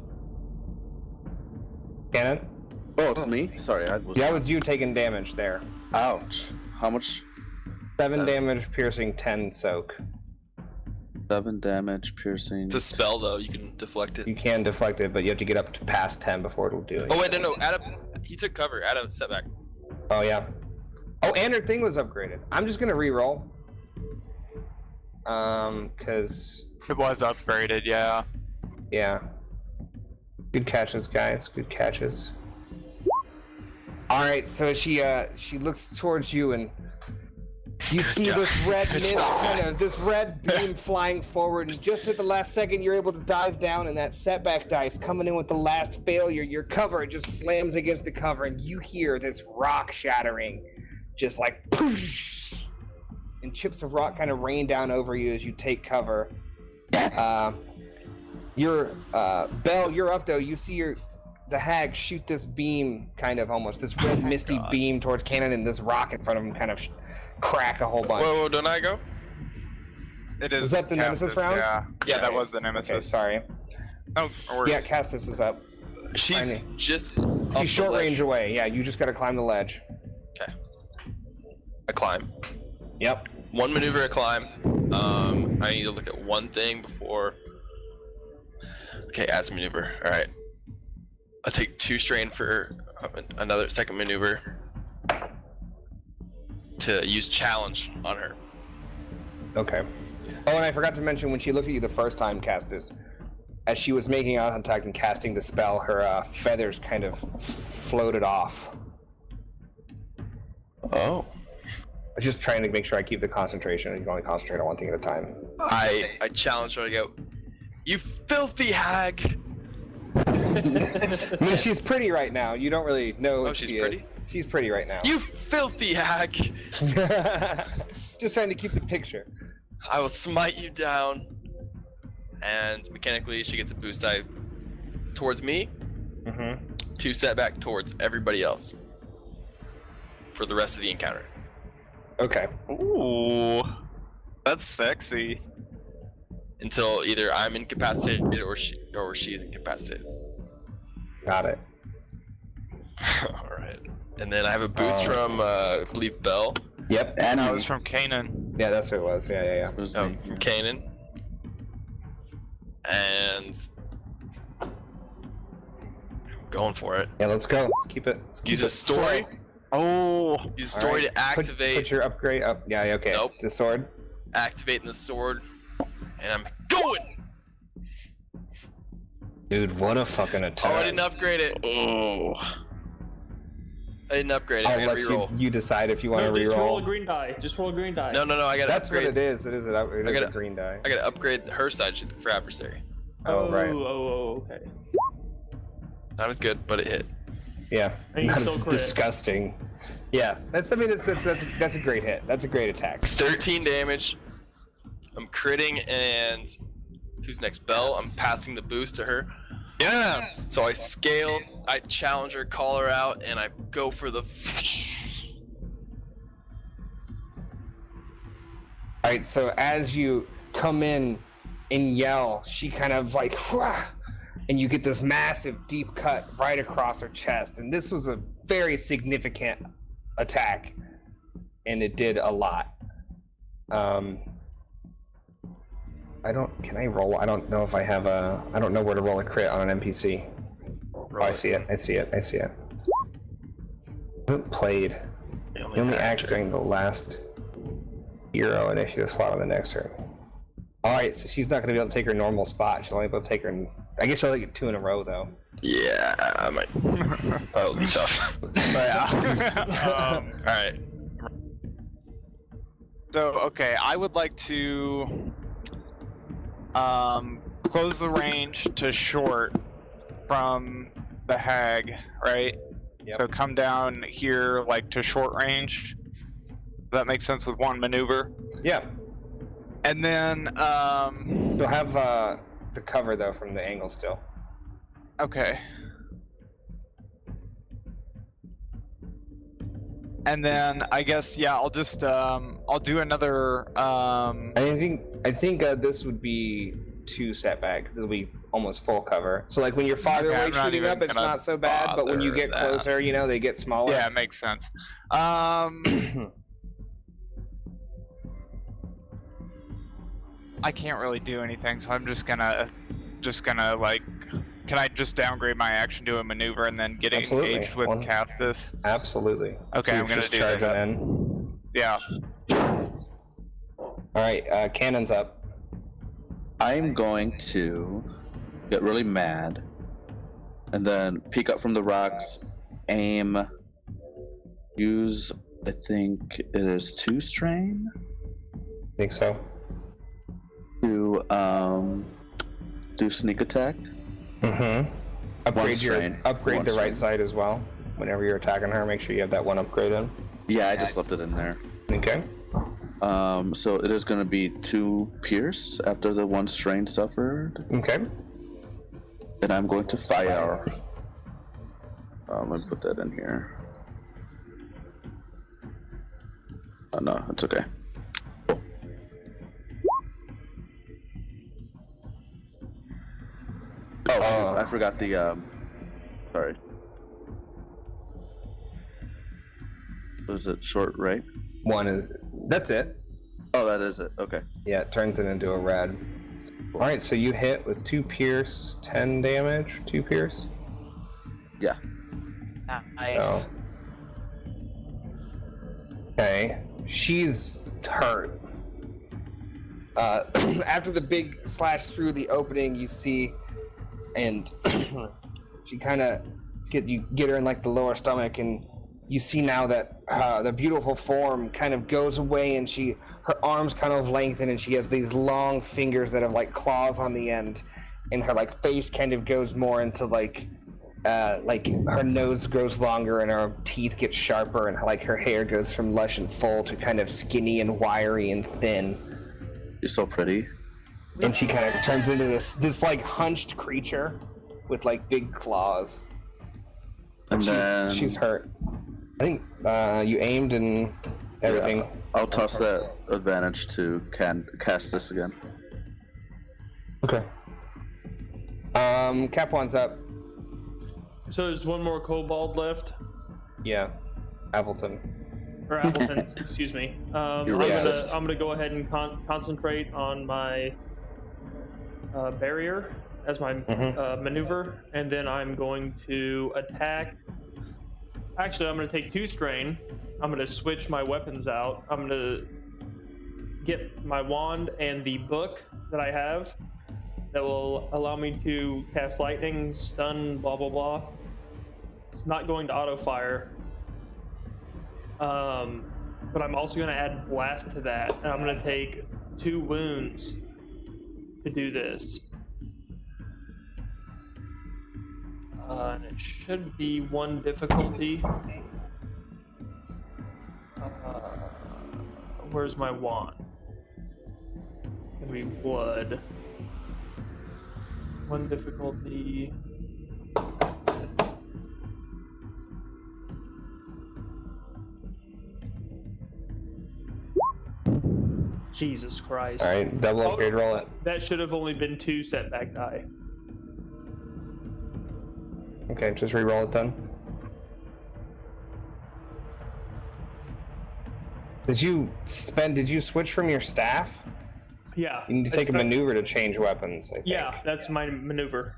A: Cannon?
C: Oh, it's me? Sorry, I was.
A: Yeah, it was you taking damage there.
C: Ouch. How much?
A: 7 damage, piercing, 10 soak.
C: 7 damage, piercing.
B: It's a spell though. You can deflect it.
A: You can deflect it, but you have to get up to past 10 before it'll do it.
B: Oh wait, no. Adam, he took cover. Adam, step back.
A: Oh yeah. Oh, and her thing was upgraded. I'm just gonna re-roll. Cause
D: It was upgraded, yeah.
A: yeah. Good catches, guys. Good catches. All right, so she looks towards you, and you see
B: job.
A: this red
B: Good
A: mist,
B: job,
A: kind of
B: guys.
A: this red beam flying forward, and just at the last second, you're able to dive down, and that setback dice coming in with the last failure, your cover it just slams against the cover, and you hear this rock shattering, just like, poosh, and chips of rock kind of rain down over you as you take cover. Belle, you're up though. You see the hag shoot this beam, kind of almost this red misty beam towards Cannon, and this rock in front of him kind of crack a whole bunch.
B: Whoa, don't I go?
D: It is.
A: Was that the Nemesis
D: Castus,
A: round?
D: Yeah.
B: Yeah,
D: that
B: okay.
D: was the
A: Okay,
D: Nemesis.
A: sorry.
D: Oh, or
A: Yeah, Castus is up.
B: She's
A: Tiny.
B: just. Up
A: He's
B: the
A: short
B: ledge.
A: range away. Yeah, you just got to climb the ledge.
B: Okay. I climb.
A: Yep.
B: One maneuver, I climb. I need to look at one thing before. Okay, as a maneuver. All right. I take 2 strain for another second maneuver to use challenge on her.
A: Okay. Oh, and I forgot to mention, when she looked at you the first time, Castus, as she was making eye contact and casting the spell, her feathers kind of floated off.
B: Oh.
A: I was just trying to make sure I keep the concentration. You can only concentrate on one thing at a time.
B: I challenge her. I go, "You filthy hag!"
A: I mean, she's pretty right now. You don't really know.
B: Oh,
A: what
B: she's
A: she
B: pretty?
A: Is. She's pretty right now.
B: You filthy hag!
A: Just trying to keep the picture.
B: I will smite you down. And mechanically, she gets a boost die towards me. 2 setback towards everybody else for the rest of the encounter.
A: Okay.
D: Ooh, that's sexy.
B: Until either I'm incapacitated or she's incapacitated.
A: Got it.
B: All right. And then I have a boost from, I believe, Bell.
A: Yep.
C: And
D: That was from Kanan.
A: Yeah, that's what it was. Yeah.
C: It was
B: From
C: me.
B: Kanan. And going for it.
A: Yeah, let's go. Let's keep it. Let's keep
B: Use
A: it
B: a story.
A: flow.
D: Oh,
B: Use a story
A: Alright,
B: to activate.
A: Put your upgrade up. Yeah, okay.
B: Nope.
A: The sword.
B: Activating the sword. And I'm going!
A: Dude, what a fucking attack.
B: Oh, I didn't upgrade it.
C: Oh.
B: I didn't upgrade it. I
A: I'll
B: gotta
A: let
B: reroll.
A: you decide if you want
E: No,
A: to
E: just roll
A: reroll.
E: a green die. Just roll a green die.
B: No, I gotta
A: That's
B: upgrade.
A: what it is. It is a
B: gotta-
A: green die.
B: I gotta upgrade her side for adversary.
A: Oh, right.
E: Okay.
B: Not as good, but it hit.
A: Yeah.
E: And you
A: That's
E: still crit.
A: disgusting. Yeah. That's a great hit. That's a great attack.
B: 13 damage. I'm critting, and who's next? Bell. I'm passing the boost to her.
D: yes.
B: So I scale, I challenge her, call her out, and I go for the.
A: Alright, so as you come in and yell, she kind of like, "Wah!" and you get this massive deep cut right across her chest. And this was a very significant attack, and it did a lot. Can I roll? I don't know if I have I don't know where to roll a crit on an NPC. Oh, I see it. I see it. Played.
B: The
A: Only act during the last hero initiative slot on the next turn. Alright, so she's not going to be able to take her normal spot. She'll only be able to take her. I guess she'll only get 2 in a row, though.
B: Yeah, I might. That'll be tough. Alright.
D: So, okay, I would like to close the range to short from the hag, right?
A: Yep.
D: So come down here, like, to short range. Does that make sense with one maneuver?
A: Yeah.
D: And then,
A: You'll have the cover, though, from the angle still.
D: okay. And then I guess, yeah, I'll just I'll do another
A: I think this would be 2 setback, because it'll be almost full cover. So like when you're farther
D: Okay,
A: away
D: I'm not
A: shooting
D: even
A: up, it's
D: gonna
A: not so bad. But when you
D: bother
A: get
D: that.
A: closer, they get smaller.
D: yeah, it makes sense. I can't really do anything, so I'm just gonna like, can I just downgrade my action to a maneuver and then get
A: Absolutely.
D: engaged with Castus?
A: Absolutely.
D: Okay,
A: So
D: I'm gonna
A: just
D: do
A: charge
D: that.
A: on in.
D: Yeah.
A: All right, cannon's up.
C: I'm going to get really mad and then peek up from the rocks, aim, use, I think it is 2 strain
A: Think so.
C: to do sneak attack.
A: Mm-hmm. Upgrade
C: strain.
A: upgrade
C: One
A: the
C: strain.
A: right side as well. Whenever you're attacking her, make sure you have that one upgrade in.
C: Yeah, I just left it in there.
A: Okay.
C: So it is going to be 2 pierce after the 1 strain suffered,
A: Okay.
C: and I'm going to fire. Let me put that in here. Oh no, it's okay. Oh shoot, I forgot the sorry. Was it short, right?
A: One is. That's it.
C: Oh, that is it. Okay.
A: Yeah, it turns it into a red. All right, so you hit with 2 pierce, 10 damage. 2 pierce.
C: Yeah.
D: Nice.
A: So. Okay. She's hurt. After the big slash through the opening, you see, and she kind of get her in like the lower stomach, and you see now that the beautiful form kind of goes away, and her arms kind of lengthen, and she has these long fingers that have like claws on the end, and her like face kind of goes more into like her nose grows longer and her teeth get sharper, and like her hair goes from lush and full to kind of skinny and wiry and thin.
C: You're so pretty.
A: And she kind of turns into this like hunched creature with like big claws.
C: And then
A: She's hurt. I think you aimed and everything.
C: Yeah, I'll toss that advantage to cast this again.
A: Okay. Cap one's up.
E: So there's one more kobold left.
A: Yeah. Appleton.
E: Or Appleton, excuse me. I'm gonna go ahead and concentrate on my barrier as my maneuver, and then I'm going to attack. Actually, I'm gonna take 2 strain. I'm gonna switch my weapons out. I'm gonna get my wand and the book that I have that will allow me to cast lightning, stun, blah blah blah. It's not going to auto fire. But I'm also going to add blast to that, and I'm going to take 2 wounds to do this. And it should be 1 difficulty. Where's my wand? It's going to be blood. 1 difficulty. Jesus Christ.
A: Alright, double upgrade, roll it.
E: That should have only been 2 setback die.
A: Okay, just re-roll it then. Did you switch from your staff?
E: Yeah.
A: You need to take a maneuver to change weapons, I think.
E: Yeah, that's my maneuver.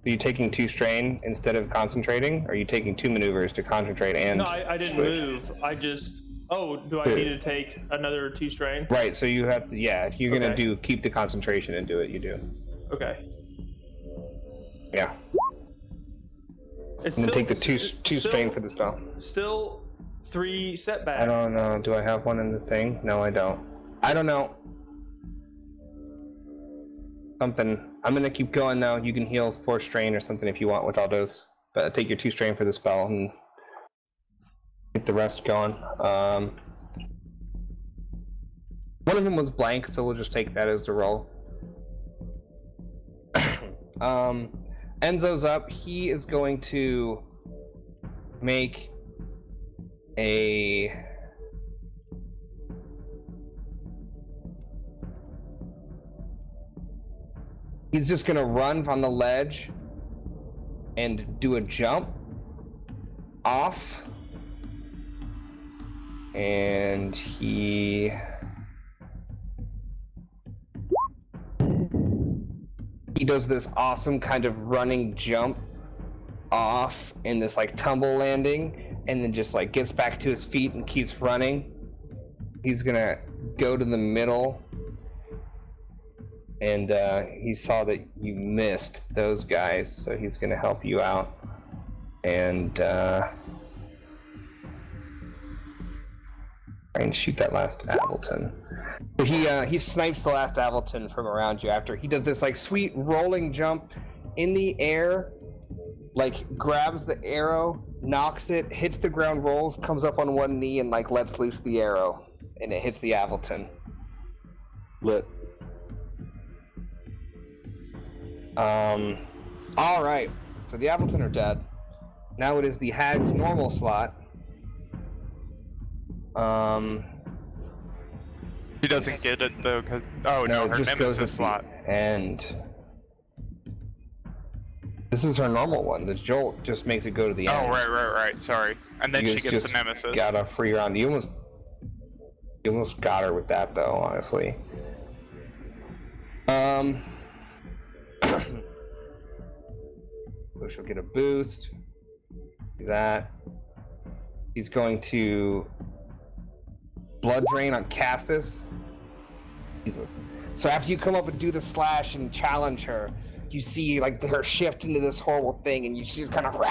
A: Are you taking 2 strain instead of concentrating? Or are you taking 2 maneuvers to concentrate and
E: No, I didn't
A: switch?
E: move. I just... Oh, do I need to take another 2 strain?
A: Right, so you have to, yeah, if you're
E: Okay.
A: gonna keep the concentration and do it, you do.
E: Okay.
A: Yeah.
E: It's
A: I'm gonna
E: still,
A: take the two strain for the spell.
E: Still 3 setback.
A: I don't know, do I have one in the thing? No, I don't. I don't know. Something. I'm gonna keep going now. You can heal 4 strain or something if you want with all those. But take your 2 strain for the spell and get the rest going. One of them was blank, so we'll just take that as the roll. Enzo's up. He is going to make a... He's just gonna run on the ledge and do a jump off. And he does this awesome kind of running jump off in this like tumble landing, and then just like gets back to his feet and keeps running. He's gonna go to the middle, and he saw that you missed those guys, so he's gonna help you out. And and shoot that last Ableton. So he snipes the last Ableton from around you after he does this like sweet rolling jump in the air, like grabs the arrow, knocks it, hits the ground, rolls, comes up on one knee, and like lets loose the arrow, and it hits the Ableton.
C: Lit.
A: All right. So the Ableton are dead. Now it is the Hag's normal slot.
D: She doesn't get it though, because her nemesis slot.
A: And this is her normal one. The jolt just makes it go to the end.
D: Oh, right. Sorry. And then she gets
A: just
D: the nemesis.
A: Got a free round. You almost got her with that though, honestly. So she'll get a boost. Do that. He's going to blood drain on Castus. Jesus. So after you come up and do the slash and challenge her, you see like her shift into this horrible thing, and you see kind of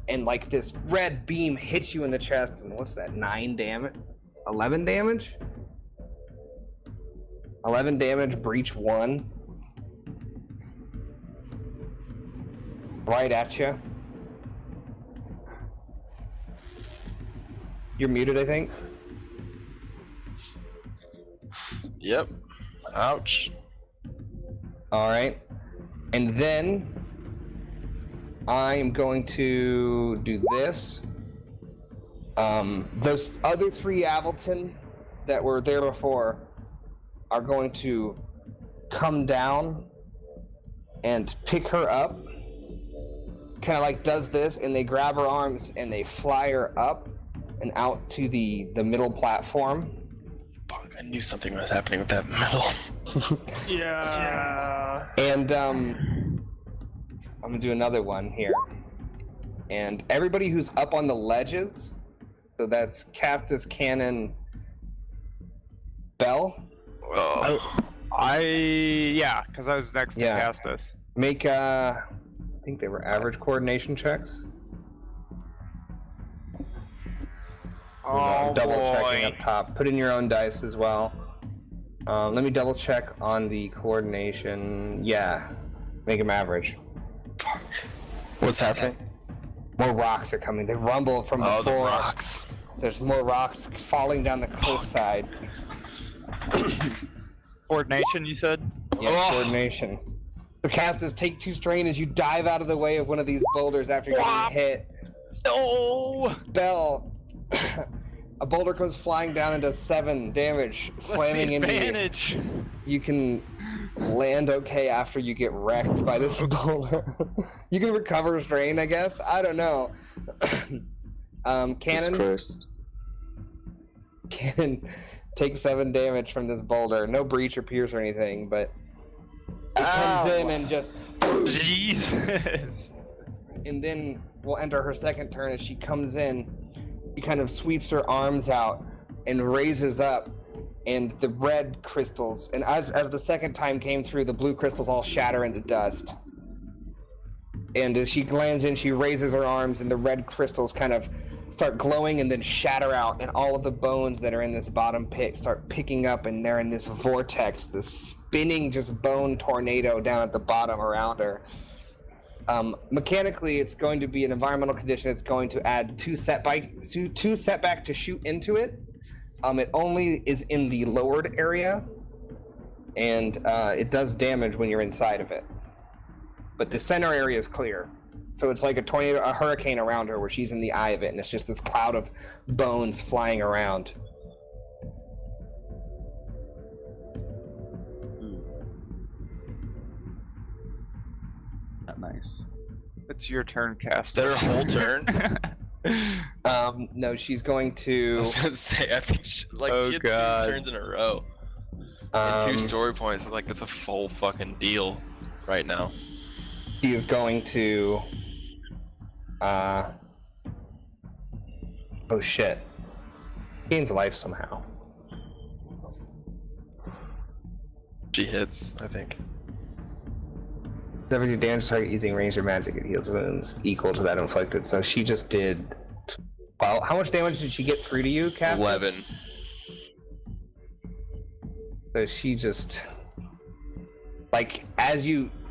A: and like this red beam hits you in the chest, and what's that? 9 damage? 11 damage? 11 damage, breach 1. Right at you. You're muted, I think.
B: Yep. Ouch.
A: All right. And then I am going to do this. Those other 3 Avalton that were there before are going to come down and pick her up. Kind of like does this, and they grab her arms and they fly her up and out to the middle platform.
B: Fuck, I knew something was happening with that metal.
E: Yeah.
A: And I'm gonna do another one here. And everybody who's up on the ledges, so that's Castus, Cannon, Bell.
B: Oh.
D: Yeah, because I was next to
A: Yeah.
D: Castus.
A: Make I think they were average coordination checks.
D: Oh
A: Double checking
D: boy.
A: up top. Put in your own dice as well. Let me double check on the coordination. Yeah, make them average.
B: What's happening?
A: More rocks are coming. They rumble from
B: Oh,
A: before.
B: the rocks.
A: There's more rocks falling down the cliffside.
D: Coordination, you said?
A: Yeah,
B: Oh.
A: coordination. So Castus, take 2 strain as you dive out of the way of one of these boulders after getting hit.
D: No!
A: Bell, a boulder comes flying down and does 7 damage, slamming into you.
D: Advantage.
A: You can land okay after you get wrecked by this boulder. You can recover strain, I guess. I don't know.
C: Jesus
A: Cannon,
C: Christ.
A: Cannon, take 7 damage from this boulder. No breach or pierce or anything, but it comes in and just.
D: Jesus.
A: And then we'll enter her second turn as she comes in. She kind of sweeps her arms out and raises up, and the red crystals, and as the second time came through, the blue crystals all shatter into dust. And as she lands in, she raises her arms, and the red crystals kind of start glowing and then shatter out, and all of the bones that are in this bottom pit start picking up, and they're in this vortex, this spinning just bone tornado down at the bottom around her. Mechanically, it's going to be an environmental condition that's going to add 2 setback to shoot into it. It only is in the lowered area, and it does damage when you're inside of it. But the center area is clear. So it's like a tornado, a hurricane around her where she's in the eye of it, and it's just this cloud of bones flying around.
C: Not nice.
D: It's your turn, Castus.
B: Is that her whole turn?
A: No, she's going
B: I
A: to.
B: was gonna say, I think she
D: Oh,
B: had
D: God.
B: 2 turns in a row. And 2 story points. Like, that's a full fucking deal right now.
A: She is going to. Oh shit. Gains life somehow.
B: She hits, I think.
A: 70 damage target using ranged or magic. It heals wounds equal to that inflicted. So she just did. Well, how much damage did she get through to you, Castus?
B: 11.
A: So she just. Like,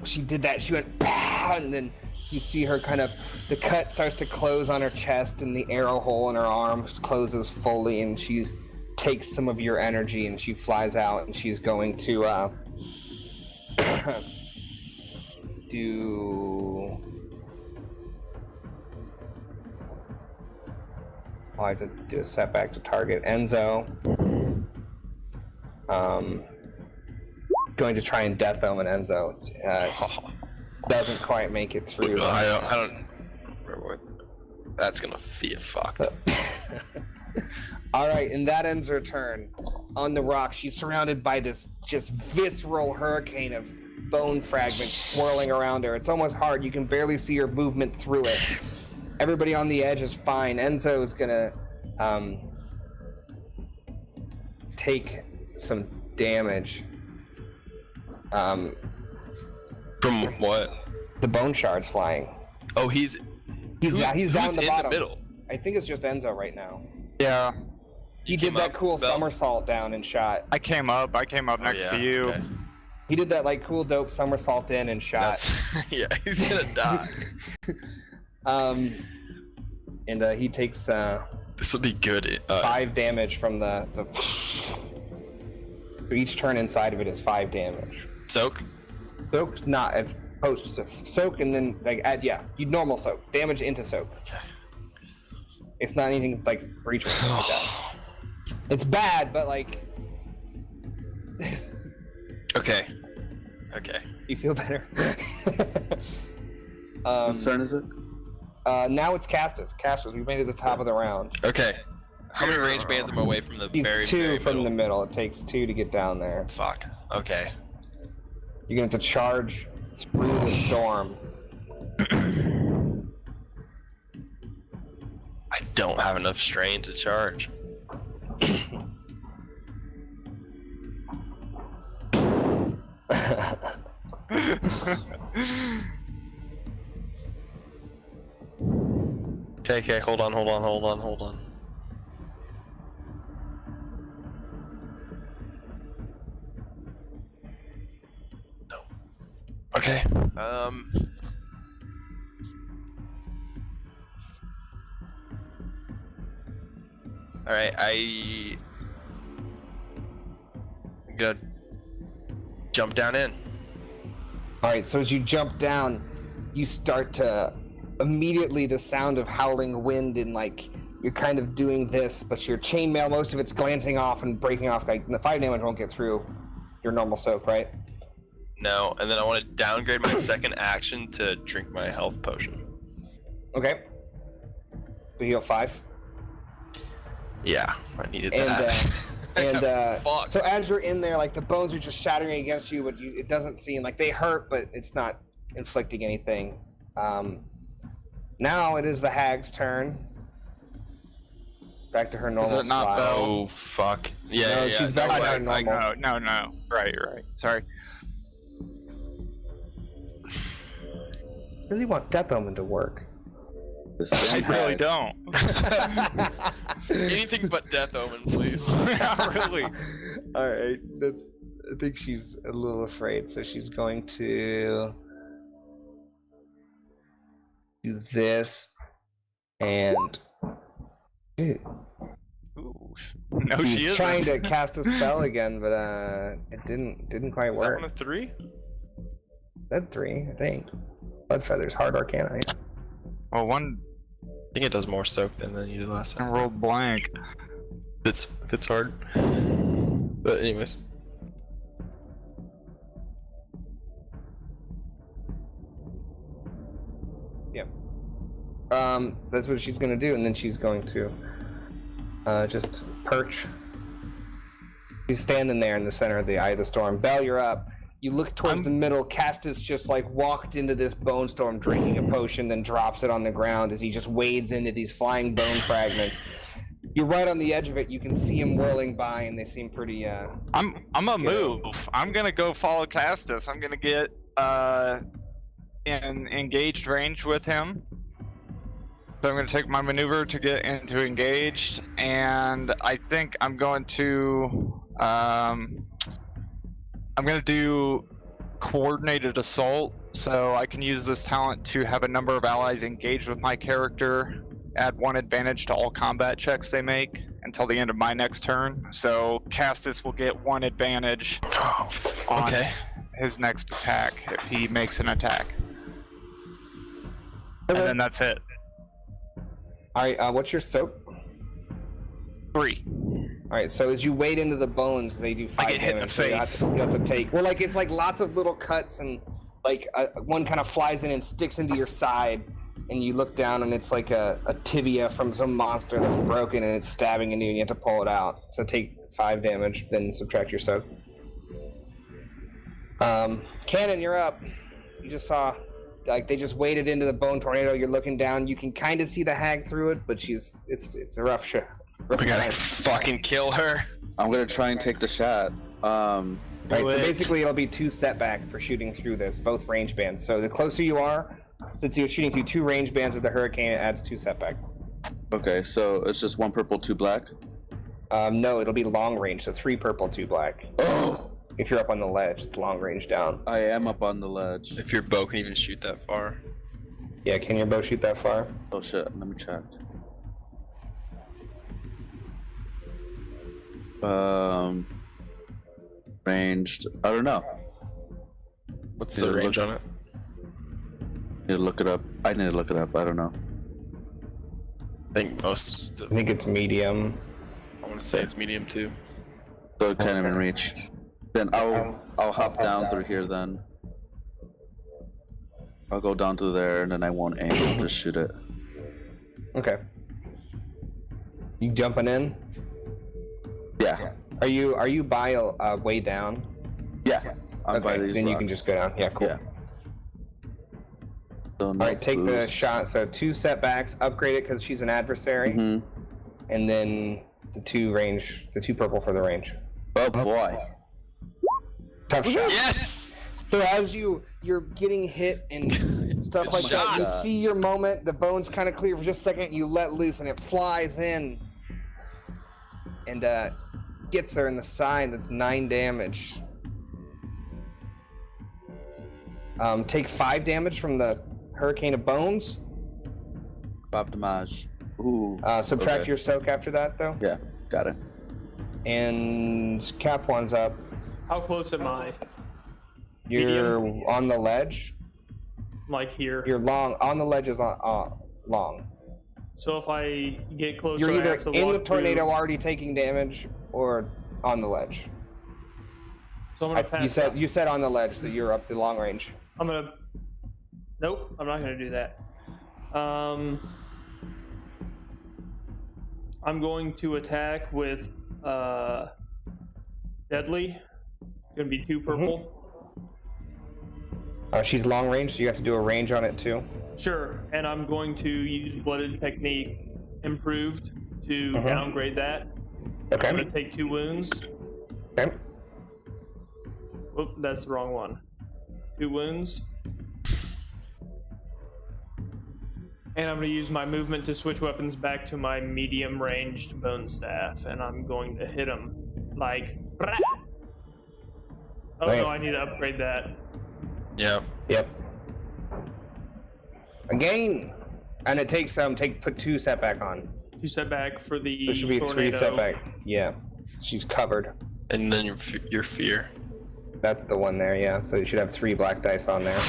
A: she did that, she went, pow, and then you see her kind of, the cut starts to close on her chest, and the arrow hole in her arm closes fully, and she takes some of your energy, and she flies out, and she's going to, do. Why does it do a setback to target Enzo? Going to try and death omen Enzo. Doesn't quite make it through.
B: I don't remember what. That's gonna be a fuck.
A: All right, and that ends her turn. On the rock, she's surrounded by this just visceral hurricane of bone fragments swirling around her. It's almost hard. You can barely see her movement through it. everybody on the edge is fine. Enzo is gonna take some damage.
B: From what?
A: The bone shards flying.
B: Oh, he's
A: down
B: who's
A: the
B: in
A: bottom.
B: the middle.
A: I think it's just Enzo right now.
D: Yeah,
A: He did
B: came
A: that
B: up,
A: cool
B: Bell?
A: somersault down and shot.
D: I came up next to you.
B: Okay.
A: He did that like cool dope somersault in and shot.
B: That's yeah. He's gonna die.
A: And he takes
B: This will be good.
A: 5 damage from the each turn inside of it is 5 damage.
B: Soak.
A: Soak's not at post soak and then like add you normal soak damage into soak.
B: Okay.
A: It's not anything like breach or something like that. It's bad, but like
B: Okay. Okay.
A: you feel better.
C: Whose turn is it?
A: Now it's Castus. Castus, we made it to the top of the round.
B: Okay. How many range bands am I away from the
A: He's
B: very
A: 2
B: very
A: from
B: middle?
A: the middle. It takes 2 to get down there.
B: Fuck. Okay.
A: You're gonna have to charge through the storm.
B: I don't have enough strain to charge. Okay, hold on. No. Okay. Alright, I'm gonna jump down in.
A: Alright, so as you jump down, you start to immediately the sound of howling wind and like you're kind of doing this, but your chainmail, most of it's glancing off and breaking off. Like the 5 damage won't get through your normal soak, right?
B: No, and then I want to downgrade my second action to drink my health potion.
A: Okay. So you heal 5.
B: Yeah, I needed
A: And
B: that. Fuck.
A: so as you're in there, like the bones are just shattering against you, but it doesn't seem like they hurt, but it's not inflicting anything. Now it is the hag's turn. Back to her normal
D: it not
A: slide.
D: Belle?
B: Oh fuck. Yeah,
A: No,
B: yeah.
A: she's back
B: no,
A: to
B: I-
A: her normal.
D: No. Right. Sorry.
A: Really want Death Omen to work.
C: This
D: I
C: thing
D: really
C: had-
D: don't.
B: Anything but Death Omen, please.
D: Yeah, really.
A: All right, I think she's a little afraid, so she's going to do this, and
D: Ooh. No, she
A: she's
D: isn't.
A: trying to cast a spell again, but it didn't quite
B: Is that
A: work.
B: one a 3?
A: Said 3, I think. Blood Feathers, hard arcana. Yeah.
D: Well, one
B: I think it does more soak than you did last time.
D: rolled blank.
B: It's hard. But anyways.
A: So that's what she's gonna do, and then she's going to just perch. She's standing there in the center of the eye of the storm. Belle, you're up. You look towards the middle. Castus just like walked into this bone storm drinking a potion, then drops it on the ground as he just wades into these flying bone fragments. You're right on the edge of it. You can see him whirling by, and they seem pretty.
D: I'm a move. I'm gonna go follow Castus. I'm gonna get in engaged range with him. So I'm gonna take my maneuver to get into engaged, and I think I'm going to I'm gonna do coordinated assault. So I can use this talent to have a number of allies engaged with my character. Add 1 advantage to all combat checks they make until the end of my next turn. So Castus will get 1 advantage on his next attack if he makes an attack. And then that's it.
A: All right. What's your soak?
D: 3.
A: All right. So as you wade into the bones, they do 5
D: get hit in the
A: damage. So you have
D: face.
A: to- you have to take. Well, like it's like lots of little cuts, and like one kind of flies in and sticks into your side. And you look down, and it's like a tibia from some monster that's broken, and it's stabbing into you, and you have to pull it out. So take 5 damage, then subtract your soak. Cannon, you're up. You just saw like they just waded into the bone tornado. You're looking down. You can kind of see the hag through it, but it's a rough shot.
B: We gotta fucking kill her.
C: I'm gonna try and take the shot.
A: Right, so basically it'll be 2 setback for shooting through this, both range bands. So the closer you are, since you're shooting through 2 range bands with the hurricane, it adds 2 setback.
C: Okay, so it's just 1 purple, 2 black.
A: No, it'll be long range, so 3 purple, 2 black.
C: Oh,
A: If you're up on the ledge, it's long range down.
C: I am up on the ledge.
B: If your bow can even shoot that far.
A: Yeah, can your bow shoot that far?
C: Oh shit, let me check. Ranged. I don't know.
B: What's the range on it?
C: Need to look it up. I need to look it up. I don't know.
B: I think most.
A: I think it's medium.
B: I want to say it's medium too.
C: So it can't even reach. Then I'll hop down through here then. I'll go down to there and then I won't aim. I'll just shoot it.
A: Okay. You jumping in?
C: Yeah.
A: Are you by way down?
C: Yeah. I'm by
A: Okay,
C: these
A: then you
C: rocks.
A: can just go down. Yeah, cool.
C: Yeah. So
A: All right, take the
C: boost.
A: shot. So 2 setbacks. Upgrade it because she's an adversary, and then the 2 purple for the range.
C: Oh boy.
A: Tough shot.
B: Yes!
A: So as you're getting hit and stuff like that,
B: shot.
A: you see your moment. The bone's kind of clear for just a second. You let loose, and it flies in, and gets her in the side. That's 9 damage. Take 5 damage from the Hurricane of Bones.
C: 5 damage. Ooh.
A: Subtract
C: okay.
A: your soak after that, though.
C: Yeah, got it.
A: And Cap 1's up.
E: How close am I?
A: You're
E: Medium?
A: on the ledge.
E: Like here.
A: You're long. On the ledge is long.
E: So if I get closer,
A: You're
E: I
A: either
E: have to
A: in the
E: walk
A: tornado
E: through.
A: already taking damage, or on the ledge.
E: So I'm gonna pass.
A: You said on the ledge, so you're up the long range.
E: I'm gonna. Nope, I'm not gonna do that. I'm going to attack with deadly. It's gonna be 2 purple.
A: She's long range, so you have to do a range on it too.
E: Sure, and I'm going to use blooded technique improved to downgrade that.
A: Okay.
E: I'm gonna take 2 wounds.
A: Okay.
E: Whoop, that's the wrong one. 2 wounds. And I'm going to use my movement to switch weapons back to my medium-ranged bone staff, and I'm going to hit him like. Brah! Oh
A: Nice.
E: no, I need to upgrade that.
B: Yeah.
A: Yep. Again, and it takes put 2 setback on.
E: 2 setback for the
A: There should be 3
E: tornado.
A: setback. Yeah, she's covered.
B: And then your fear.
A: That's the one there. Yeah, so you should have 3 black dice on there.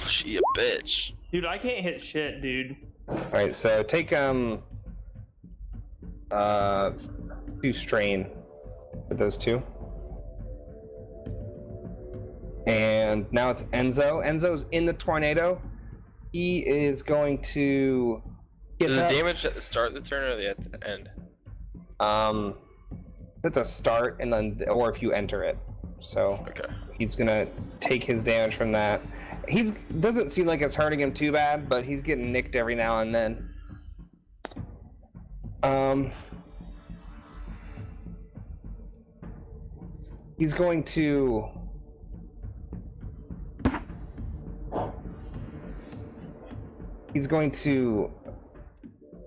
B: She a bitch.
E: Dude, I can't hit shit, dude.
A: All right, so take 2 strain with those 2. And now it's Enzo. Enzo's in the tornado. He is going to get
B: Is it
A: up.
B: damage at the start of the turn or at the end?
A: At the start, and then or if you enter it. So
B: Okay.
A: he's gonna take his damage from that. He's doesn't seem like it's hurting him too bad, but he's getting nicked every now and then. He's going to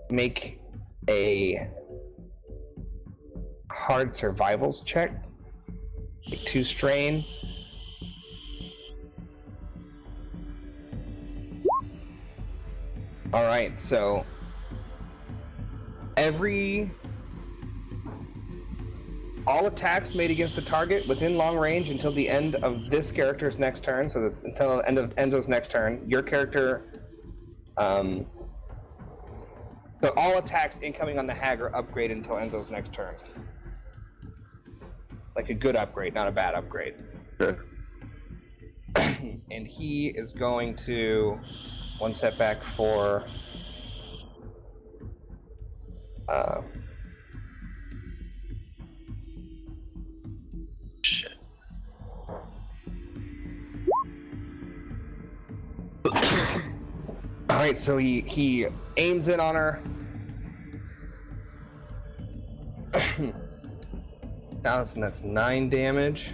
A: make a hard survivals check. Take 2 strain. All right, so all attacks made against the target within long range until the end of this character's next turn, so until the end of Enzo's next turn, your character, so all attacks incoming on the hag are upgraded until Enzo's next turn. Like a good upgrade, not a bad upgrade.
C: Sure.
A: And he is going to 1 setback for
B: Shit.
A: right, so he aims in on her. Allison, that's 9 damage,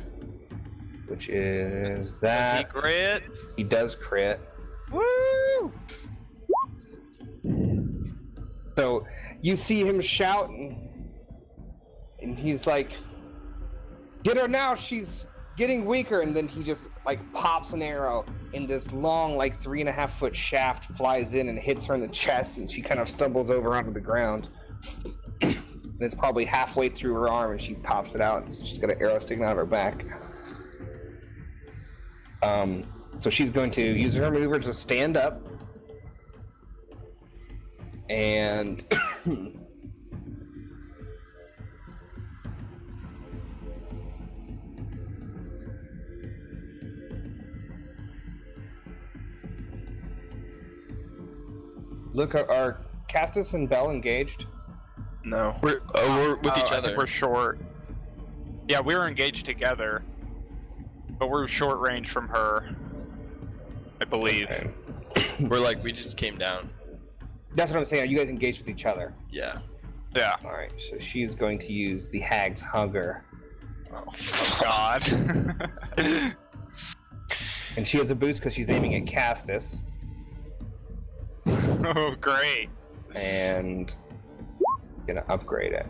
A: which is
D: Does he
A: that.
D: crit?
A: He does crit.
D: Woo!
A: So you see him shouting, and he's like, "Get her now! She's getting weaker." And then he just like pops an arrow, and this long, like 3.5-foot shaft flies in and hits her in the chest, and she kind of stumbles over onto the ground. And it's probably halfway through her arm, and she pops it out, and she's got an arrow sticking out of her back. So she's going to use her maneuver to stand up, and look, are Castus and Bell engaged?
B: No. We're with each
D: I
B: other.
D: think we're short. Yeah, we were engaged together, but we're short range from her, I believe.
A: Okay.
B: We're like, we just came down.
A: That's what I'm saying. Are you guys engaged with each other?
B: Yeah.
D: Yeah.
A: All right. So she's going to use the Hag's Hunger,
B: Oh,
D: God.
A: and she has a boost because she's aiming at Castus,
D: Oh, great.
A: and gonna upgrade it.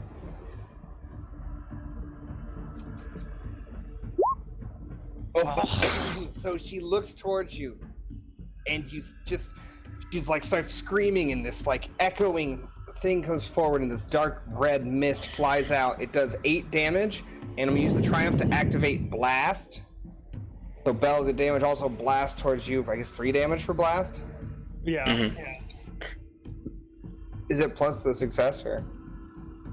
A: Oh. So she looks towards you, and she's like starts screaming, and this like echoing thing comes forward, and this dark red mist flies out. It does 8 damage, and I'm gonna use the Triumph to activate Blast. So Bell, the damage also blast towards you. I guess 3 damage for Blast.
E: Yeah.
B: Mhm.
E: Yeah.
A: Is it plus the success or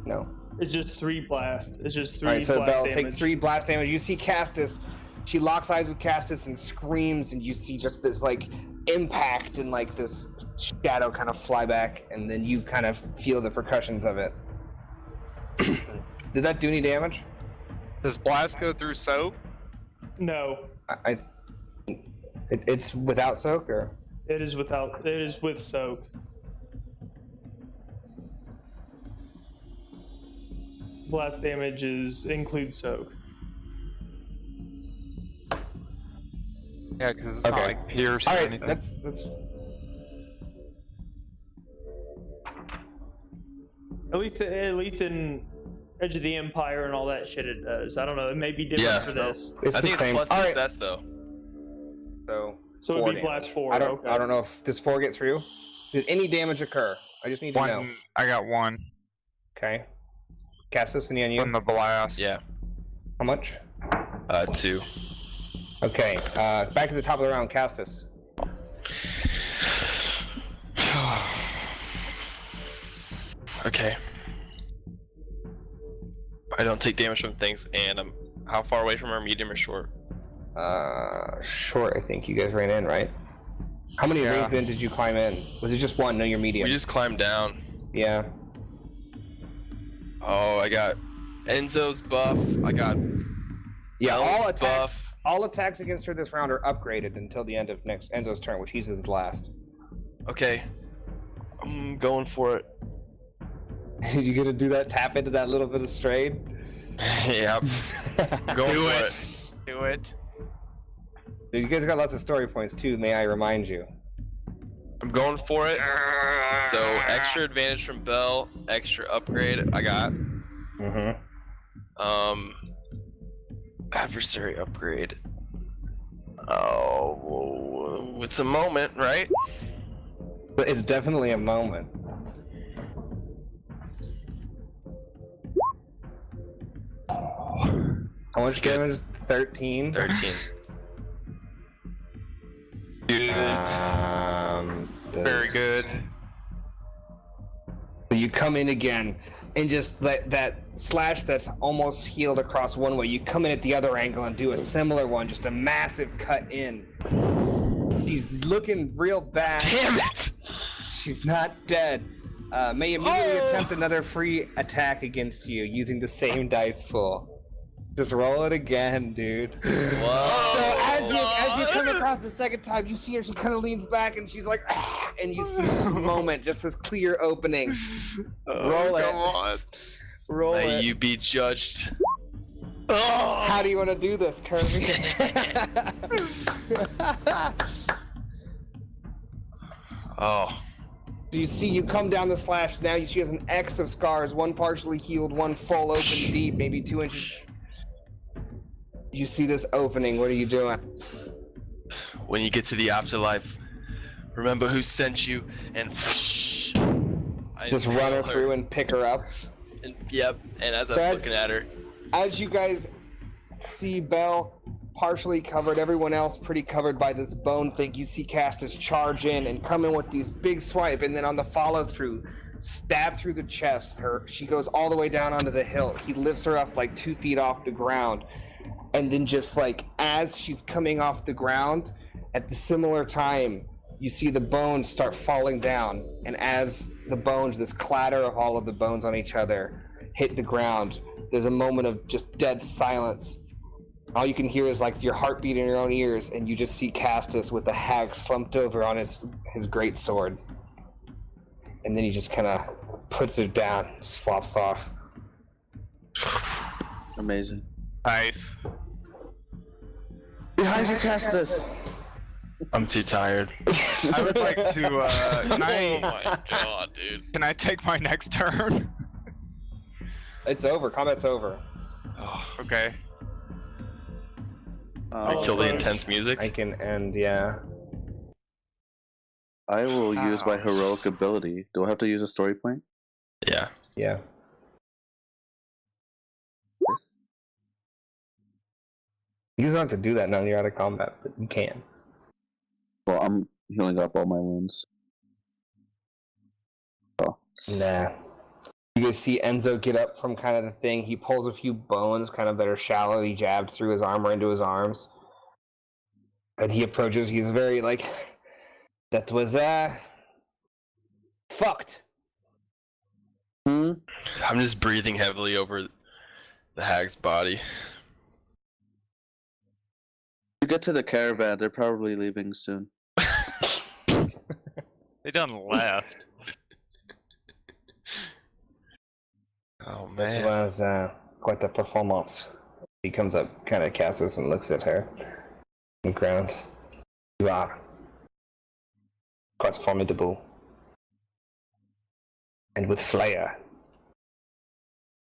A: no?
E: It's just 3 blast. It's just 3
A: All right, so
E: blast
A: Bell,
E: damage.
A: take 3 blast damage. You see Castus. She locks eyes with Castus and screams, and you see just this like impact and like this shadow kind of fly back, and then you kind of feel the percussions of it. Did that do any damage?
D: Does blast go through soap?
E: No,
A: It's without soak, or
E: it is without. It is with soak. Blast damage includes soak.
D: Yeah, because it's
A: Okay.
D: not like pierce
A: all
D: or
A: right.
D: anything.
A: That's
E: At least in Edge of the Empire and all that shit it does. I don't know. It may be different
B: Yeah.
E: for this.
A: it's
B: I
A: the
B: think it's
A: same.
B: plus
A: All right,
B: success though.
E: So
A: 4
E: it'd be
A: damage.
E: blast 4.
A: I don't.
E: Okay.
A: I don't know if does 4 get through. Did any damage occur? I just need to know.
D: One, I got 1
A: Okay. Castus, any on you?
D: from the blast.
B: Yeah.
A: How much?
B: 2.
A: Okay. Back to the top of the round, Castus.
B: Okay. I don't take damage from things, and I'm how far away from her, medium or short?
A: Short. I think you guys ran in, right? How many
D: Yeah.
A: range men did you climb in? Was it just one? No, you're medium.
B: We just climbed down.
A: Yeah.
B: Oh, I got Enzo's buff. I got
A: Yeah.
B: Bell's
A: All attacks.
B: buff.
A: All attacks against her this round are upgraded until the end of next Enzo's turn, which he's his last.
B: Okay. I'm going for it.
A: You gonna do that? Tap into that little bit of strain?
B: Yep. Going
D: Do
B: for
D: it. Do it.
A: You guys got lots of story points too. May I remind you?
B: I'm going for it. So extra advantage from Bell, extra upgrade I got.
A: Mm-hmm.
B: Adversary upgrade. Oh, it's a moment, right?
A: But it's definitely a moment. How much
B: It's good.
A: damage? 13.
B: 13.
D: Very good.
A: So you come in again, and just that slash that's almost healed across one way, you come in at the other angle and do a similar one, just a massive cut in. She's looking real bad.
B: Damn it!
A: She's not dead. May immediately attempt another free attack against you using the same dice pool. Just roll it again, dude.
B: Whoa.
A: So as as you come across the second time, you see her. She kind of leans back and she's like, ah, and you see this moment, just this clear opening. Roll it.
D: Come on.
A: Roll
B: May
A: it.
B: you be judged.
A: How do you want to do this, Kirby?
B: Oh.
A: Do you see you come down the slash? Now she has an X of scars, one partially healed, one full open deep, maybe 2 inches. You see this opening. What are you doing?
B: When you get to the afterlife, remember who sent you, and I
A: Just run her
B: impale
A: through and pick her up.
B: And, yep. And as I'm
A: That's-
B: looking at her,
A: As you guys see Belle partially covered, everyone else pretty covered by this bone thing, you see Castus charge in and come in with these big swipe, and then on the follow through, stab through the chest. She goes all the way down onto the hilt. He lifts her up like 2 feet off the ground, and then just like as she's coming off the ground, at the similar time, you see the bones start falling down, and as the bones, this clatter of all of the bones on each other hit the ground, there's a moment of just dead silence. All you can hear is like your heartbeat in your own ears, and you just see Castus with the hag slumped over on his great sword. And then he just kind of puts it down, slops off.
C: Amazing.
D: Nice.
C: Behind you, Castus.
B: I'm too tired.
D: I would like to. Can
B: Oh my
D: I?
B: god, dude.
D: Can I take my next turn?
A: It's over. Combat's over.
B: Oh,
D: Okay.
B: I kill the
E: Ouch.
B: intense music.
A: I can end, yeah.
C: I will use my
D: Ouch.
C: heroic ability. Do I have to use a story point?
B: Yeah.
A: Yeah.
C: Yes.
A: You don't have to do that now that you're out of combat, but you can.
C: Well, I'm healing up all my wounds. Oh.
A: Nah. You guys see Enzo get up from kind of the thing. He pulls a few bones kind of that are shallowly jabbed through his armor into his arms. And he approaches. He's very like, that was, fucked.
C: Hmm?
B: I'm just breathing heavily over the hag's body.
C: You get to the caravan, they're probably leaving soon.
D: They done left.
B: Oh
A: It
B: man.
A: was quite a performance. He comes up, kind of casts us and looks at her on the ground. You are quite formidable. And with flair.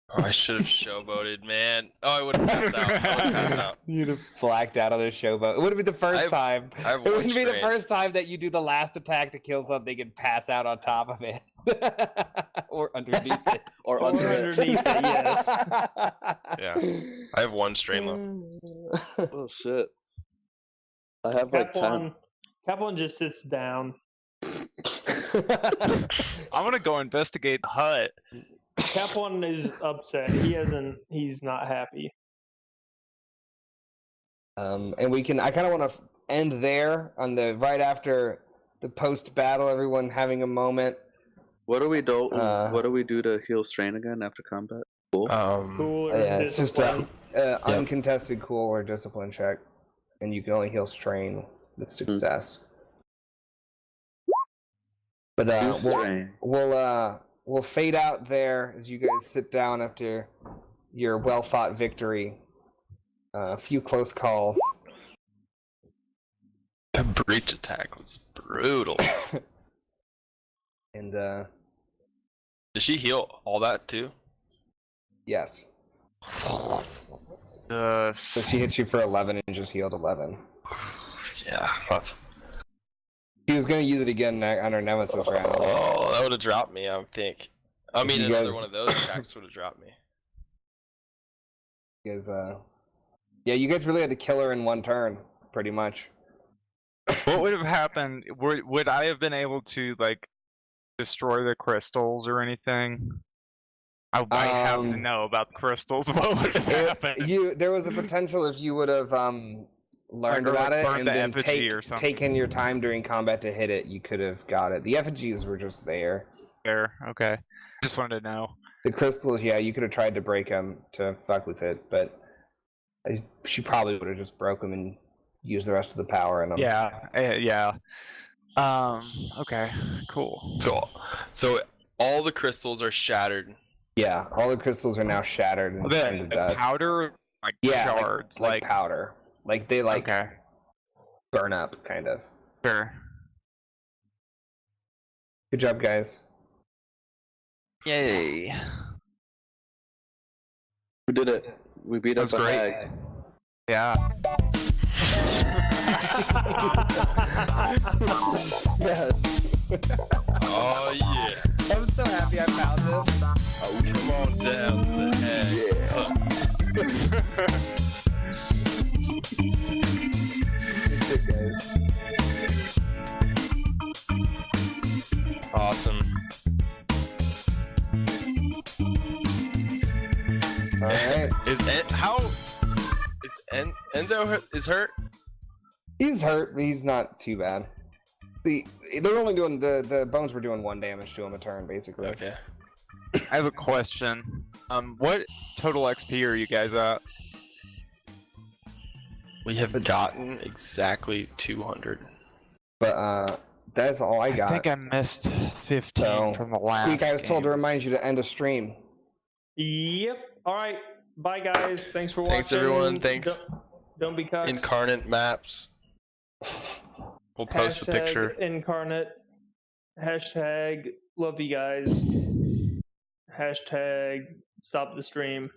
B: Oh, I should have showboated, man. Oh, I would have passed out. I would have passed out.
A: You'd have flagged out on a showboat. It would have been the first time.
B: I have
A: It
B: one
A: wouldn't be the
B: strain.
A: first time that you do the last attack to kill something and pass out on top of it. Or underneath it.
C: Or
E: Or
C: under it.
E: underneath it, yes.
B: Yeah. I have one strain left.
C: Oh shit. I have like 10.
E: Cap1 just sits down.
D: I'm gonna go investigate the hut.
E: Cap1 is upset. He's not happy.
A: And we can. I kind of want to end there on the right after the post battle. Everyone having a moment.
C: What do we do?
A: Uh,
C: What do we do to heal strain again after combat? Cool.
E: Cool or
A: Yeah, it's just a
E: discipline.
A: uncontested cool or discipline check, and you can only heal strain with success. But
C: Use strain.
A: we'll fade out there as you guys sit down after your well fought victory. A few close calls.
B: The breach attack was brutal.
A: And
B: Did she heal all that too?
A: yes.
D: The
A: So she hit you for 11 and just healed 11.
B: Yeah, that's.
A: She was going to use it again on her Nemesis round.
B: Oh, that would have dropped me, I think. I mean,
A: You
B: another
A: guys-
B: one of those attacks would have dropped me.
A: Because, yeah, you guys really had to kill her in one turn, pretty much.
D: What would have happened? Would I have been able to like destroy the crystals or anything? I might have to know about the crystals. What would have happened?
A: There was a potential if you would have learned
D: Or,
A: about
D: like,
A: it
D: burned
A: and
D: the
A: then
D: effigy or something.
A: taken your time during combat to hit it, you could have got it. The effigies were just there.
D: Fair. Okay. Just wanted to know.
A: The crystals, yeah, you could have tried to break them to fuck with it, but she probably would have just broke them and use the rest of the power in them.
D: Yeah. Okay. Cool.
B: So all the crystals are shattered.
A: Yeah, all the crystals are now shattered and turned to
D: The
A: dust.
D: powder, like
A: Yeah,
D: shards,
A: like powder. Like they
D: okay,
A: burn up, kind of.
D: sure.
A: Good job, guys.
D: Yay.
C: We did it. We beat up
D: That's
C: a
D: great.
C: hag.
D: Yeah.
C: Yes.
B: Oh yeah.
A: I'm so happy I found this.
B: Oh, come on down to the head.
A: Good shit, guys.
B: Awesome.
A: All right.
B: Enzo hurt?
A: He's hurt, but he's not too bad. They're only doing the bones were doing 1 damage to him a turn, basically.
B: Okay.
D: I have a question. What total XP are you guys at?
B: We have gotten exactly 200.
A: But that's all I got.
D: I think I missed 15
A: So,
D: from the last
A: Squeak, I was told to
D: game.
A: remind you to end a stream.
E: Yep. All right. Bye, guys. Thanks for watching.
B: Thanks everyone. Thanks.
E: Don't be cocks.
B: Incarnate maps. We'll post the picture.
E: Incarnate. Hashtag love you guys. Hashtag stop the stream.